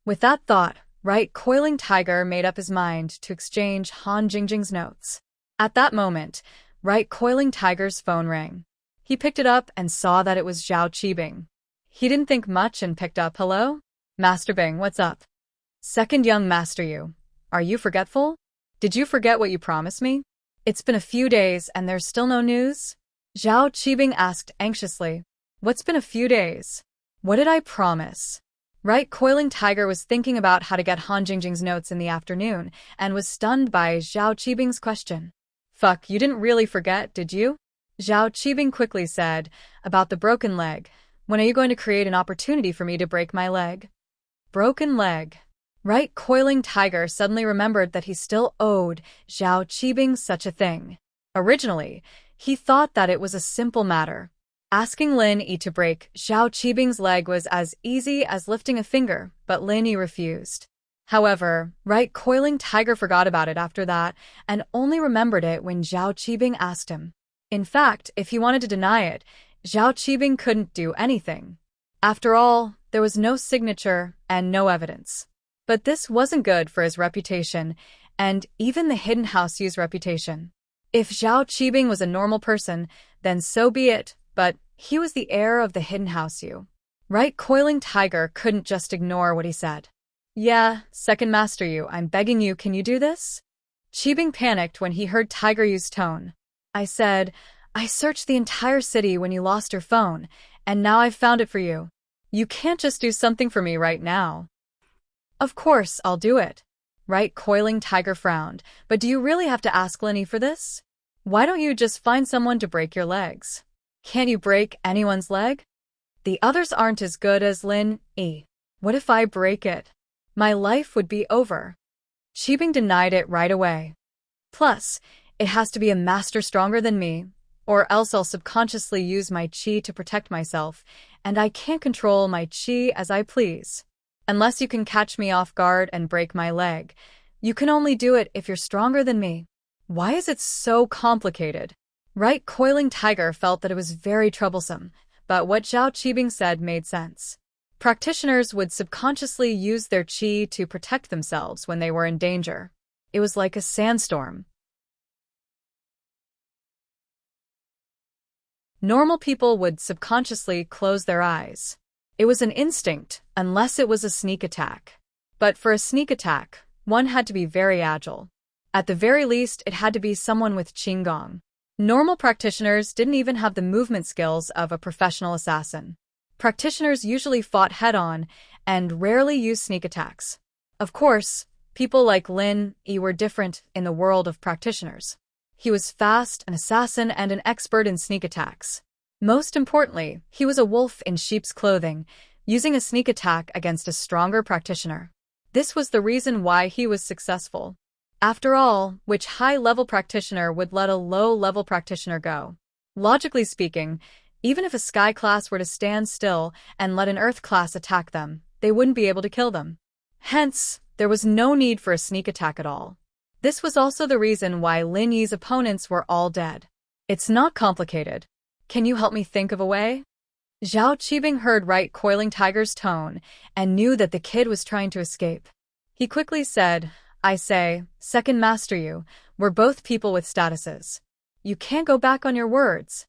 With that thought, Right Coiling Tiger made up his mind to exchange Han Jingjing's notes. At that moment, Right Coiling Tiger's phone rang. He picked it up and saw that it was Zhao Qibing. He didn't think much and picked up. Hello? Master Bing, what's up? Second young Master Yu. Are you forgetful? Did you forget what you promised me? It's been a few days and there's still no news? Zhao Qibing asked anxiously. What's been a few days? What did I promise? Right Coiling Tiger was thinking about how to get Han Jingjing's notes in the afternoon and was stunned by Zhao Qibing's question. Fuck, you didn't really forget, did you? Zhao Qibing quickly said, about the broken leg. When are you going to create an opportunity for me to break my leg? Broken leg. Right Coiling Tiger suddenly remembered that he still owed Zhao Qibing such a thing. Originally, he thought that it was a simple matter. Asking Lin Yi to break Zhao Qibing's leg was as easy as lifting a finger, but Lin Yi refused. However, Right Coiling Tiger forgot about it after that and only remembered it when Zhao Qibing asked him. In fact, if he wanted to deny it, Zhao Qibing couldn't do anything. After all, there was no signature and no evidence. But this wasn't good for his reputation, and even the Hidden House Yu's reputation. If Zhao Qibing was a normal person, then so be it, but he was the heir of the Hidden House Yu. Right Coiling Tiger couldn't just ignore what he said. Yeah, Second Master Yu, I'm begging you, can you do this? Qibing panicked when he heard Tiger Yu's tone. I said, I searched the entire city when you lost your phone, and now I've found it for you. You can't just do something for me right now. Of course, I'll do it. Right Coiling Tiger frowned, but do you really have to ask Lin Yi for this? Why don't you just find someone to break your legs? Can't you break anyone's leg? The others aren't as good as Lin Yi. What if I break it? My life would be over. Qibing denied it right away. Plus, it has to be a master stronger than me, or else I'll subconsciously use my chi to protect myself, and I can't control my chi as I please. Unless you can catch me off guard and break my leg, you can only do it if you're stronger than me. Why is it so complicated? Right Coiling Tiger felt that it was very troublesome, but what Zhao Qibing said made sense. Practitioners would subconsciously use their chi to protect themselves when they were in danger. It was like a sandstorm. Normal people would subconsciously close their eyes. It was an instinct, unless it was a sneak attack. But for a sneak attack, one had to be very agile. At the very least, it had to be someone with Qinggong. Normal practitioners didn't even have the movement skills of a professional assassin. Practitioners usually fought head-on and rarely used sneak attacks. Of course, people like Lin Yi were different in the world of practitioners. He was fast, an assassin, and an expert in sneak attacks. Most importantly, he was a wolf in sheep's clothing, using a sneak attack against a stronger practitioner. This was the reason why he was successful. After all, which high-level practitioner would let a low-level practitioner go? Logically speaking, even if a Sky class were to stand still and let an Earth class attack them, they wouldn't be able to kill them. Hence, there was no need for a sneak attack at all. This was also the reason why Lin Yi's opponents were all dead. It's not complicated. Can you help me think of a way? Zhao Qibing heard Right Coiling Tiger's tone and knew that the kid was trying to escape. He quickly said, I say, second master you, we're both people with statuses. You can't go back on your words.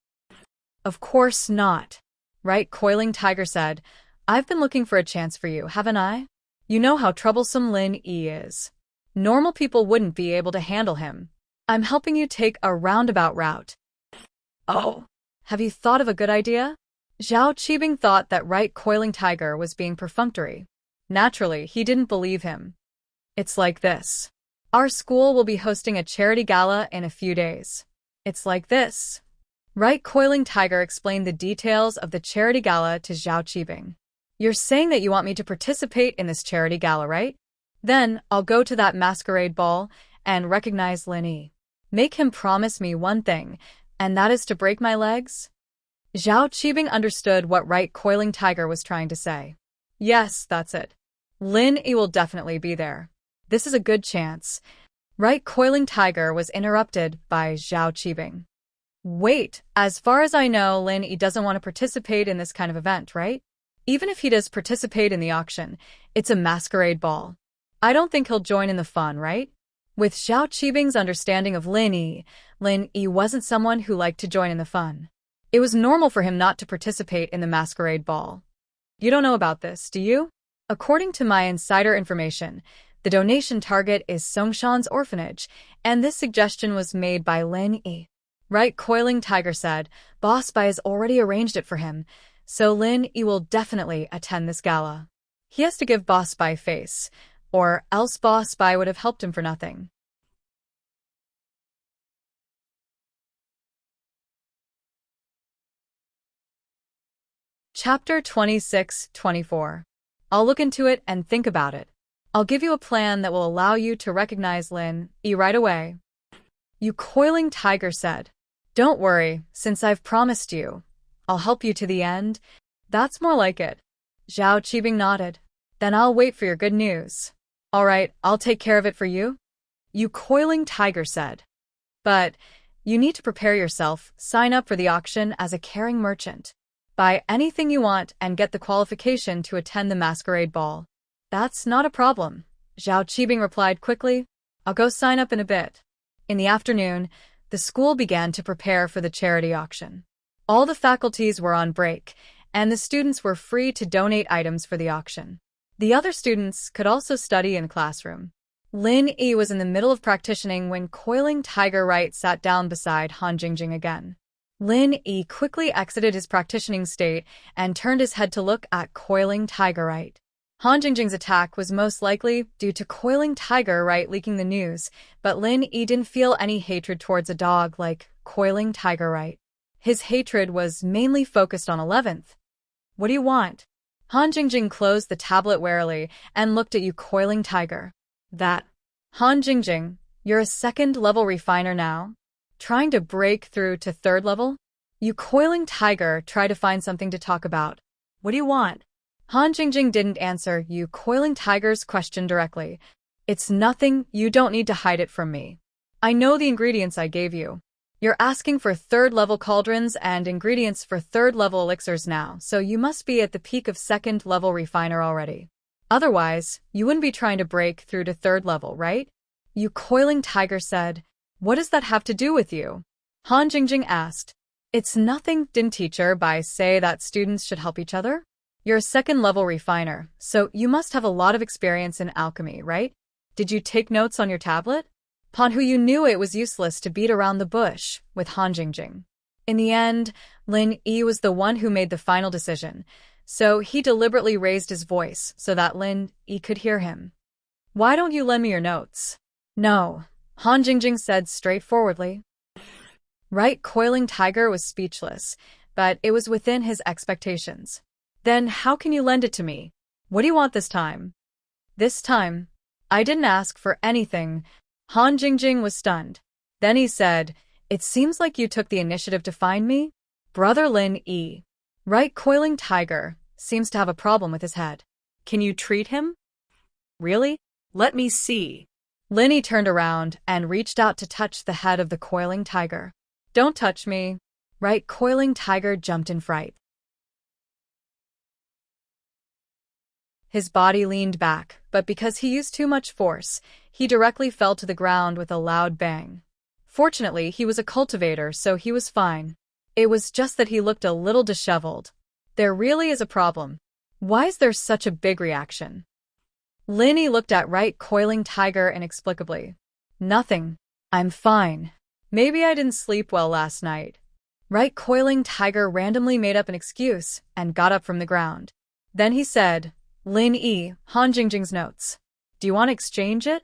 Of course not. Right Coiling Tiger said, I've been looking for a chance for you, haven't I? You know how troublesome Lin Yi is. Normal people wouldn't be able to handle him. I'm helping you take a roundabout route. Oh, have you thought of a good idea? Zhao Qibing thought that Right Coiling Tiger was being perfunctory. Naturally, he didn't believe him. It's like this. Our school will be hosting a charity gala in a few days. It's like this. Right Coiling Tiger explained the details of the charity gala to Zhao Qibing. You're saying that you want me to participate in this charity gala, right? Then I'll go to that masquerade ball and recognize Lin Yi. Make him promise me one thing, and that is to break my legs? Zhao Qibing understood what Right Coiling Tiger was trying to say. Yes, that's it. Lin Yi will definitely be there. This is a good chance. Right Coiling Tiger was interrupted by Zhao Qibing. Wait, as far as I know, Lin Yi doesn't want to participate in this kind of event, right? Even if he does participate in the auction, it's a masquerade ball. I don't think he'll join in the fun, right? With Zhao Qibing's understanding of Lin Yi wasn't someone who liked to join in the fun. It was normal for him not to participate in the masquerade ball. You don't know about this, do you? According to my insider information, the donation target is Songshan's orphanage, and this suggestion was made by Lin Yi. Right Coiling Tiger said, Boss Bai has already arranged it for him, so Lin Yi will definitely attend this gala. He has to give Boss Bai face, or else Boss Bai would have helped him for nothing. Chapter 26-24. I'll look into it and think about it. I'll give you a plan that will allow you to recognize Lin Yi right away. You Coiling Tiger said. Don't worry, since I've promised you. I'll help you to the end. That's more like it. Zhao Qibing nodded. Then I'll wait for your good news. All right, I'll take care of it for you. You Coiling Tiger said. But you need to prepare yourself, sign up for the auction as a caring merchant. Buy anything you want and get the qualification to attend the masquerade ball. That's not a problem. Zhao Qibing replied quickly. I'll go sign up in a bit. In the afternoon, the school began to prepare for the charity auction. All the faculties were on break, and the students were free to donate items for the auction. The other students could also study in classroom. Lin Yi was in the middle of practicing when Coiling Tiger Right sat down beside Han Jingjing again. Lin Yi quickly exited his practicing state and turned his head to look at Coiling Tiger Right. Han Jingjing's attack was most likely due to Coiling Tiger Right leaking the news, but Lin Yi didn't feel any hatred towards a dog like Coiling Tiger Right. His hatred was mainly focused on 11th. What do you want? Han Jingjing closed the tablet warily and looked at you Coiling Tiger. That. Han Jingjing, you're a second-level refiner now? Trying to break through to third level? You Coiling Tiger try to find something to talk about. What do you want? Han Jingjing didn't answer you Coiling Tiger's question directly. It's nothing, you don't need to hide it from me. I know the ingredients I gave you. You're asking for third-level cauldrons and ingredients for third-level elixirs now, so you must be at the peak of second-level refiner already. Otherwise, you wouldn't be trying to break through to third level, right? You Coiling Tiger said. What does that have to do with you? Han Jingjing asked. It's nothing, didn't Teacher Bai say that students should help each other? You're a second-level refiner, so you must have a lot of experience in alchemy, right? Did you take notes on your tablet? Panhu, you knew it was useless to beat around the bush with Han Jingjing. In the end, Lin Yi was the one who made the final decision, so he deliberately raised his voice so that Lin Yi could hear him. Why don't you lend me your notes? No, Han Jingjing said straightforwardly. Right Coiling Tiger was speechless, but it was within his expectations. Then how can you lend it to me? What do you want this time? This time? I didn't ask for anything. Han Jingjing was stunned. Then he said, It seems like you took the initiative to find me? Brother Lin Yi. Right Coiling Tiger seems to have a problem with his head. Can you treat him? Really? Let me see. Lin Yi turned around and reached out to touch the head of the Coiling Tiger. Don't touch me. Right Coiling Tiger jumped in fright. His body leaned back, but because he used too much force, he directly fell to the ground with a loud bang. Fortunately, he was a cultivator, so he was fine. It was just that he looked a little disheveled. There really is a problem. Why is there such a big reaction? Linny looked at Right Coiling Tiger inexplicably. Nothing. I'm fine. Maybe I didn't sleep well last night. Right Coiling Tiger randomly made up an excuse and got up from the ground. Then he said, Lin E, Han Jingjing's notes. Do you want to exchange it?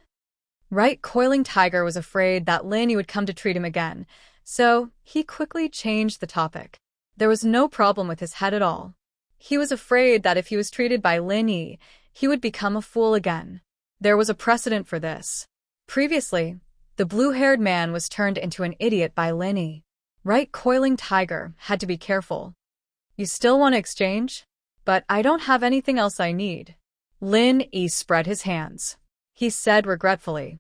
Right Coiling Tiger was afraid that Lin E would come to treat him again, so he quickly changed the topic. There was no problem with his head at all. He was afraid that if he was treated by Lin E, he would become a fool again. There was a precedent for this. Previously, the blue-haired man was turned into an idiot by Lin E. Right Coiling Tiger had to be careful. You still want to exchange? But I don't have anything else I need. Lin E spread his hands. He said regretfully.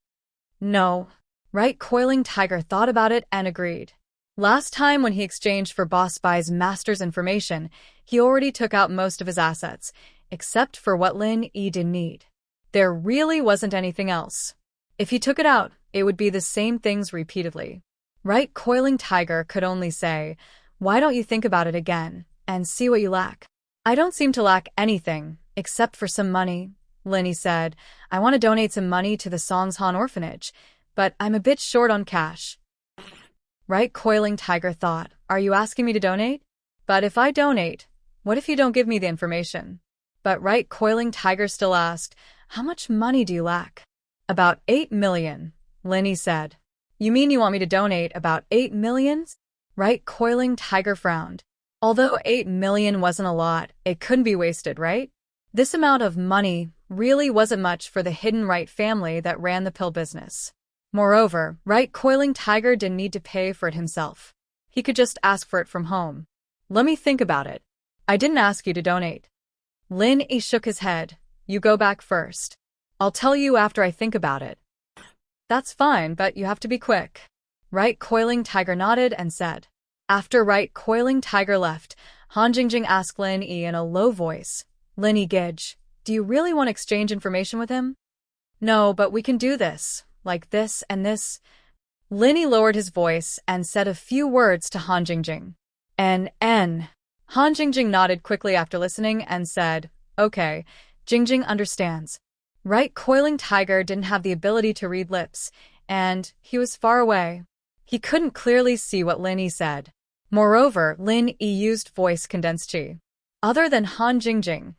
No. Right Coiling Tiger thought about it and agreed. Last time when he exchanged for Boss Bai's master's information, he already took out most of his assets, except for what Lin E didn't need. There really wasn't anything else. If he took it out, it would be the same things repeatedly. Right Coiling Tiger could only say, why don't you think about it again, and see what you lack? I don't seem to lack anything, except for some money, Linny said. I want to donate some money to the Songshan orphanage, but I'm a bit short on cash. Right Coiling Tiger thought, are you asking me to donate? But if I donate, what if you don't give me the information? But Right Coiling Tiger still asked, how much money do you lack? About 8 million, Linny said. You mean you want me to donate about 8 million? Right Coiling Tiger frowned. Although 8 million wasn't a lot, it couldn't be wasted, right? This amount of money really wasn't much for the hidden Right family that ran the pill business. Moreover, Right Coiling Tiger didn't need to pay for it himself. He could just ask for it from home. Let me think about it. I didn't ask you to donate. Lin E shook his head. You go back first. I'll tell you after I think about it. That's fine, but you have to be quick. Right Coiling Tiger nodded and said. After Right Coiling Tiger left, Han Jingjing asked Lin E in a low voice, Lin E Gidge, do you really want to exchange information with him? No, but we can do this, like this and this. Lin E lowered his voice and said a few words to Han Jingjing. N. Han Jingjing nodded quickly after listening and said, okay, Jingjing understands. Right Coiling Tiger didn't have the ability to read lips, and he was far away. He couldn't clearly see what Lin E said. Moreover, Lin E used voice condensed chi. Other than Han Jingjing,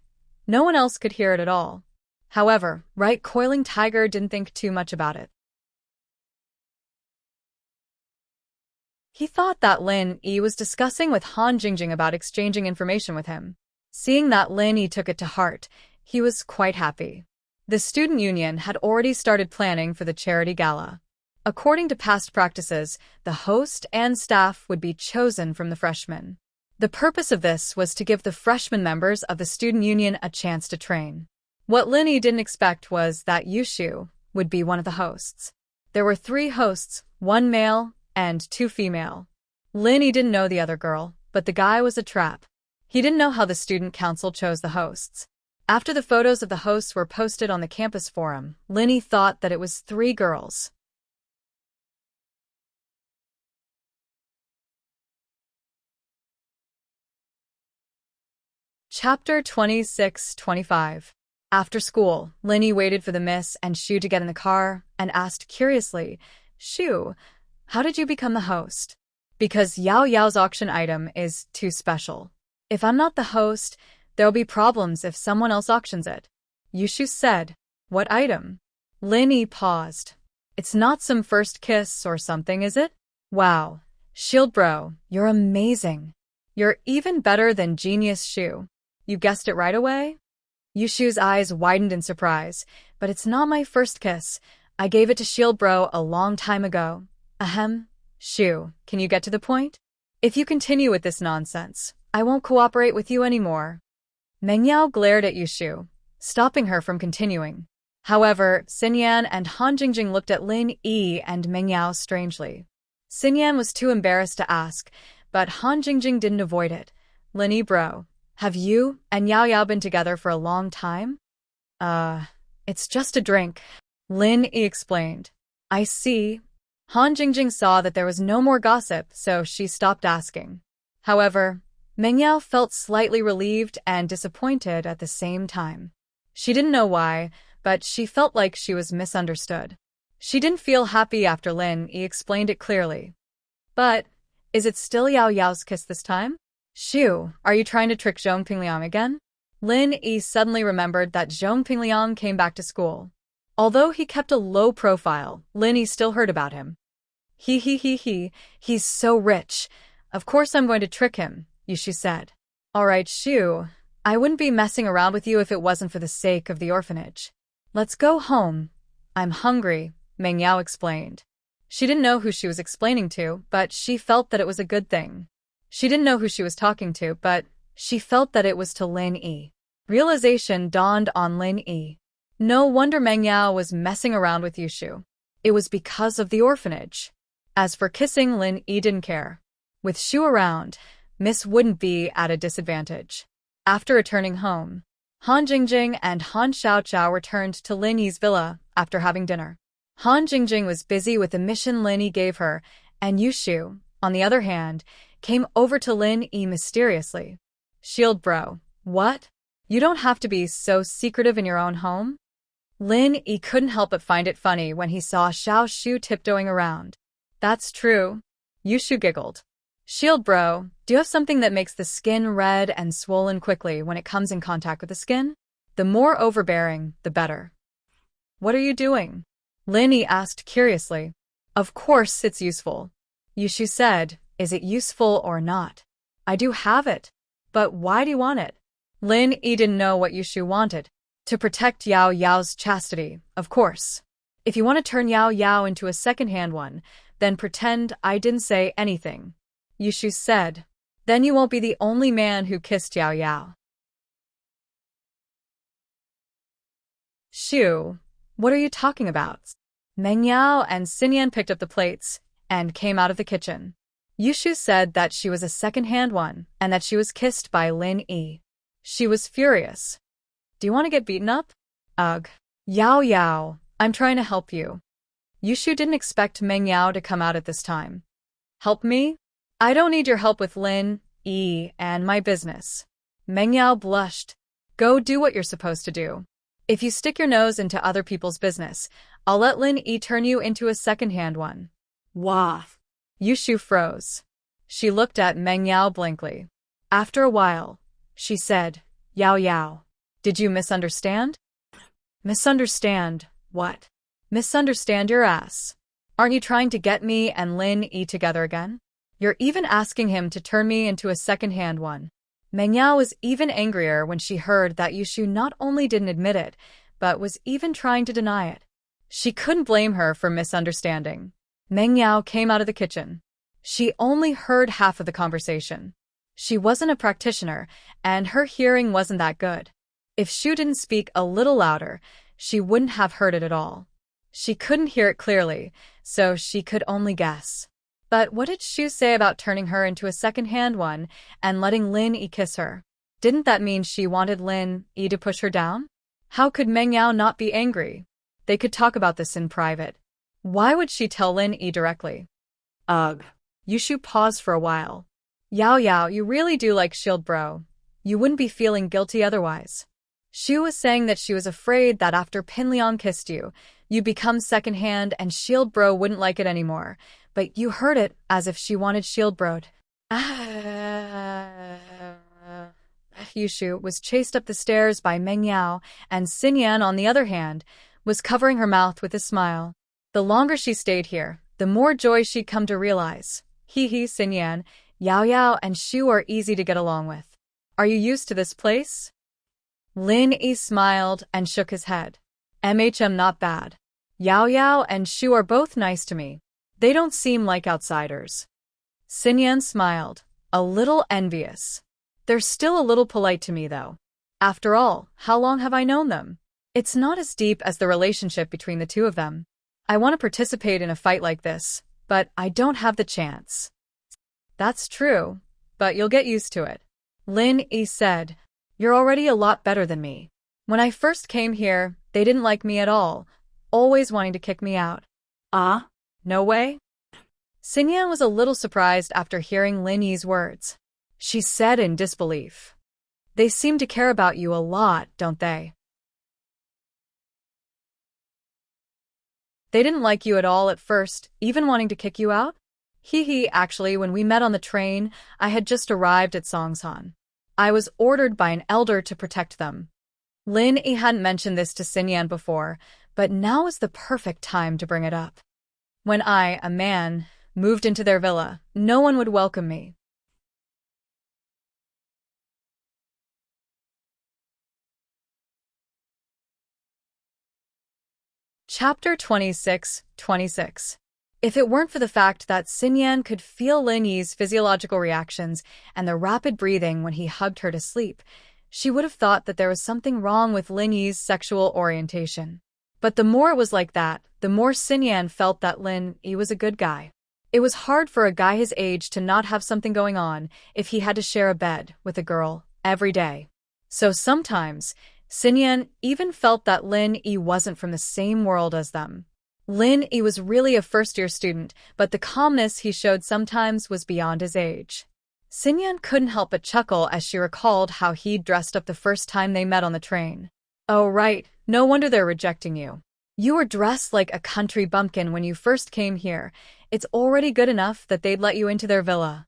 no one else could hear it at all. However, Right Coiling Tiger didn't think too much about it. He thought that Lin E was discussing with Han Jingjing about exchanging information with him. Seeing that Lin E took it to heart, he was quite happy. The student union had already started planning for the charity gala. According to past practices, the host and staff would be chosen from the freshmen. The purpose of this was to give the freshman members of the student union a chance to train. What Linny didn't expect was that Yushu would be one of the hosts. There were 3 hosts, 1 male and 2 female. Linny didn't know the other girl, but the guy was a trap. He didn't know how the student council chose the hosts. After the photos of the hosts were posted on the campus forum, Linny thought that it was 3 girls. Chapter 26-25. After school, Linny waited for the Miss and Shu to get in the car and asked curiously, Shu, how did you become the host? Because Yao Yao's auction item is too special. If I'm not the host, there'll be problems if someone else auctions it. Yushu said, what item? Linny paused. It's not some first kiss or something, is it? Wow. Shield bro, you're amazing. You're even better than Genius Shu. You guessed it right away? Yushu's eyes widened in surprise, but it's not my first kiss. I gave it to Shield bro a long time ago. Ahem. Shu, can you get to the point? If you continue with this nonsense, I won't cooperate with you anymore. Mengyao glared at Yushu, stopping her from continuing. However, Xinyan and Han Jingjing looked at Lin Yi and Mengyao strangely. Xinyan was too embarrassed to ask, but Han Jingjing didn't avoid it. Lin Yi bro, have you and Yao Yao been together for a long time? It's just a drink, Lin Yi explained. I see. Han Jingjing saw that there was no more gossip, so she stopped asking. However, Meng Yao felt slightly relieved and disappointed at the same time. She didn't know why, but she felt like she was misunderstood. She didn't feel happy after Lin Yi explained it clearly. But, is it still Yao Yao's kiss this time? Shu, are you trying to trick Zhong Pingliang again? Lin Yi suddenly remembered that Zhong Pingliang came back to school. Although he kept a low profile, Lin Yi still heard about him. He's so rich. Of course I'm going to trick him, Yushu said. Alright, Shu, I wouldn't be messing around with you if it wasn't for the sake of the orphanage. Let's go home. I'm hungry, Meng Yao explained. She didn't know who she was explaining to, but she felt that it was a good thing. She didn't know who she was talking to, but she felt that it was to Lin Yi. Realization dawned on Lin Yi. No wonder Meng Yao was messing around with Yushu. It was because of the orphanage. As for kissing, Lin Yi didn't care. With Shu around, Miss wouldn't be at a disadvantage. After returning home, Han Jingjing and Han Xiaoqiao returned to Lin Yi's villa after having dinner. Han Jingjing was busy with the mission Lin Yi gave her, and Yushu, on the other hand, came over to Lin Yi mysteriously. Shield bro, what? You don't have to be so secretive in your own home? Lin Yi couldn't help but find it funny when he saw Xiao Shu tiptoeing around. That's true. Yushu giggled. Shield bro, do you have something that makes the skin red and swollen quickly when it comes in contact with the skin? The more overbearing, the better. What are you doing? Lin Yi asked curiously. Of course it's useful. Yushu said, is it useful or not? I do have it. But why do you want it? Lin Yi didn't know what Yushu wanted. To protect Yao Yao's chastity, of course. If you want to turn Yao Yao into a second-hand one, then pretend I didn't say anything. Yushu said. Then you won't be the only man who kissed Yao Yao. Shu, what are you talking about? Meng Yao and Xinyan picked up the plates and came out of the kitchen. Yushu said that she was a second-hand one and that she was kissed by Lin Yi. She was furious. Do you want to get beaten up? Ugh. Yao Yao, I'm trying to help you. Yushu didn't expect Meng Yao to come out at this time. Help me? I don't need your help with Lin Yi and my business. Meng Yao blushed. Go do what you're supposed to do. If you stick your nose into other people's business, I'll let Lin Yi turn you into a second-hand one. Wah. Yushu froze. She looked at Meng Yao blankly. After a while, she said, Yao Yao, did you misunderstand? Misunderstand what? Misunderstand your ass. Aren't you trying to get me and Lin Yi together again? You're even asking him to turn me into a second-hand one. Meng Yao was even angrier when she heard that Yushu not only didn't admit it, but was even trying to deny it. She couldn't blame her for misunderstanding. Meng Yao came out of the kitchen. She only heard half of the conversation. She wasn't a practitioner, and her hearing wasn't that good. If Shu didn't speak a little louder, she wouldn't have heard it at all. She couldn't hear it clearly, so she could only guess. But what did Shu say about turning her into a second-hand one and letting Lin Yi kiss her? Didn't that mean she wanted Lin Yi to push her down? How could Meng Yao not be angry? They could talk about this in private. Why would she tell Lin Yi directly? Ugh. Yushu paused for a while. Yao Yao, you really do like Shield bro. You wouldn't be feeling guilty otherwise. Shu was saying that she was afraid that after Pingliang kissed you, you'd become second-hand and Shield bro wouldn't like it anymore. But you heard it as if she wanted Shield bro'd. Yushu was chased up the stairs by Meng Yao, and Xinyan, on the other hand, was covering her mouth with a smile. The longer she stayed here, the more joy she'd come to realize. Xinyan, Yao Yao and Shu are easy to get along with. Are you used to this place? Lin Yi smiled and shook his head. Not bad. Yao Yao and Shu are both nice to me. They don't seem like outsiders. Xinyan smiled, a little envious. They're still a little polite to me, though. After all, how long have I known them? It's not as deep as the relationship between the two of them. I want to participate in a fight like this, but I don't have the chance. That's true, but you'll get used to it. Lin Yi said, You're already a lot better than me. When I first came here, they didn't like me at all, always wanting to kick me out. Ah? No way? Xinyan was a little surprised after hearing Lin Yi's words. She said in disbelief. They seem to care about you a lot, don't they? They didn't like you at all at first, even wanting to kick you out? Actually, when we met on the train, I had just arrived at Songsan. I was ordered by an elder to protect them. Lin Yi hadn't mentioned this to Xinyan before, but now was the perfect time to bring it up. When I, a man, moved into their villa, no one would welcome me. Chapter 26. If it weren't for the fact that Xinyan could feel Lin Yi's physiological reactions and the rapid breathing when he hugged her to sleep, she would have thought that there was something wrong with Lin Yi's sexual orientation. But the more it was like that, the more Xinyan felt that Lin Yi was a good guy. It was hard for a guy his age to not have something going on if he had to share a bed with a girl every day. So sometimes, Xinyan even felt that Lin Yi wasn't from the same world as them. Lin Yi was really a first-year student, but the calmness he showed sometimes was beyond his age. Xinyan couldn't help but chuckle as she recalled how he'd dressed up the first time they met on the train. Oh right, no wonder they're rejecting you. You were dressed like a country bumpkin when you first came here. It's already good enough that they'd let you into their villa.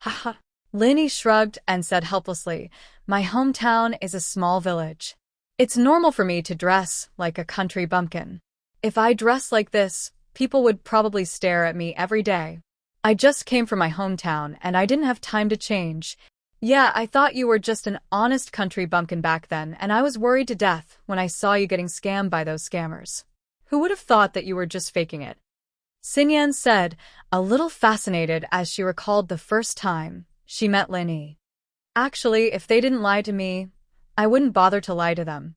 Haha. Lin Yi shrugged and said helplessly, my hometown is a small village. It's normal for me to dress like a country bumpkin. If I dress like this, people would probably stare at me every day. I just came from my hometown and I didn't have time to change. Yeah, I thought you were just an honest country bumpkin back then, and I was worried to death when I saw you getting scammed by those scammers. Who would have thought that you were just faking it? Xinyan said, a little fascinated as she recalled the first time she met Lin Yi. Actually, if they didn't lie to me, I wouldn't bother to lie to them.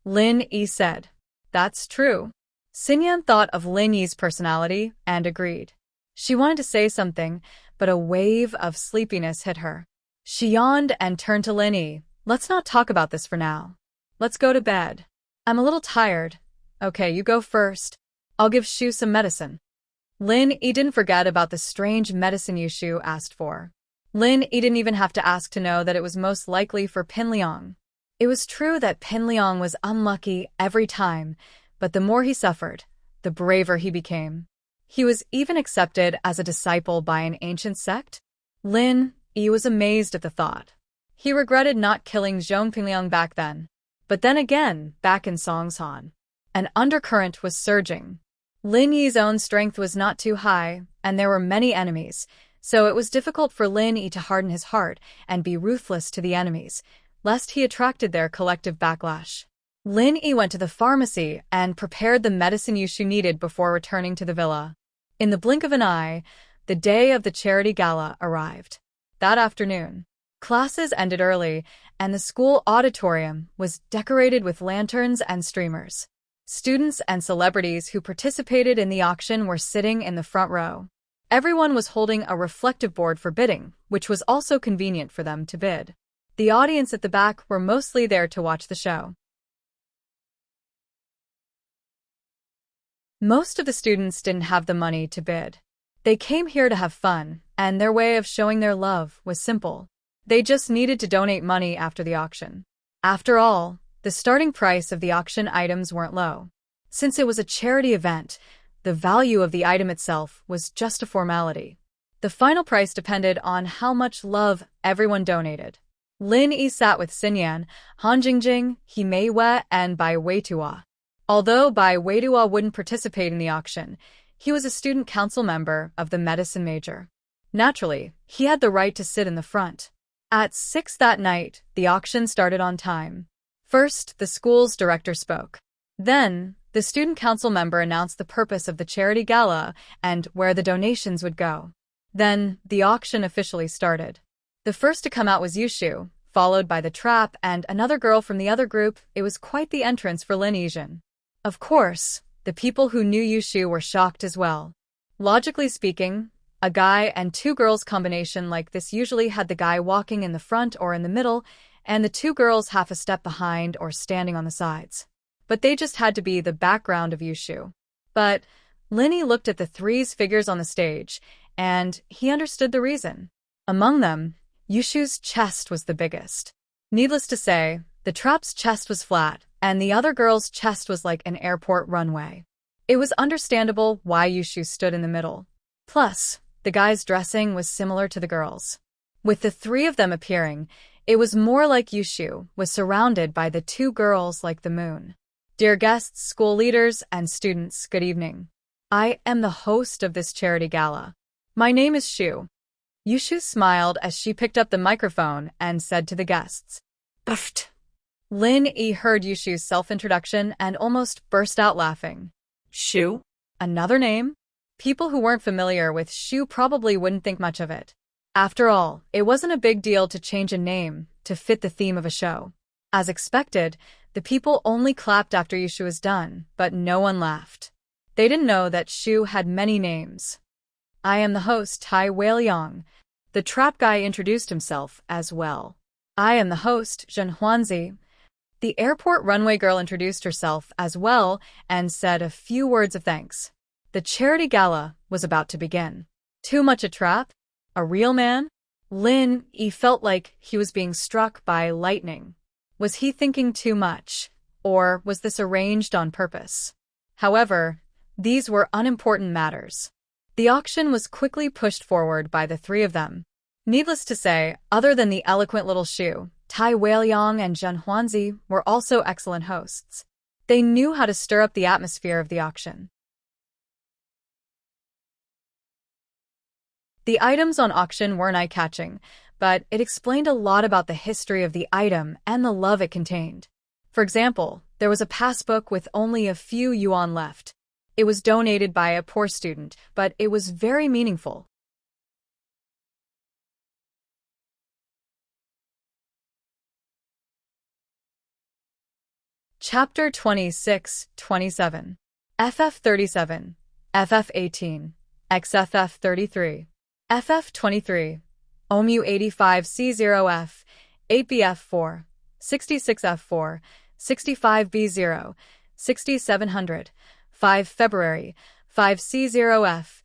Lin Yi said. That's true. Xinyan thought of Lin Yi's personality and agreed. She wanted to say something, but a wave of sleepiness hit her. She yawned and turned to Lin Yi. Let's not talk about this for now. Let's go to bed. I'm a little tired. Okay, you go first. I'll give Shu some medicine. Lin Yi didn't forget about the strange medicine Shu asked for. Lin Yi didn't even have to ask to know that it was most likely for Pin Liang. It was true that Pin Liang was unlucky every time, but the more he suffered, the braver he became. He was even accepted as a disciple by an ancient sect. Lin Yi was amazed at the thought. He regretted not killing Zhong Pingliang back then. But then again, back in Songsan, an undercurrent was surging. Lin Yi's own strength was not too high, and there were many enemies, so it was difficult for Lin Yi to harden his heart and be ruthless to the enemies, lest he attracted their collective backlash. Lin Yi went to the pharmacy and prepared the medicine Shu needed before returning to the villa. In the blink of an eye, the day of the charity gala arrived. That afternoon, classes ended early, and the school auditorium was decorated with lanterns and streamers. Students and celebrities who participated in the auction were sitting in the front row. Everyone was holding a reflective board for bidding, which was also convenient for them to bid. The audience at the back were mostly there to watch the show. Most of the students didn't have the money to bid. They came here to have fun, and their way of showing their love was simple. They just needed to donate money after the auction. After all, the starting price of the auction items weren't low. Since it was a charity event, the value of the item itself was just a formality. The final price depended on how much love everyone donated. Lin Yi sat with Xinyan, Han Jingjing, He Meiwei, and Bai Weitua. Although Bai Weitua wouldn't participate in the auction, he was a student council member of the medicine major. Naturally, he had the right to sit in the front. At 6 that night, the auction started on time. First, the school's director spoke. Then, the student council member announced the purpose of the charity gala and where the donations would go. Then, the auction officially started. The first to come out was Yushu, followed by the trap and another girl from the other group. It was quite the entrance for Lin Yijin. Of course, the people who knew Yushu were shocked as well. Logically speaking, a guy and two girls combination like this usually had the guy walking in the front or in the middle, and the two girls half a step behind or standing on the sides. But they just had to be the background of Yushu. But Linny looked at the three's figures on the stage, and he understood the reason. Among them, Yushu's chest was the biggest. Needless to say, the trap's chest was flat, and the other girl's chest was like an airport runway. It was understandable why Yushu stood in the middle. Plus, the guy's dressing was similar to the girls'. With the three of them appearing, it was more like Yushu was surrounded by the two girls like the moon. Dear guests, school leaders, and students, good evening. I am the host of this charity gala. My name is Shu. Yushu smiled as she picked up the microphone and said to the guests, "Buffed." Lin Yi heard Yushu's self-introduction and almost burst out laughing. Shu? Another name? People who weren't familiar with Shu probably wouldn't think much of it. After all, it wasn't a big deal to change a name to fit the theme of a show. As expected, the people only clapped after Yushu was done, but no one laughed. They didn't know that Shu had many names. I am the host, Tai Weiliang. The trap guy introduced himself as well. I am the host, Zhen Huanzi. The airport runway girl introduced herself as well and said a few words of thanks. The charity gala was about to begin. Too much a trap? A real man? Lin Yi felt like he was being struck by lightning. Was he thinking too much? Or was this arranged on purpose? However, these were unimportant matters. The auction was quickly pushed forward by the three of them. Needless to say, other than the eloquent little Shu, Tai Weiliang and Zhen Huanzi were also excellent hosts. They knew how to stir up the atmosphere of the auction. The items on auction weren't eye-catching, but it explained a lot about the history of the item and the love it contained. For example, there was a passbook with only a few yuan left. It was donated by a poor student, but it was very meaningful. Chapter 26-27. FF37, FF18, XFF33, FF23, OMU85C0F, 8BF4, 66F4, 65B0, 6700, 5 February, 5C0F,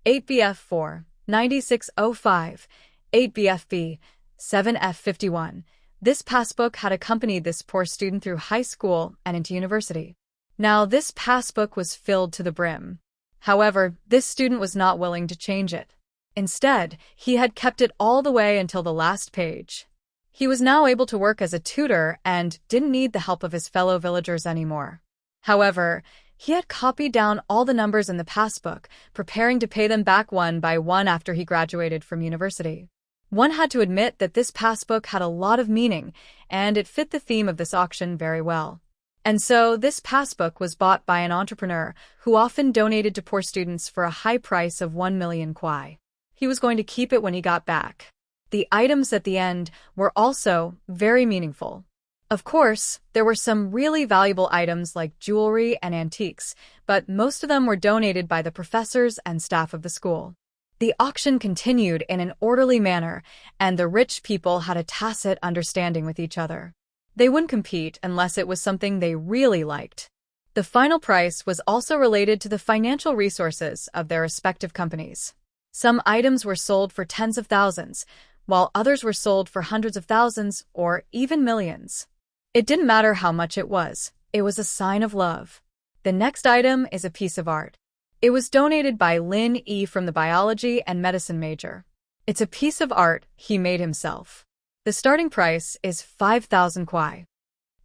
8BF4, 9605, 8BFB, 7F51. This passbook had accompanied this poor student through high school and into university. Now, this passbook was filled to the brim. However, this student was not willing to change it. Instead, he had kept it all the way until the last page. He was now able to work as a tutor and didn't need the help of his fellow villagers anymore. However, he had copied down all the numbers in the passbook, preparing to pay them back one by one after he graduated from university. One had to admit that this passbook had a lot of meaning, and it fit the theme of this auction very well. And so, this passbook was bought by an entrepreneur who often donated to poor students for a high price of 1 million kwai. He was going to keep it when he got back. The items at the end were also very meaningful. Of course, there were some really valuable items like jewelry and antiques, but most of them were donated by the professors and staff of the school. The auction continued in an orderly manner, and the rich people had a tacit understanding with each other. They wouldn't compete unless it was something they really liked. The final price was also related to the financial resources of their respective companies. Some items were sold for tens of thousands, while others were sold for hundreds of thousands or even millions. It didn't matter how much it was a sign of love. The next item is a piece of art. It was donated by Lin Yi from the biology and medicine major. It's a piece of art he made himself. The starting price is 5,000 kwai.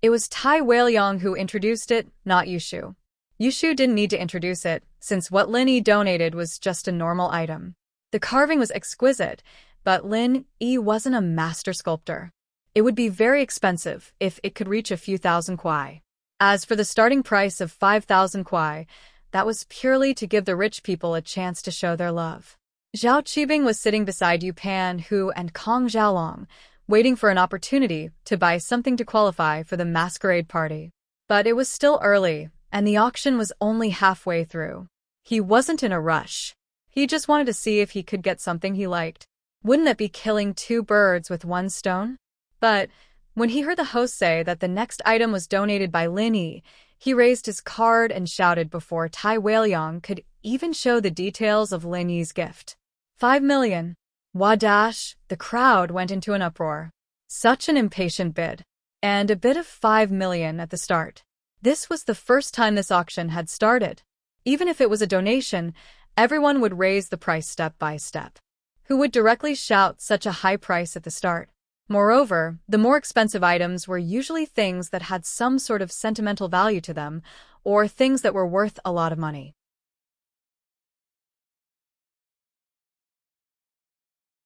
It was Tai Weiliang who introduced it, not Yushu. Yushu didn't need to introduce it, since what Lin Yi donated was just a normal item. The carving was exquisite, but Lin Yi wasn't a master sculptor. It would be very expensive if it could reach a few thousand kwai. As for the starting price of 5,000 kwai, that was purely to give the rich people a chance to show their love. Zhao Qibing was sitting beside Yu Pan Hu and Kong Xiaolong, waiting for an opportunity to buy something to qualify for the masquerade party. But it was still early, and the auction was only halfway through. He wasn't in a rush. He just wanted to see if he could get something he liked. Wouldn't that be killing two birds with one stone? But When he heard the host say that the next item was donated by Lin Yi, he raised his card and shouted before Tai Weiliang could even show the details of Lin Yi's gift. 5 million. Wadash, the crowd went into an uproar. Such an impatient bid. And a bid of 5 million at the start. This was the first time this auction had started. Even if it was a donation, everyone would raise the price step by step. Who would directly shout such a high price at the start? Moreover, the more expensive items were usually things that had some sort of sentimental value to them, or things that were worth a lot of money.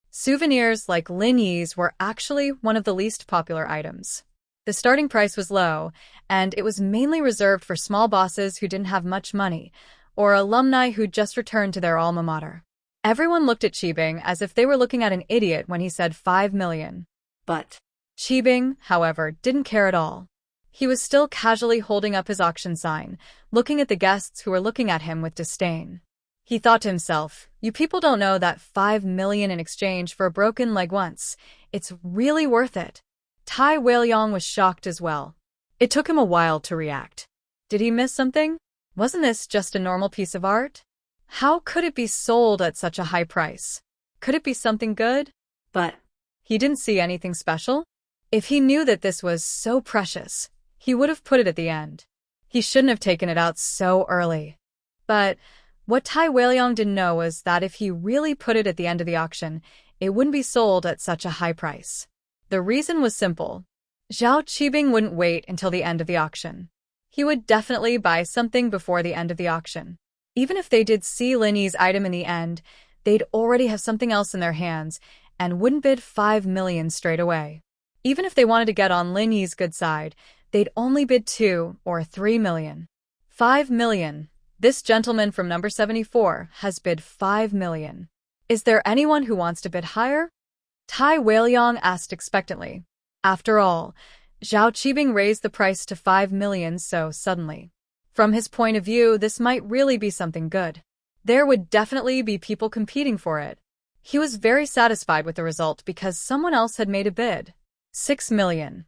Souvenirs like Lin Yi's were actually one of the least popular items. The starting price was low, and it was mainly reserved for small bosses who didn't have much money, or alumni who just returned to their alma mater. Everyone looked at Qibing as if they were looking at an idiot when he said 5 million. But Qibing, however, didn't care at all. He was still casually holding up his auction sign, looking at the guests who were looking at him with disdain. He thought to himself, you people don't know that 5 million in exchange for a broken leg once. It's really worth it. Tai Weiliang was shocked as well. It took him a while to react. Did he miss something? Wasn't this just a normal piece of art? How could it be sold at such a high price? Could it be something good? But he didn't see anything special. If he knew that this was so precious, he would have put it at the end. He shouldn't have taken it out so early. But what Tai Weiliang didn't know was that if he really put it at the end of the auction, it wouldn't be sold at such a high price. The reason was simple. Zhao Qibing wouldn't wait until the end of the auction. He would definitely buy something before the end of the auction. Even if they did see Lin Yi's item in the end, they'd already have something else in their hands and wouldn't bid 5 million straight away. Even if they wanted to get on Lin Yi's good side, they'd only bid 2 or 3 million. 5 million. This gentleman from number 74 has bid 5 million. Is there anyone who wants to bid higher? Tai Weiliang asked expectantly. After all, Zhao Qibing raised the price to 5 million so suddenly. From his point of view, this might really be something good. There would definitely be people competing for it. He was very satisfied with the result because someone else had made a bid. 6 million.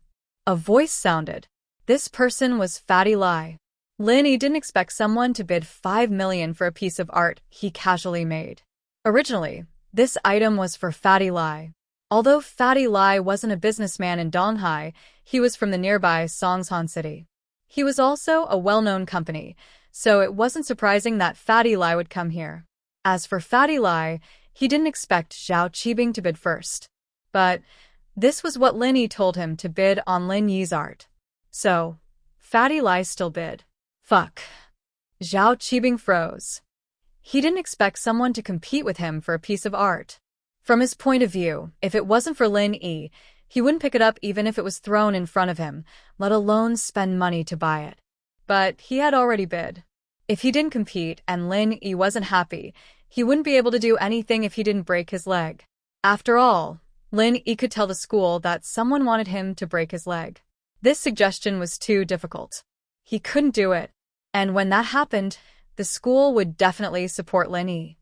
A voice sounded. This person was Fatty Lai. Lin Yi didn't expect someone to bid 5 million for a piece of art he casually made. Originally, this item was for Fatty Lai. Although Fatty Lai wasn't a businessman in Donghai, he was from the nearby Songshan city. He was also a well-known company, so it wasn't surprising that Fatty Lai would come here. As for Fatty Lai, he didn't expect Zhao Qibing to bid first. But this was what Lin Yi told him to bid on Lin Yi's art. So, Fatty Lai still bid. Fuck. Zhao Qibing froze. He didn't expect someone to compete with him for a piece of art. From his point of view, if it wasn't for Lin Yi, he wouldn't pick it up even if it was thrown in front of him, let alone spend money to buy it. But he had already bid. If he didn't compete and Lin Yi wasn't happy, he wouldn't be able to do anything if he didn't break his leg. After all, Lin Yi could tell the school that someone wanted him to break his leg. This suggestion was too difficult. He couldn't do it. And when that happened, the school would definitely support Lin Yi.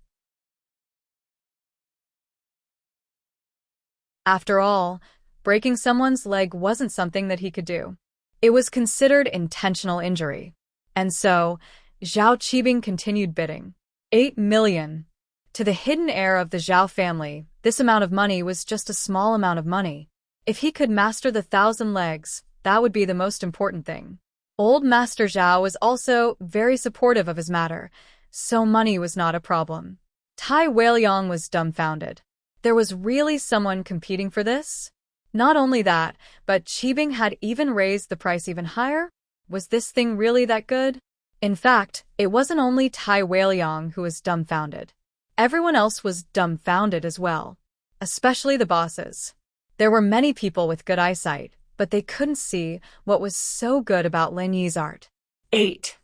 After all, breaking someone's leg wasn't something that he could do. It was considered intentional injury. And so, Zhao Qibing continued bidding. 8 million. To the hidden heir of the Zhao family, this amount of money was just a small amount of money. If he could master the 1,000 legs, that would be the most important thing. Old Master Zhao was also very supportive of his matter, so money was not a problem. Tai Weiliang was dumbfounded. There was really someone competing for this? Not only that, but Qibing had even raised the price even higher? Was this thing really that good? In fact, it wasn't only Tai Weiliang who was dumbfounded. Everyone else was dumbfounded as well, especially the bosses. There were many people with good eyesight, but they couldn't see what was so good about Lin Yi's art. 8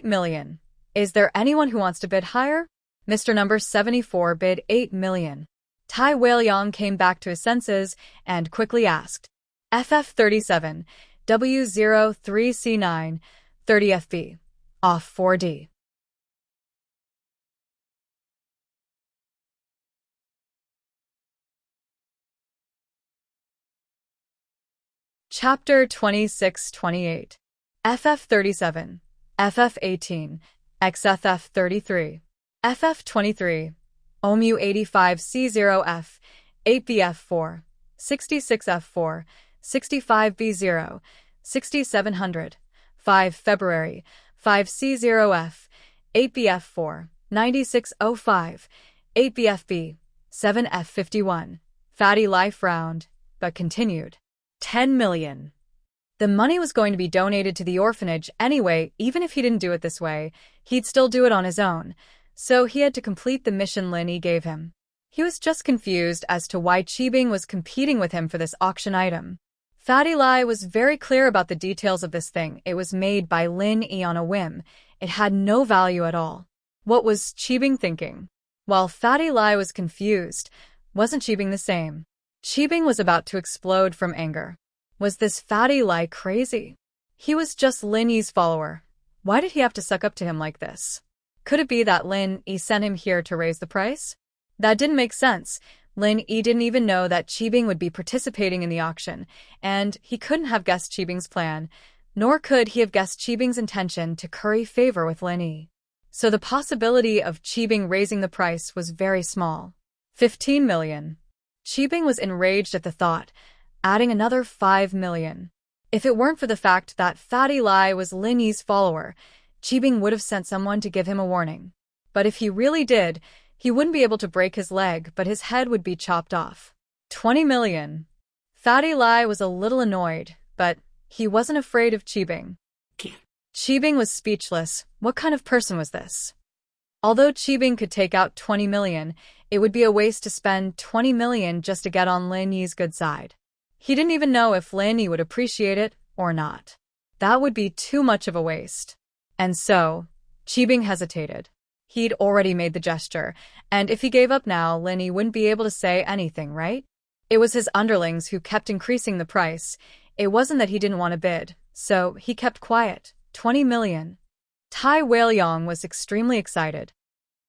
million. Is there anyone who wants to bid higher? Mr. Number 74 bid 8 million. Tai Weiliang came back to his senses and quickly asked, FF37, W03C9, 30 FB, off 4D. Chapter 26-28. FF37, FF18, XFF33, FF23, OMU 85C0F, 8BF4, 66F4, 65B0, 6700, 5 February, 5C0F, 8BF4, 9605, 8BFB, 7F51, Fatty Life Round, but continued. 10 million. The money was going to be donated to the orphanage anyway. Even if he didn't do it this way, he'd still do it on his own, so he had to complete the mission Lin Yi gave him. He was just confused as to why Qibing was competing with him for this auction item. Fatty Lai was very clear about the details of this thing. It was made by Lin Yi on a whim. It had no value at all. What was Qibing thinking? While Fatty Lai was confused, wasn't Qibing the same? Qibing was about to explode from anger. Was this Fatty Lai crazy? He was just Lin Yi's follower. Why did he have to suck up to him like this? Could it be that Lin Yi sent him here to raise the price? That didn't make sense. Lin Yi didn't even know that Qibing would be participating in the auction, and he couldn't have guessed Qibing's plan, nor could he have guessed Qibing's intention to curry favor with Lin Yi. So the possibility of Qibing raising the price was very small. 15 million. Qibing was enraged at the thought, adding another 5 million. If it weren't for the fact that Fatty Lai was Lin Yi's follower, Qibing would have sent someone to give him a warning. But if he really did, he wouldn't be able to break his leg, but his head would be chopped off. 20 million. Fatty Lai was a little annoyed, but he wasn't afraid of Qibing. Qibing was speechless. What kind of person was this? Although Qibing could take out 20 million, it would be a waste to spend 20 million just to get on Lin Yi's good side. He didn't even know if Lin Yi would appreciate it or not. That would be too much of a waste. And so, Qibing hesitated. He'd already made the gesture, and if he gave up now, Lin Yi wouldn't be able to say anything, right? It was his underlings who kept increasing the price. It wasn't that he didn't want to bid, so he kept quiet. 20 million. Tai Weiliang was extremely excited.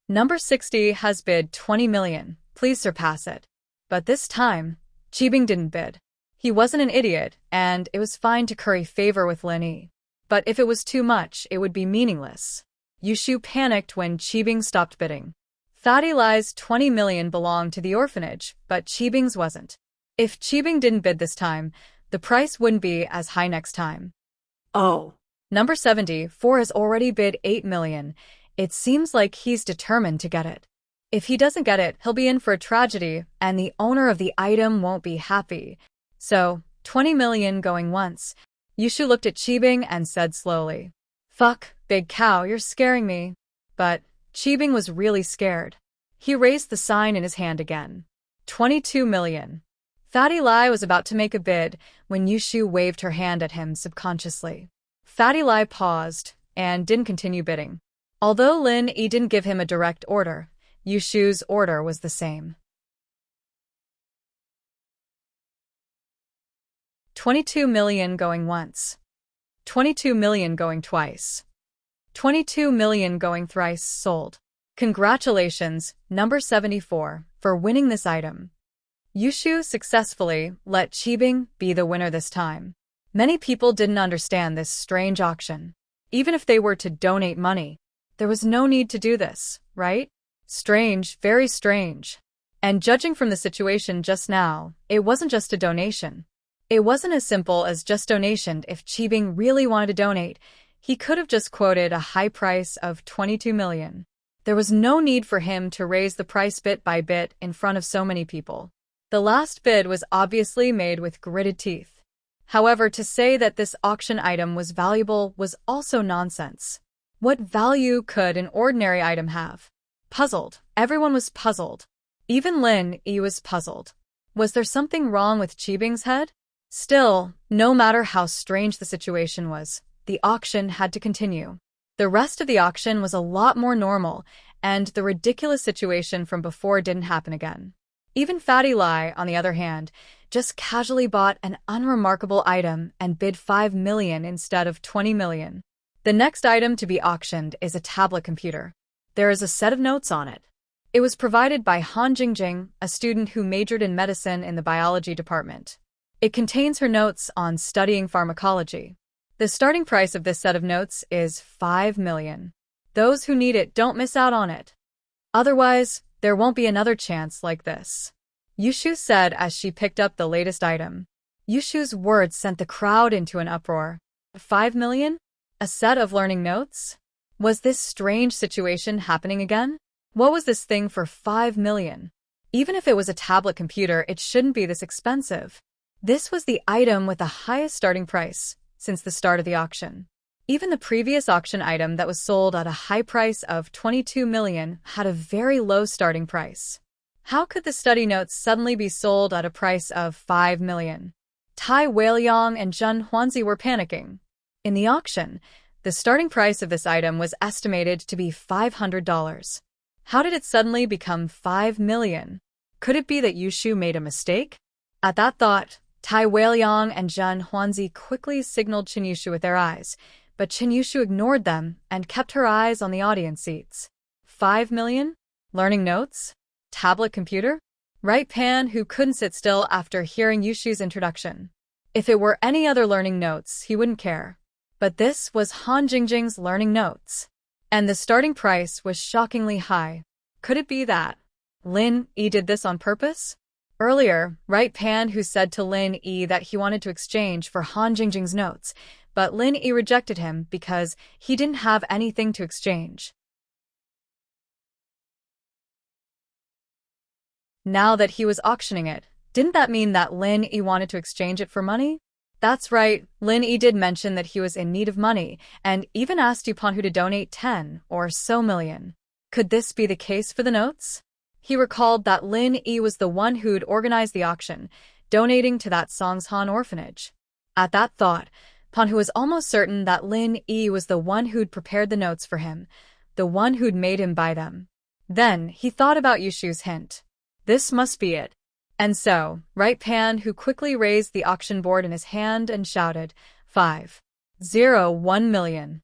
Number 60 has bid 20 million. Please surpass it. But this time, Qibing didn't bid. He wasn't an idiot, and it was fine to curry favor with Lin Yi. But if it was too much, it would be meaningless. Yushu panicked when Qibing stopped bidding. Fatty Lai's 20 million belonged to the orphanage, but Qibing's wasn't. If Qibing didn't bid this time, the price wouldn't be as high next time. Oh. Number 74 has already bid 8 million. It seems like he's determined to get it. If he doesn't get it, he'll be in for a tragedy, and the owner of the item won't be happy. So, 20 million going once. Yushu looked at Qibing and said slowly, "Fuck, big cow, you're scaring me." But Qibing was really scared. He raised the sign in his hand again. 22 million. Fatty Lai was about to make a bid when Yushu waved her hand at him subconsciously. Fatty Lai paused and didn't continue bidding. Although Lin Yi didn't give him a direct order, Yushu's order was the same. 22 million going once. 22 million going twice. 22 million going thrice sold. Congratulations, number 74, for winning this item. Yushu successfully let Qibing be the winner this time. Many people didn't understand this strange auction. Even if they were to donate money, there was no need to do this, right? Strange, very strange. And judging from the situation just now, it wasn't just a donation. It wasn't as simple as just donation. If Qibing really wanted to donate, he could have just quoted a high price of 22 million. There was no need for him to raise the price bit by bit in front of so many people. The last bid was obviously made with gritted teeth. However, to say that this auction item was valuable was also nonsense. What value could an ordinary item have? Puzzled. Everyone was puzzled. Even Lin Yi was puzzled. Was there something wrong with Qibing's head? Still, no matter how strange the situation was, the auction had to continue. The rest of the auction was a lot more normal, and the ridiculous situation from before didn't happen again. Even Fatty Lai, on the other hand, just casually bought an unremarkable item and bid 5 million instead of 20 million. The next item to be auctioned is a tablet computer. There is a set of notes on it. It was provided by Han Jingjing, a student who majored in medicine in the biology department. It contains her notes on studying pharmacology. The starting price of this set of notes is 5 million. Those who need it don't miss out on it. Otherwise, there won't be another chance like this, Yushu said as she picked up the latest item. Yushu's words sent the crowd into an uproar. 5 million? A set of learning notes? Was this strange situation happening again? What was this thing for 5 million? Even if it was a tablet computer, it shouldn't be this expensive. This was the item with the highest starting price since the start of the auction. Even the previous auction item that was sold at a high price of 22 million had a very low starting price. How could the study notes suddenly be sold at a price of 5 million? Tai Weiliang and Zhen Huanzi were panicking. In the auction, the starting price of this item was estimated to be $500. How did it suddenly become 5 million? Could it be that Yushu made a mistake? At that thought, Tai Weiliang and Zhen Huanzi quickly signaled Qin Yushu with their eyes, but Qin Yushu ignored them and kept her eyes on the audience seats. 5 million? Learning notes? Tablet computer? Right Pan, who couldn't sit still after hearing Yushu's introduction. If it were any other learning notes, he wouldn't care. But this was Han Jingjing's learning notes. And the starting price was shockingly high. Could it be that Lin Yi did this on purpose? Earlier, Right Pan, who said to Lin Yi that he wanted to exchange for Han Jingjing's notes, but Lin Yi rejected him because he didn't have anything to exchange. Now that he was auctioning it, didn't that mean that Lin Yi wanted to exchange it for money? That's right, Lin Yi did mention that he was in need of money, and even asked Yuponhu to donate 10 or so million. Could this be the case for the notes? He recalled that Lin Yi was the one who'd organized the auction, donating to that Songshan orphanage. At that thought, Ponhu was almost certain that Lin Yi was the one who'd prepared the notes for him, the one who'd made him buy them. Then he thought about Yushu's hint. This must be it. And so, Right Pan, who quickly raised the auction board in his hand and shouted, 501 million.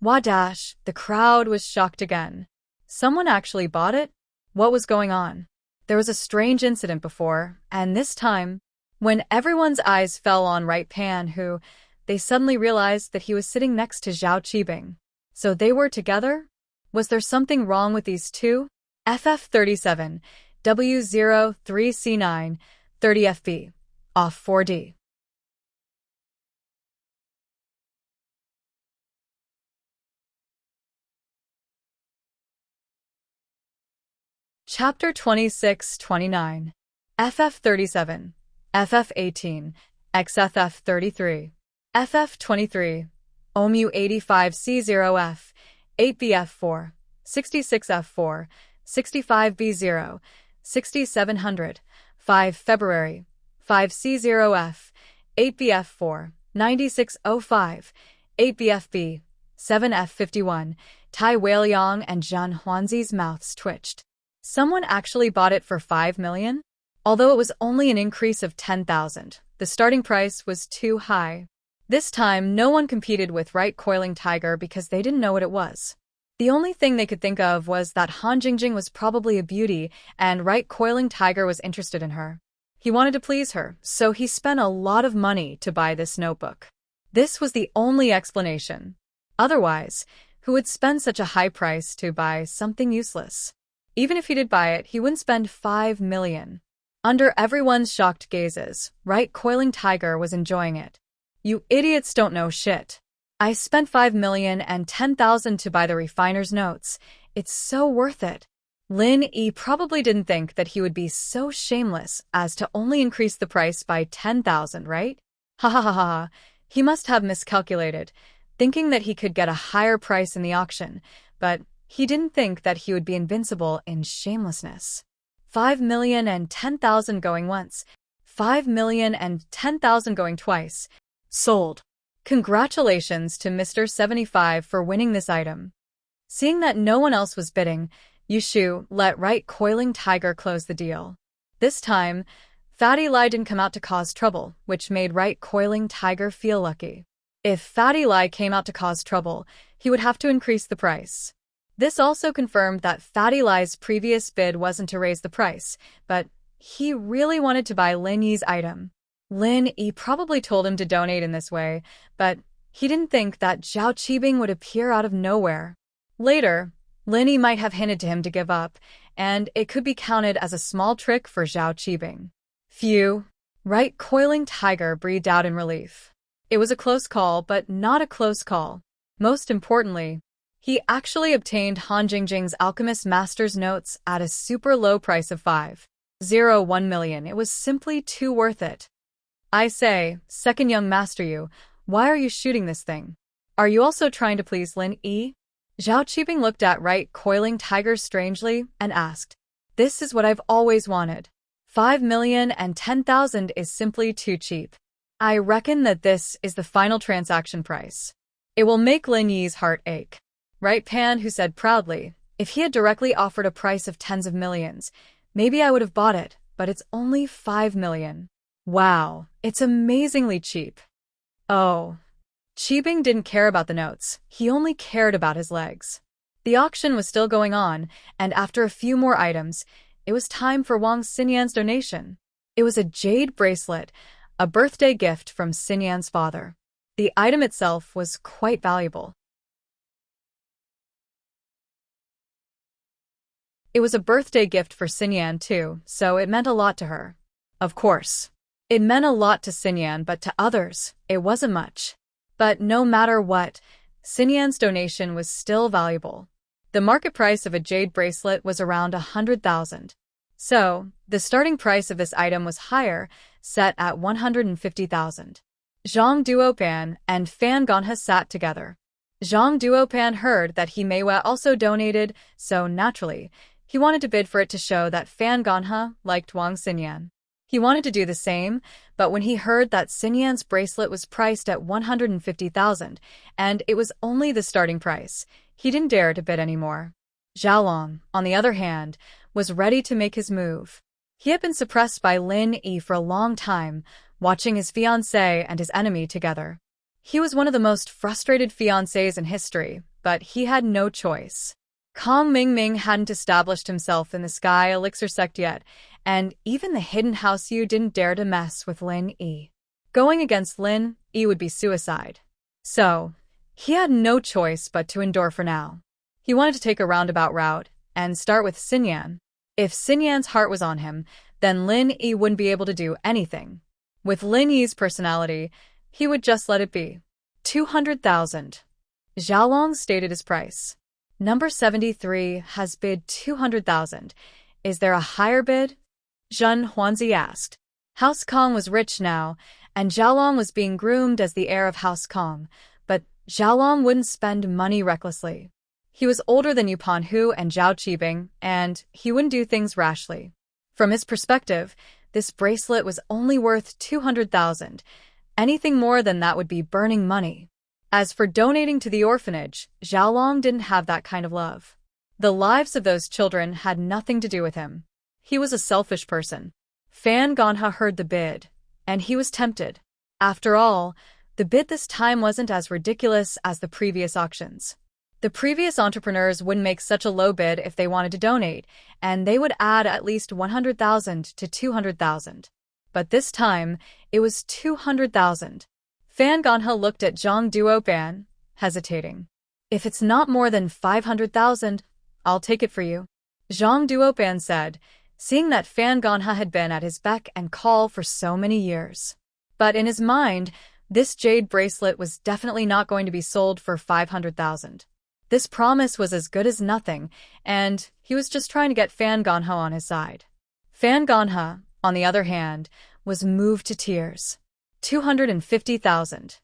Wadash, the crowd was shocked again. Someone actually bought it? What was going on? There was a strange incident before, and this time, when everyone's eyes fell on Right Pan, they suddenly realized that he was sitting next to Zhao Qibing. So they were together? Was there something wrong with these two? FF37, W03C9, 30FB, off 4D. Chapter 26-29, FF37, FF18, XFF33, FF23, OMU 85C0F, 8BF4, 66F4, 65B0, 6700, 5 February, 5C0F, 8BF4, 9605, 8BFB, 7F51, Tai Weiliang and Zhen Huanzi's mouths twitched. Someone actually bought it for 5 million? Although it was only an increase of 10,000, the starting price was too high. This time, no one competed with Right Coiling Tiger because they didn't know what it was. The only thing they could think of was that Han Jingjing was probably a beauty and Right Coiling Tiger was interested in her. He wanted to please her, so he spent a lot of money to buy this notebook. This was the only explanation. Otherwise, who would spend such a high price to buy something useless? Even if he did buy it, he wouldn't spend 5 million. Under everyone's shocked gazes, Right Coiling Tiger was enjoying it. You idiots don't know shit. I spent 5 million and 10,000 to buy the refiner's notes. It's so worth it. Lin Yi probably didn't think that he would be so shameless as to only increase the price by 10,000, right? Ha ha ha ha. He must have miscalculated, thinking that he could get a higher price in the auction, but he didn't think that he would be invincible in shamelessness. 5 million and 10,000 going once, 5 million and 10,000 going twice. Sold. Congratulations to Mr. 75 for winning this item. Seeing that no one else was bidding, Yushu let Right Coiling Tiger close the deal. This time, Fatty Lai didn't come out to cause trouble, which made Right Coiling Tiger feel lucky. If Fatty Lai came out to cause trouble, he would have to increase the price. This also confirmed that Fatty Lai's previous bid wasn't to raise the price, but he really wanted to buy Lin Yi's item. Lin Yi probably told him to donate in this way, but he didn't think that Zhao Qibing would appear out of nowhere. Later, Lin Yi might have hinted to him to give up, and it could be counted as a small trick for Zhao Qibing. Phew. Right coiling tiger breathed out in relief. It was a close call, but not a close call. Most importantly, he actually obtained Han Jingjing's Alchemist Master's notes at a super low price of 5.01 million. It was simply too worth it. I say, second young master you, why are you shooting this thing? Are you also trying to please Lin Yi? Zhao Qibing looked at right coiling tiger strangely and asked, This is what I've always wanted. 5,010,000 is simply too cheap. I reckon that this is the final transaction price. It will make Lin Yi's heart ache. Right Pan, who said proudly, if he had directly offered a price of tens of millions, maybe I would have bought it, but it's only 5 million. Wow, it's amazingly cheap. Oh. Qibing didn't care about the notes, he only cared about his legs. The auction was still going on, and after a few more items, it was time for Wang Xinyan's donation. It was a jade bracelet, a birthday gift from Xinyan's father. The item itself was quite valuable. It was a birthday gift for Xinyan too, so it meant a lot to her. Of course. It meant a lot to Xinyan, but to others, it wasn't much. But no matter what, Xinyan's donation was still valuable. The market price of a jade bracelet was around 100,000. So, the starting price of this item was higher, set at 150,000. Zhang Duopan and Fan Ganha sat together. Zhang Duopan heard that He Meiwei also donated, so naturally, he wanted to bid for it to show that Fan Ganha liked Wang Xinyan. He wanted to do the same, but when he heard that Xinyan's bracelet was priced at 150,000, and it was only the starting price, he didn't dare to bid anymore. Zhaolong, on the other hand, was ready to make his move. He had been suppressed by Lin Yi for a long time, watching his fiancé and his enemy together. He was one of the most frustrated fiancés in history, but he had no choice. Kong Mingming hadn't established himself in the Sky Elixir sect yet, and even the Hidden House Yu didn't dare to mess with Lin Yi. Going against Lin Yi would be suicide. So, he had no choice but to endure for now. He wanted to take a roundabout route and start with Xinyan. If Xinyan's heart was on him, then Lin Yi wouldn't be able to do anything. With Lin Yi's personality, he would just let it be. 200,000. Zhaolong stated his price. Number 73 has bid 200,000. Is there a higher bid? Zhen Huanzi asked. House Kong was rich now, and Zhaolong was being groomed as the heir of House Kong, but Zhaolong wouldn't spend money recklessly. He was older than Yupan Hu and Zhao Qibing, and he wouldn't do things rashly. From his perspective, this bracelet was only worth 200,000. Anything more than that would be burning money. As for donating to the orphanage, Zhaolong didn't have that kind of love. The lives of those children had nothing to do with him. He was a selfish person. Fan Ganha heard the bid, and he was tempted. After all, the bid this time wasn't as ridiculous as the previous auctions. The previous entrepreneurs wouldn't make such a low bid if they wanted to donate, and they would add at least 100,000 to 200,000. But this time, it was 200,000. Fan Ganha looked at Zhang Duopan, hesitating. If it's not more than 500,000, I'll take it for you. Zhang Duopan said, seeing that Fan Ganha had been at his beck and call for so many years. But in his mind, this jade bracelet was definitely not going to be sold for 500,000. This promise was as good as nothing, and he was just trying to get Fan Ganha on his side. Fan Ganha, on the other hand, was moved to tears. 250,000.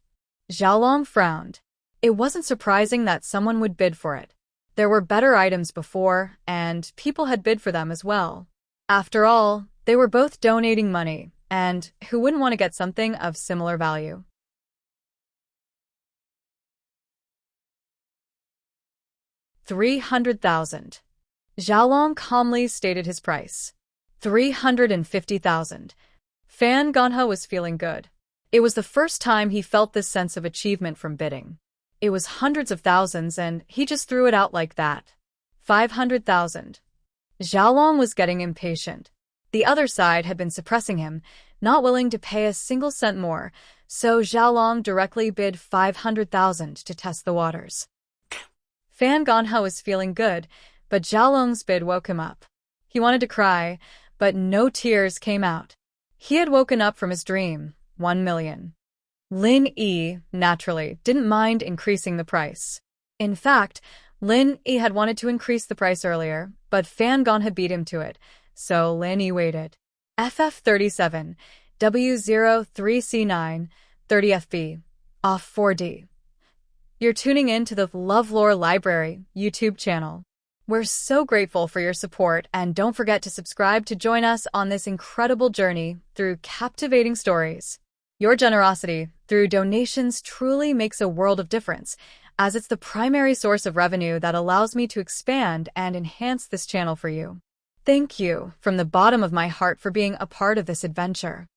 Zhaolong frowned. It wasn't surprising that someone would bid for it. There were better items before, and people had bid for them as well. After all, they were both donating money, and who wouldn't want to get something of similar value? $300,000. Zhaolong calmly stated his price. 350,000. Fan Ganha was feeling good. It was the first time he felt this sense of achievement from bidding. It was hundreds of thousands, and he just threw it out like that. 500,000. Zhaolong was getting impatient. The other side had been suppressing him. not willing to pay a single cent more, so Xiaolong directly bid 500,000 to test the waters. Fan Ganhao was feeling good, but Xiaolong's bid woke him up. He wanted to cry, but no tears came out. He had woken up from his dream, 1 million. Lin Yi, naturally, didn't mind increasing the price. In fact, Lin Yi had wanted to increase the price earlier, but Fan Gan had beat him to it, so Lin Yi waited. FF37, W03C9, 30FB, off 4D. You're tuning in to the LoveLore Library YouTube channel. We're so grateful for your support, and don't forget to subscribe to join us on this incredible journey through captivating stories. Your generosity through donations truly makes a world of difference, as it's the primary source of revenue that allows me to expand and enhance this channel for you. Thank you from the bottom of my heart for being a part of this adventure.